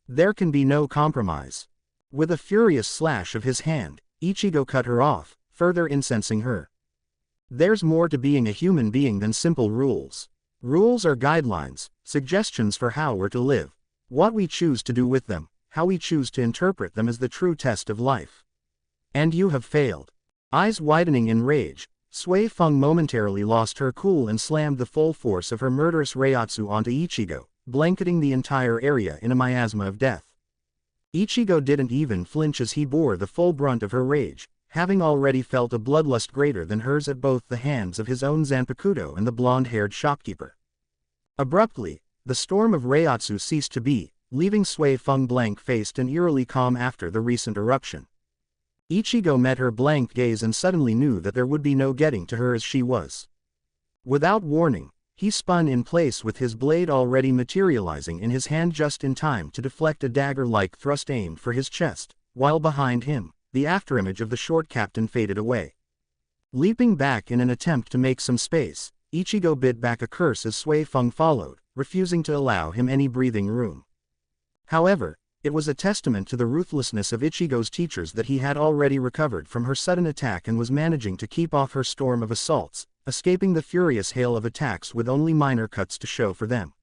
There can be no compromise." With a furious slash of his hand, Ichigo cut her off, further incensing her. "There's more to being a human being than simple rules. Rules are guidelines, suggestions for how we're to live. What we choose to do with them, how we choose to interpret them is the true test of life. And you have failed." Eyes widening in rage, Sui Feng momentarily lost her cool and slammed the full force of her murderous Reiatsu onto Ichigo, blanketing the entire area in a miasma of death. Ichigo didn't even flinch as he bore the full brunt of her rage, having already felt a bloodlust greater than hers at both the hands of his own Zanpakuto and the blonde-haired shopkeeper. Abruptly, the storm of Reiatsu ceased to be, leaving Sui Feng blank-faced and eerily calm after the recent eruption. Ichigo met her blank gaze and suddenly knew that there would be no getting to her as she was. Without warning, he spun in place with his blade already materializing in his hand just in time to deflect a dagger-like thrust aimed for his chest, while behind him, the afterimage of the short captain faded away. Leaping back in an attempt to make some space, Ichigo bit back a curse as Sui Feng followed, refusing to allow him any breathing room. However, it was a testament to the ruthlessness of Ichigo's teachers that he had already recovered from her sudden attack and was managing to keep off her storm of assaults, escaping the furious hail of attacks with only minor cuts to show for them.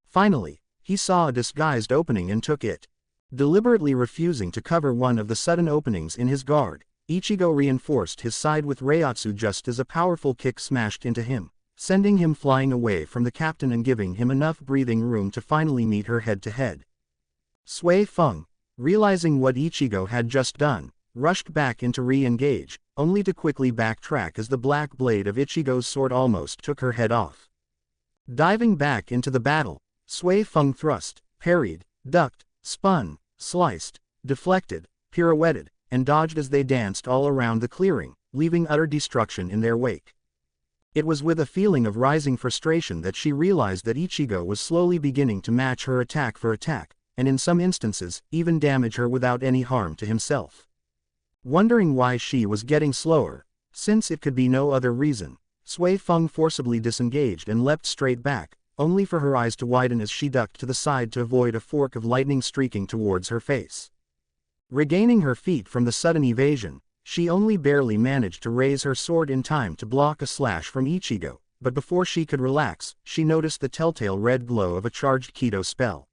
Finally, he saw a disguised opening and took it. Deliberately refusing to cover one of the sudden openings in his guard, Ichigo reinforced his side with Reiatsu just as a powerful kick smashed into him, sending him flying away from the captain and giving him enough breathing room to finally meet her head-to-head. Sui Feng, realizing what Ichigo had just done, rushed back in to re-engage, only to quickly backtrack as the black blade of Ichigo's sword almost took her head off. Diving back into the battle, Sui Feng thrust, parried, ducked, spun, sliced, deflected, pirouetted, and dodged as they danced all around the clearing, leaving utter destruction in their wake. It was with a feeling of rising frustration that she realized that Ichigo was slowly beginning to match her attack for attack, and in some instances, even damage her without any harm to himself. Wondering why she was getting slower, since it could be no other reason, Sui Feng forcibly disengaged and leapt straight back, only for her eyes to widen as she ducked to the side to avoid a fork of lightning streaking towards her face. Regaining her feet from the sudden evasion, she only barely managed to raise her sword in time to block a slash from Ichigo, but before she could relax, she noticed the telltale red glow of a charged Kido spell.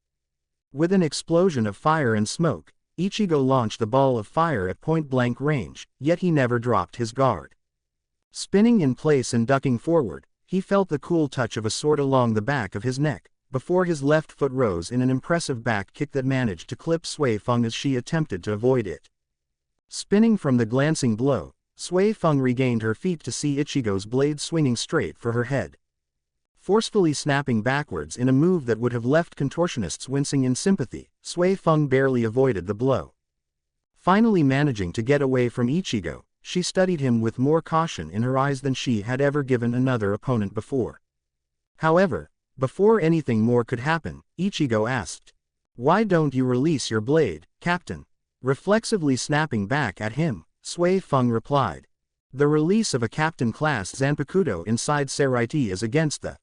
With an explosion of fire and smoke, Ichigo launched the ball of fire at point-blank range, yet he never dropped his guard. Spinning in place and ducking forward, he felt the cool touch of a sword along the back of his neck, before his left foot rose in an impressive back kick that managed to clip Sui Feng as she attempted to avoid it. Spinning from the glancing blow, Sui Feng regained her feet to see Ichigo's blade swinging straight for her head. Forcefully snapping backwards in a move that would have left contortionists wincing in sympathy, Sui Feng barely avoided the blow. Finally managing to get away from Ichigo, she studied him with more caution in her eyes than she had ever given another opponent before. However, before anything more could happen, Ichigo asked, "Why don't you release your blade, Captain?" Reflexively snapping back at him, Sui Feng replied, "The release of a captain-class Zanpakuto inside Seraiti is against the..."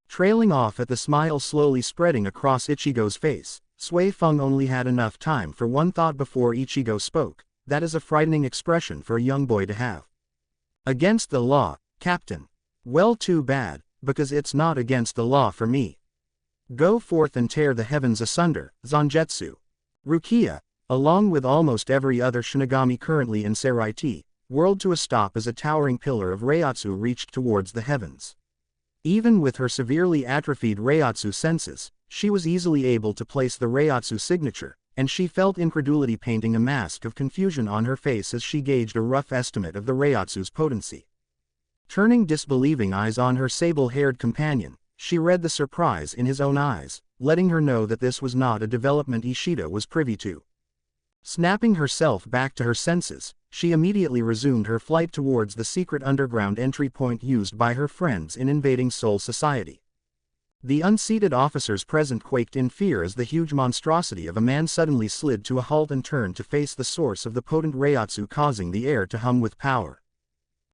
Trailing off at the smile slowly spreading across Ichigo's face, Sui Feng only had enough time for one thought before Ichigo spoke. That is a frightening expression for a young boy to have. "Against the law, Captain. Well, too bad, because it's not against the law for me. Go forth and tear the heavens asunder, Zangetsu." Rukia, along with almost every other Shinigami currently in Seraiti, whirled to a stop as a towering pillar of Reiatsu reached towards the heavens. Even with her severely atrophied Reiatsu senses, she was easily able to place the Reiatsu signature, and she felt incredulity painting a mask of confusion on her face as she gauged a rough estimate of the Reiatsu's potency. Turning disbelieving eyes on her sable-haired companion, she read the surprise in his own eyes, letting her know that this was not a development Ishida was privy to. Snapping herself back to her senses, she immediately resumed her flight towards the secret underground entry point used by her friends in invading Soul Society. The unseated officers present quaked in fear as the huge monstrosity of a man suddenly slid to a halt and turned to face the source of the potent Reiatsu, causing the air to hum with power.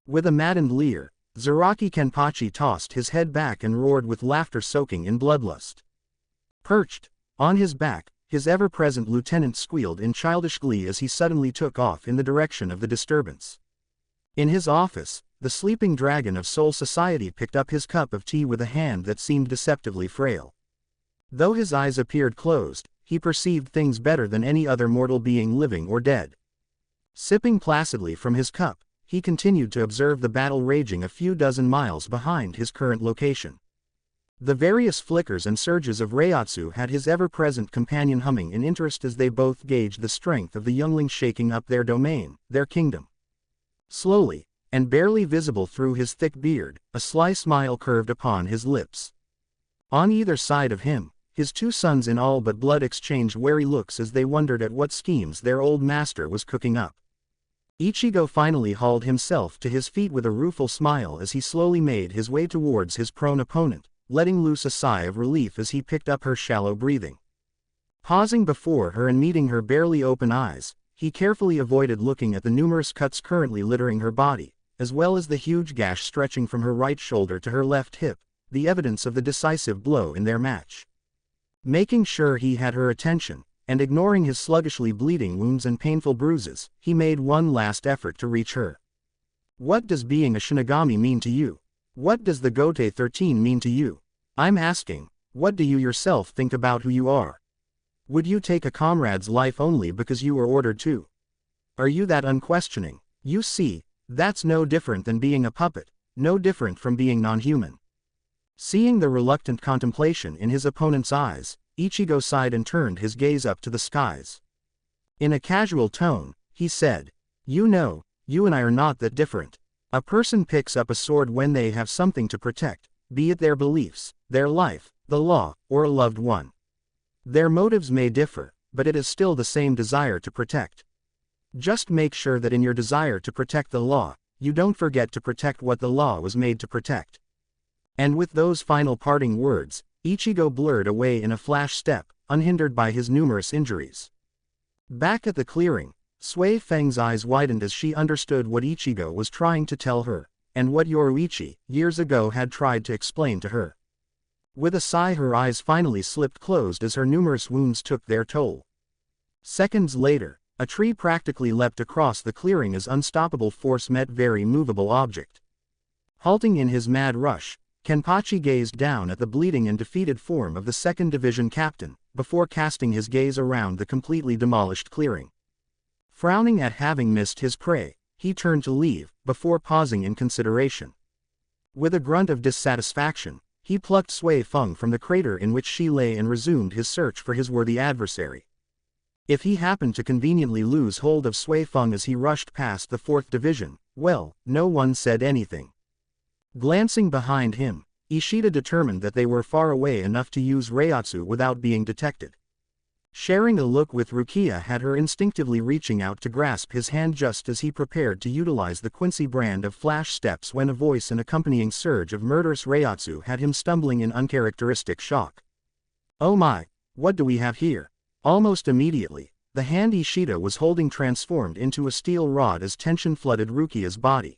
With a maddened leer, Zaraki Kenpachi tossed his head back and roared with laughter soaking in bloodlust. Perched on his back, his ever-present lieutenant squealed in childish glee as he suddenly took off in the direction of the disturbance. In his office, the sleeping dragon of Soul Society picked up his cup of tea with a hand that seemed deceptively frail. Though his eyes appeared closed, he perceived things better than any other mortal being living or dead. Sipping placidly from his cup, he continued to observe the battle raging a few dozen miles behind his current location. The various flickers and surges of Reiatsu had his ever-present companion humming in interest as they both gauged the strength of the youngling shaking up their domain, their kingdom. Slowly, and barely visible through his thick beard, a sly smile curved upon his lips. On either side of him, his two sons in all but blood exchanged wary looks as they wondered at what schemes their old master was cooking up. Ichigo finally hauled himself to his feet with a rueful smile as he slowly made his way towards his prone opponent, letting loose a sigh of relief as he picked up her shallow breathing. Pausing before her and meeting her barely open eyes, he carefully avoided looking at the numerous cuts currently littering her body, as well as the huge gash stretching from her right shoulder to her left hip, the evidence of the decisive blow in their match. Making sure he had her attention, and ignoring his sluggishly bleeding wounds and painful bruises, he made one last effort to reach her. "What does being a Shinigami mean to you? What does the Gote 13 mean to you? I'm asking, what do you yourself think about who you are? Would you take a comrade's life only because you were ordered to? Are you that unquestioning? You see, that's no different than being a puppet, no different from being non-human." Seeing the reluctant contemplation in his opponent's eyes, Ichigo sighed and turned his gaze up to the skies. In a casual tone, he said, "You know, you and I are not that different. A person picks up a sword when they have something to protect, be it their beliefs, their life, the law, or a loved one. Their motives may differ, but it is still the same desire to protect. Just make sure that in your desire to protect the law, you don't forget to protect what the law was made to protect." And with those final parting words, Ichigo blurred away in a flash step, unhindered by his numerous injuries. Back at the clearing, Sui Feng's eyes widened as she understood what Ichigo was trying to tell her, and what Yoruichi, years ago, had tried to explain to her. With a sigh, her eyes finally slipped closed as her numerous wounds took their toll. Seconds later, a tree practically leapt across the clearing as unstoppable force met very movable object. Halting in his mad rush, Kenpachi gazed down at the bleeding and defeated form of the 2nd Division captain, before casting his gaze around the completely demolished clearing. Frowning at having missed his prey, he turned to leave, before pausing in consideration. With a grunt of dissatisfaction, he plucked Sui Feng from the crater in which she lay and resumed his search for his worthy adversary. If he happened to conveniently lose hold of Sui Feng as he rushed past the 4th Division, well, no one said anything. Glancing behind him, Ishida determined that they were far away enough to use Reiatsu without being detected. Sharing a look with Rukia had her instinctively reaching out to grasp his hand just as he prepared to utilize the Quincy brand of flash steps when a voice and accompanying surge of murderous Reiatsu had him stumbling in uncharacteristic shock. "Oh my, what do we have here?" Almost immediately, the hand Ishida was holding transformed into a steel rod as tension flooded Rukia's body.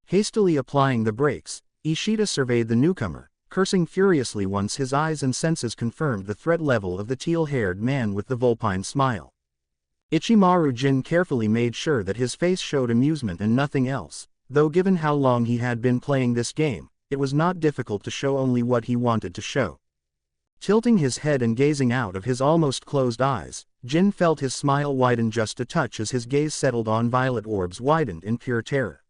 Hastily applying the brakes, Ishida surveyed the newcomer, cursing furiously once his eyes and senses confirmed the threat level of the teal-haired man with the vulpine smile. Ichimaru Jin carefully made sure that his face showed amusement and nothing else, though given how long he had been playing this game, it was not difficult to show only what he wanted to show. Tilting his head and gazing out of his almost closed eyes, Jin felt his smile widen just a touch as his gaze settled on violet orbs widened in pure terror.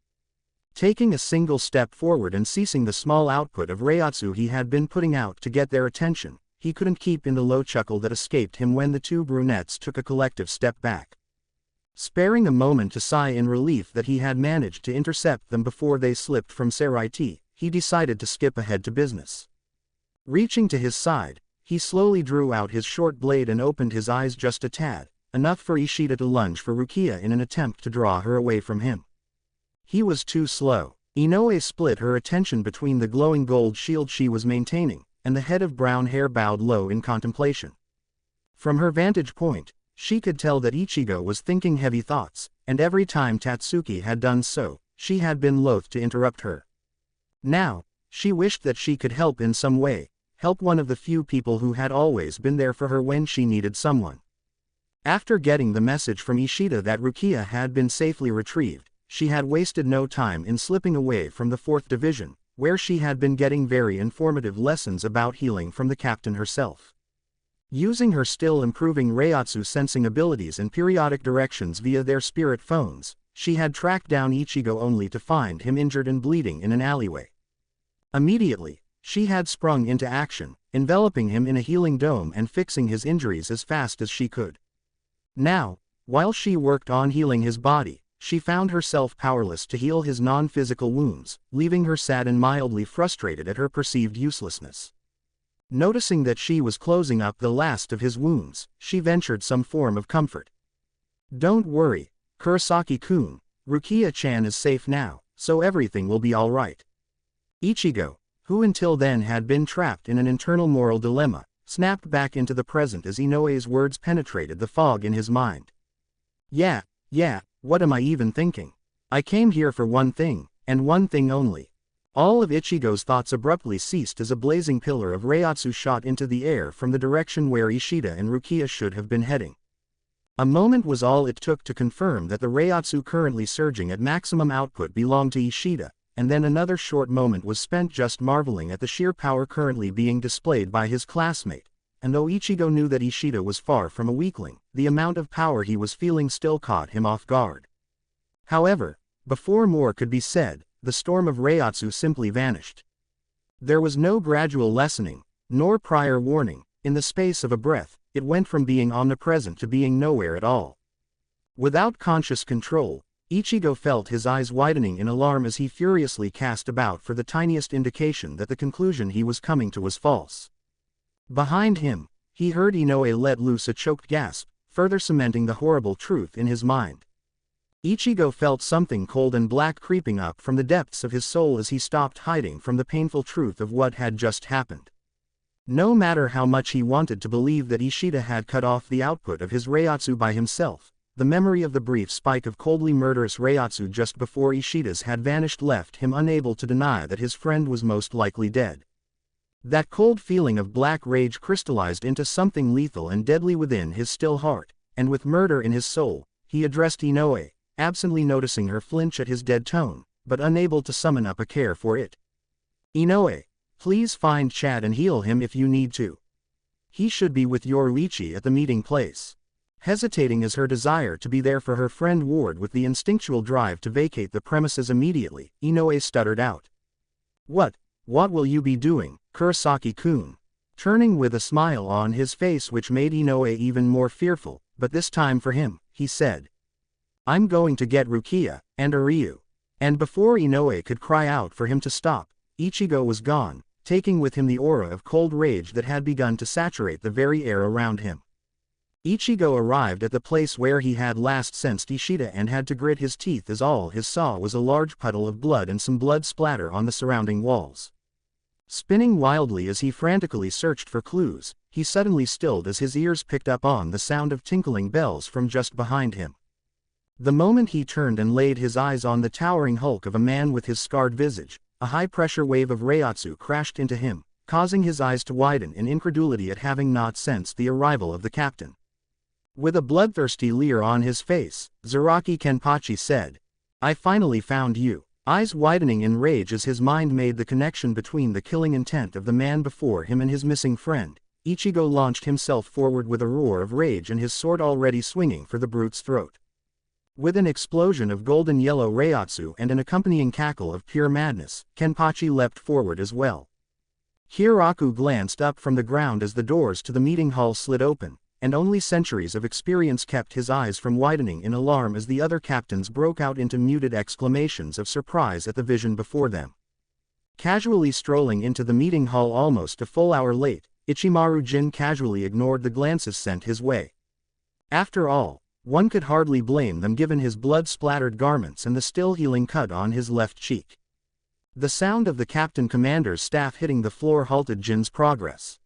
Taking a single step forward and ceasing the small output of Reiatsu he had been putting out to get their attention, he couldn't keep in the low chuckle that escaped him when the two brunettes took a collective step back. Sparing a moment to sigh in relief that he had managed to intercept them before they slipped from Seraiti, he decided to skip ahead to business. Reaching to his side, he slowly drew out his short blade and opened his eyes just a tad, enough for Ishida to lunge for Rukia in an attempt to draw her away from him. He was too slow. Inoue split her attention between the glowing gold shield she was maintaining, and the head of brown hair bowed low in contemplation. From her vantage point, she could tell that Ichigo was thinking heavy thoughts, and every time Tatsuki had done so, she had been loath to interrupt her. Now, she wished that she could help in some way, help one of the few people who had always been there for her when she needed someone. After getting the message from Ishida that Rukia had been safely retrieved, she had wasted no time in slipping away from the 4th Division, where she had been getting very informative lessons about healing from the captain herself. Using her still improving Reiatsu sensing abilities and periodic directions via their spirit phones, she had tracked down Ichigo only to find him injured and bleeding in an alleyway. Immediately, she had sprung into action, enveloping him in a healing dome and fixing his injuries as fast as she could. Now, while she worked on healing his body, she found herself powerless to heal his non-physical wounds, leaving her sad and mildly frustrated at her perceived uselessness. Noticing that she was closing up the last of his wounds, she ventured some form of comfort. "Don't worry, Kurosaki-kun, Rukia-chan is safe now, so everything will be alright." Ichigo, who until then had been trapped in an internal moral dilemma, snapped back into the present as Inoue's words penetrated the fog in his mind. Yeah, what am I even thinking? I came here for one thing, and one thing only." All of Ichigo's thoughts abruptly ceased as a blazing pillar of Reiatsu shot into the air from the direction where Ishida and Rukia should have been heading. A moment was all it took to confirm that the Reiatsu currently surging at maximum output belonged to Ishida, and then another short moment was spent just marveling at the sheer power currently being displayed by his classmate, and though Ichigo knew that Ishida was far from a weakling, the amount of power he was feeling still caught him off guard. However, before more could be said, the storm of Reiatsu simply vanished. There was no gradual lessening, nor prior warning. In the space of a breath, it went from being omnipresent to being nowhere at all. Without conscious control, Ichigo felt his eyes widening in alarm as he furiously cast about for the tiniest indication that the conclusion he was coming to was false. Behind him, he heard Inoue let loose a choked gasp, further cementing the horrible truth in his mind. Ichigo felt something cold and black creeping up from the depths of his soul as he stopped hiding from the painful truth of what had just happened. No matter how much he wanted to believe that Ishida had cut off the output of his Reiatsu by himself, the memory of the brief spike of coldly murderous Reiatsu just before Ishida's had vanished left him unable to deny that his friend was most likely dead. That cold feeling of black rage crystallized into something lethal and deadly within his still heart, and with murder in his soul, he addressed Inoue, absently noticing her flinch at his dead tone, but unable to summon up a care for it. "Inoue, please find Chad and heal him if you need to. He should be with Yoruichi at the meeting place." Hesitating as her desire to be there for her friend warred with the instinctual drive to vacate the premises immediately, Inoue stuttered out. What will you be doing, Kurosaki-kun?" Turning with a smile on his face which made Inoue even more fearful, but this time for him, he said. "I'm going to get Rukia, and Uryu." And before Inoue could cry out for him to stop, Ichigo was gone, taking with him the aura of cold rage that had begun to saturate the very air around him. Ichigo arrived at the place where he had last sensed Ishida and had to grit his teeth as all he saw was a large puddle of blood and some blood splatter on the surrounding walls. Spinning wildly as he frantically searched for clues, he suddenly stilled as his ears picked up on the sound of tinkling bells from just behind him. The moment he turned and laid his eyes on the towering hulk of a man with his scarred visage, a high-pressure wave of Reiatsu crashed into him, causing his eyes to widen in incredulity at having not sensed the arrival of the captain. With a bloodthirsty leer on his face, Zaraki Kenpachi said, "I finally found you." Eyes widening in rage as his mind made the connection between the killing intent of the man before him and his missing friend, Ichigo launched himself forward with a roar of rage and his sword already swinging for the brute's throat. With an explosion of golden yellow Reiatsu and an accompanying cackle of pure madness, Kenpachi leapt forward as well. Hiraku glanced up from the ground as the doors to the meeting hall slid open, and only centuries of experience kept his eyes from widening in alarm as the other captains broke out into muted exclamations of surprise at the vision before them. Casually strolling into the meeting hall almost a full hour late, Ichimaru Jin casually ignored the glances sent his way. After all, one could hardly blame them given his blood-splattered garments and the still healing cut on his left cheek. The sound of the captain commander's staff hitting the floor halted Jin's progress.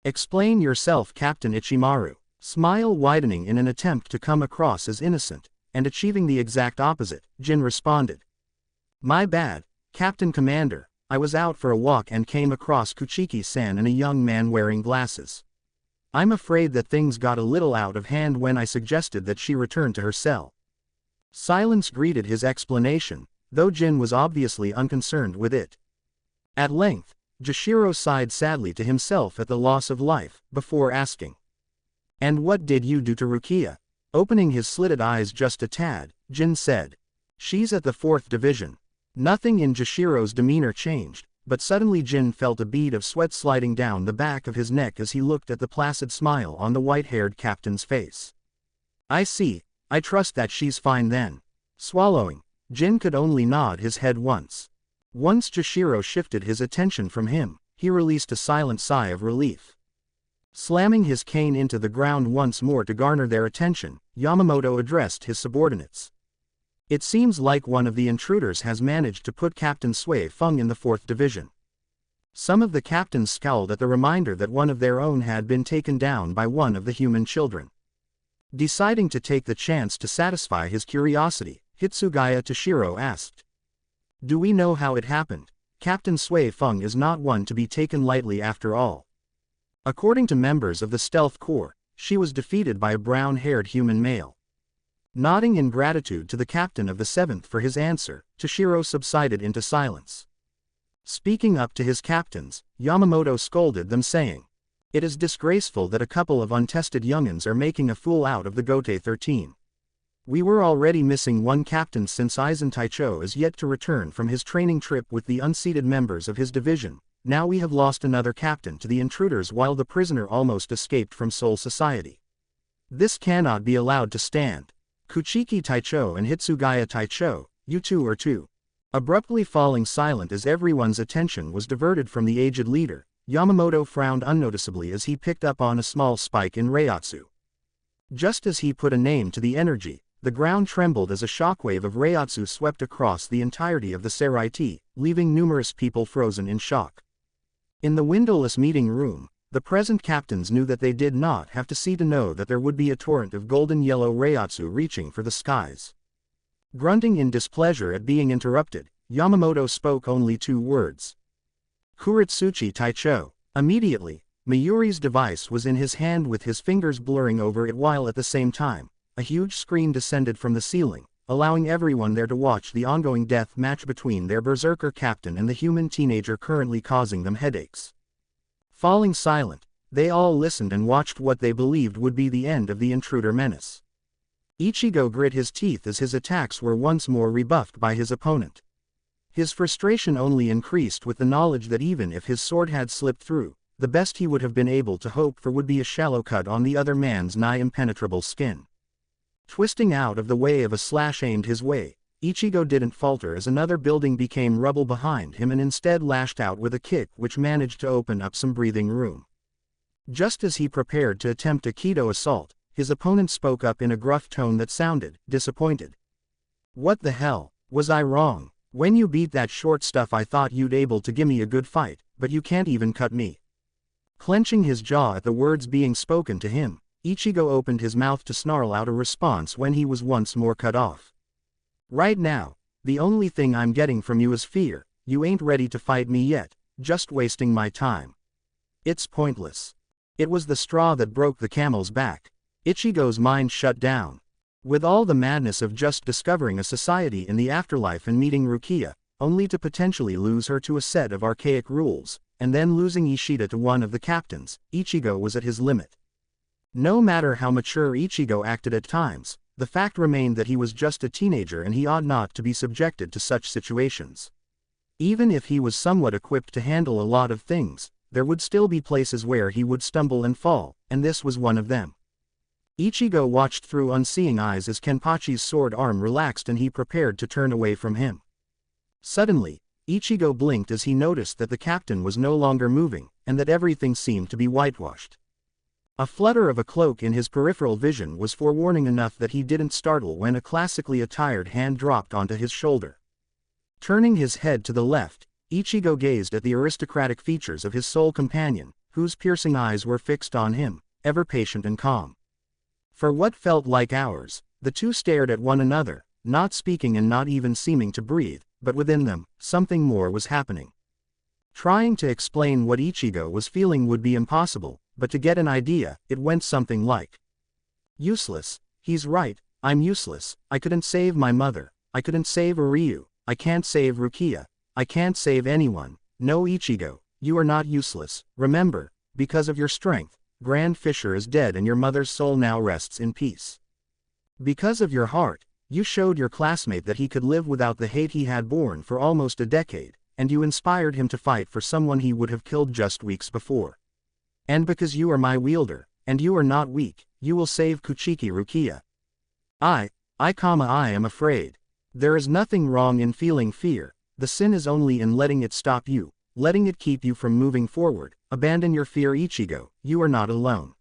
"Explain yourself, Captain Ichimaru." Smile widening in an attempt to come across as innocent, and achieving the exact opposite, Jin responded. "My bad, Captain Commander, I was out for a walk and came across Kuchiki-san and a young man wearing glasses. I'm afraid that things got a little out of hand when I suggested that she return to her cell." Silence greeted his explanation, though Jin was obviously unconcerned with it. At length, Jashiro sighed sadly to himself at the loss of life, before asking. "And what did you do to Rukia?" Opening his slitted eyes just a tad, Jin said. She's at the 4th division. Nothing in Jashiro's demeanor changed, but suddenly Jin felt a bead of sweat sliding down the back of his neck as he looked at the placid smile on the white-haired captain's face. I see, I trust that she's fine then. Swallowing, Jin could only nod his head once. Once Jashiro shifted his attention from him, he released a silent sigh of relief. Slamming his cane into the ground once more to garner their attention, Yamamoto addressed his subordinates. It seems like one of the intruders has managed to put Captain Sui Feng in the 4th division. Some of the captains scowled at the reminder that one of their own had been taken down by one of the human children. Deciding to take the chance to satisfy his curiosity, Hitsugaya Toshiro asked. Do we know how it happened? Captain Sui Feng is not one to be taken lightly after all. According to members of the Stealth Corps, she was defeated by a brown-haired human male. Nodding in gratitude to the captain of the 7th for his answer, Toshiro subsided into silence. Speaking up to his captains, Yamamoto scolded them saying, "It is disgraceful that a couple of untested youngins are making a fool out of the Gote 13. We were already missing one captain since Aizen Taicho is yet to return from his training trip with the unseated members of his division. Now we have lost another captain to the intruders while the prisoner almost escaped from Soul Society. This cannot be allowed to stand. Kuchiki Taicho and Hitsugaya Taicho, you two are too." Abruptly falling silent as everyone's attention was diverted from the aged leader, Yamamoto frowned unnoticeably as he picked up on a small spike in Reiatsu. Just as he put a name to the energy, the ground trembled as a shockwave of Reiatsu swept across the entirety of the Seraiti, leaving numerous people frozen in shock. In the windowless meeting room, the present captains knew that they did not have to see to know that there would be a torrent of golden-yellow Reiatsu reaching for the skies. Grunting in displeasure at being interrupted, Yamamoto spoke only 2 words. Kuritsuchi Taicho. Immediately, Mayuri's device was in his hand with his fingers blurring over it while at the same time, a huge screen descended from the ceiling, allowing everyone there to watch the ongoing death match between their berserker captain and the human teenager currently causing them headaches. Falling silent, they all listened and watched what they believed would be the end of the intruder menace. Ichigo grit his teeth as his attacks were once more rebuffed by his opponent. His frustration only increased with the knowledge that even if his sword had slipped through, the best he would have been able to hope for would be a shallow cut on the other man's nigh impenetrable skin. Twisting out of the way of a slash aimed his way, Ichigo didn't falter as another building became rubble behind him and instead lashed out with a kick which managed to open up some breathing room. Just as he prepared to attempt a Kido assault, his opponent spoke up in a gruff tone that sounded disappointed. "What the hell, was I wrong? When you beat that short stuff I thought you'd able to gimme a good fight, but you can't even cut me." Clenching his jaw at the words being spoken to him, Ichigo opened his mouth to snarl out a response when he was once more cut off. "Right now, the only thing I'm getting from you is fear. You ain't ready to fight me yet, just wasting my time. It's pointless." It was the straw that broke the camel's back. Ichigo's mind shut down. With all the madness of just discovering a society in the afterlife and meeting Rukia, only to potentially lose her to a set of archaic rules, and then losing Ishida to one of the captains, Ichigo was at his limit. No matter how mature Ichigo acted at times, the fact remained that he was just a teenager and he ought not to be subjected to such situations. Even if he was somewhat equipped to handle a lot of things, there would still be places where he would stumble and fall, and this was one of them. Ichigo watched through unseeing eyes as Kenpachi's sword arm relaxed and he prepared to turn away from him. Suddenly, Ichigo blinked as he noticed that the captain was no longer moving, and that everything seemed to be whitewashed. A flutter of a cloak in his peripheral vision was forewarning enough that he didn't startle when a classically attired hand dropped onto his shoulder. Turning his head to the left, Ichigo gazed at the aristocratic features of his sole companion, whose piercing eyes were fixed on him, ever patient and calm. For what felt like hours, the two stared at one another, not speaking and not even seeming to breathe, but within them, something more was happening. Trying to explain what Ichigo was feeling would be impossible, but to get an idea, it went something like, "Useless, he's right, I'm useless, I couldn't save my mother, I couldn't save Uryu, I can't save Rukia, I can't save anyone. No Ichigo, you are not useless, remember, because of your strength, Grand Fisher is dead and your mother's soul now rests in peace." Because of your heart, you showed your classmate that he could live without the hate he had borne for almost a decade, and you inspired him to fight for someone he would have killed just weeks before. And because you are my wielder, and you are not weak, you will save Kuchiki Rukia. I am afraid. There is nothing wrong in feeling fear, the sin is only in letting it stop you, letting it keep you from moving forward. Abandon your fear, Ichigo, you are not alone.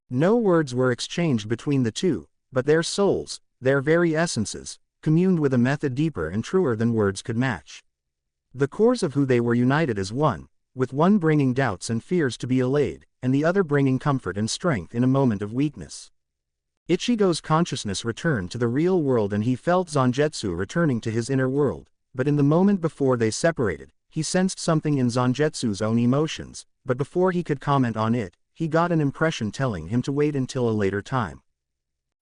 No words were exchanged between the two, but their souls, their very essences, communed with a method deeper and truer than words could match. The cores of who they were united as one, with one bringing doubts and fears to be allayed, and the other bringing comfort and strength in a moment of weakness. Ichigo's consciousness returned to the real world and he felt Zangetsu returning to his inner world, but in the moment before they separated, he sensed something in Zangetsu's own emotions, but before he could comment on it, he got an impression telling him to wait until a later time.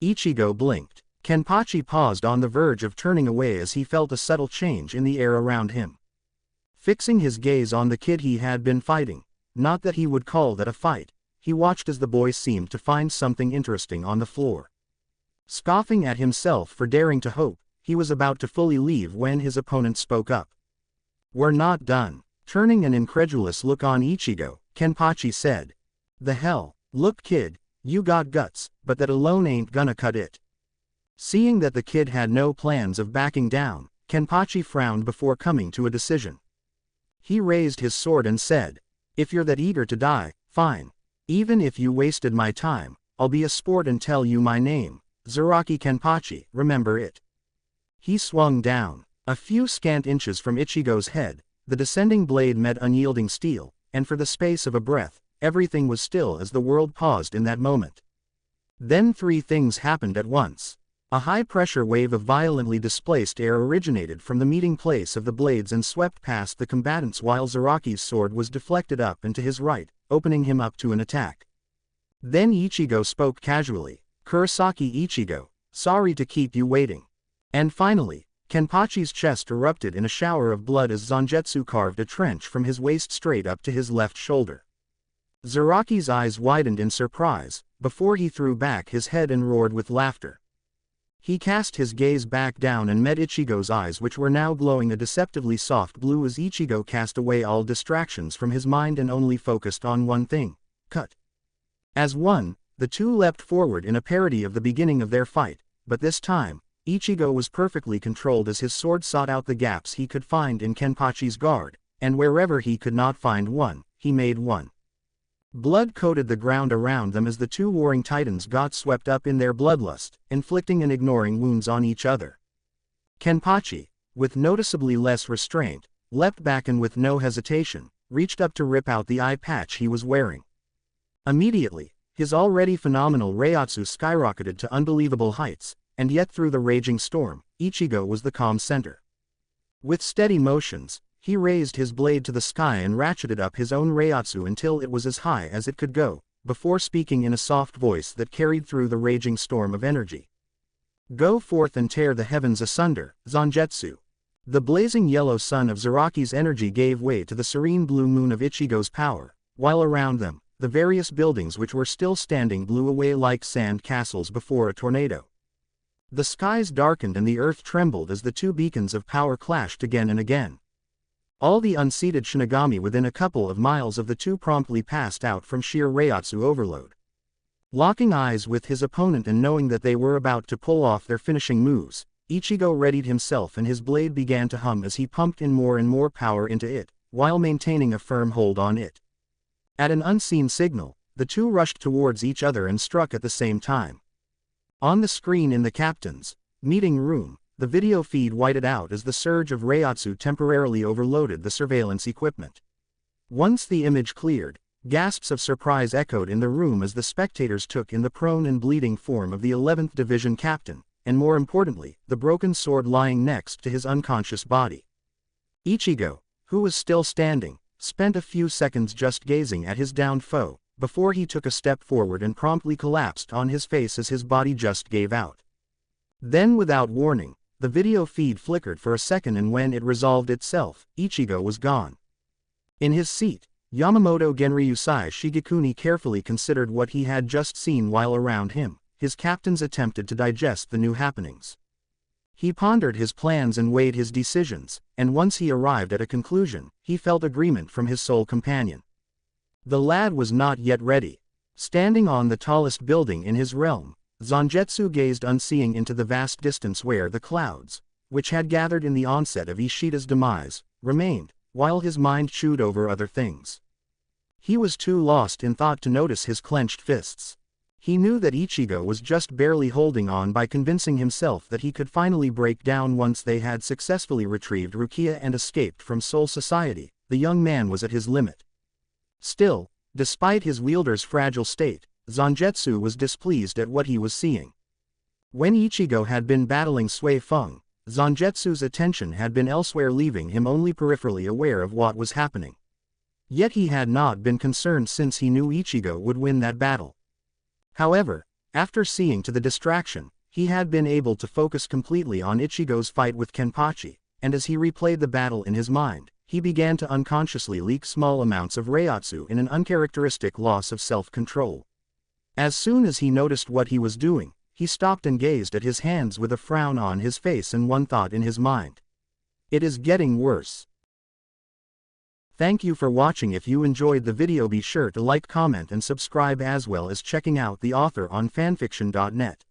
Ichigo blinked. Kenpachi paused on the verge of turning away as he felt a subtle change in the air around him. Fixing his gaze on the kid he had been fighting, not that he would call that a fight, he watched as the boy seemed to find something interesting on the floor. Scoffing at himself for daring to hope, he was about to fully leave when his opponent spoke up. "We're not done." Turning an incredulous look on Ichigo, Kenpachi said. "The hell? Look kid, you got guts, but that alone ain't gonna cut it." Seeing that the kid had no plans of backing down, Kenpachi frowned before coming to a decision. He raised his sword and said, "If you're that eager to die, fine. Even if you wasted my time, I'll be a sport and tell you my name, Zaraki Kenpachi, remember it." He swung down. A few scant inches from Ichigo's head, the descending blade met unyielding steel, and for the space of a breath, everything was still as the world paused in that moment. Then three things happened at once. A high-pressure wave of violently displaced air originated from the meeting place of the blades and swept past the combatants while Zaraki's sword was deflected up and to his right, opening him up to an attack. Then Ichigo spoke casually, "Kurosaki Ichigo, sorry to keep you waiting." And finally, Kenpachi's chest erupted in a shower of blood as Zangetsu carved a trench from his waist straight up to his left shoulder. Zaraki's eyes widened in surprise, before he threw back his head and roared with laughter. He cast his gaze back down and met Ichigo's eyes, which were now glowing a deceptively soft blue as Ichigo cast away all distractions from his mind and only focused on one thing: cut. As one, the two leapt forward in a parody of the beginning of their fight, but this time, Ichigo was perfectly controlled as his sword sought out the gaps he could find in Kenpachi's guard, and wherever he could not find one, he made one. Blood coated the ground around them as the two warring titans got swept up in their bloodlust, inflicting and ignoring wounds on each other. Kenpachi, with noticeably less restraint, leapt back and with no hesitation, reached up to rip out the eye patch he was wearing. Immediately, his already phenomenal Reiatsu skyrocketed to unbelievable heights, and yet through the raging storm, Ichigo was the calm center. With steady motions, he raised his blade to the sky and ratcheted up his own Reiatsu until it was as high as it could go, before speaking in a soft voice that carried through the raging storm of energy. "Go forth and tear the heavens asunder, Zangetsu." The blazing yellow sun of Zaraki's energy gave way to the serene blue moon of Ichigo's power, while around them, the various buildings which were still standing blew away like sand castles before a tornado. The skies darkened and the earth trembled as the two beacons of power clashed again and again. All the unseated Shinigami within a couple of miles of the two promptly passed out from sheer Reiatsu overload. Locking eyes with his opponent and knowing that they were about to pull off their finishing moves, Ichigo readied himself and his blade began to hum as he pumped in more and more power into it, while maintaining a firm hold on it. At an unseen signal, the two rushed towards each other and struck at the same time. On the screen in the captain's meeting room, the video feed whited out as the surge of Reiatsu temporarily overloaded the surveillance equipment. Once the image cleared, gasps of surprise echoed in the room as the spectators took in the prone and bleeding form of the 11th Division captain, and more importantly, the broken sword lying next to his unconscious body. Ichigo, who was still standing, spent a few seconds just gazing at his downed foe, before he took a step forward and promptly collapsed on his face as his body just gave out. Then without warning, the video feed flickered for a second and when it resolved itself, Ichigo was gone. In his seat, Yamamoto Genryusai Shigekuni carefully considered what he had just seen while around him, his captains attempted to digest the new happenings. He pondered his plans and weighed his decisions, and once he arrived at a conclusion, he felt agreement from his sole companion. The lad was not yet ready. Standing on the tallest building in his realm, Zangetsu gazed unseeing into the vast distance where the clouds, which had gathered in the onset of Ishida's demise, remained, while his mind chewed over other things. He was too lost in thought to notice his clenched fists. He knew that Ichigo was just barely holding on by convincing himself that he could finally break down once they had successfully retrieved Rukia and escaped from Soul Society. The young man was at his limit. Still, despite his wielder's fragile state, Zangetsu was displeased at what he was seeing. When Ichigo had been battling Sui Feng, Zangetsu's attention had been elsewhere, leaving him only peripherally aware of what was happening. Yet he had not been concerned since he knew Ichigo would win that battle. However, after seeing to the distraction, he had been able to focus completely on Ichigo's fight with Kenpachi, and as he replayed the battle in his mind, he began to unconsciously leak small amounts of Reiatsu in an uncharacteristic loss of self-control. As soon as he noticed what he was doing, he stopped and gazed at his hands with a frown on his face and one thought in his mind. It is getting worse. Thank you for watching. If you enjoyed the video, be sure to like, comment and subscribe, as well as checking out the author on fanfiction.net.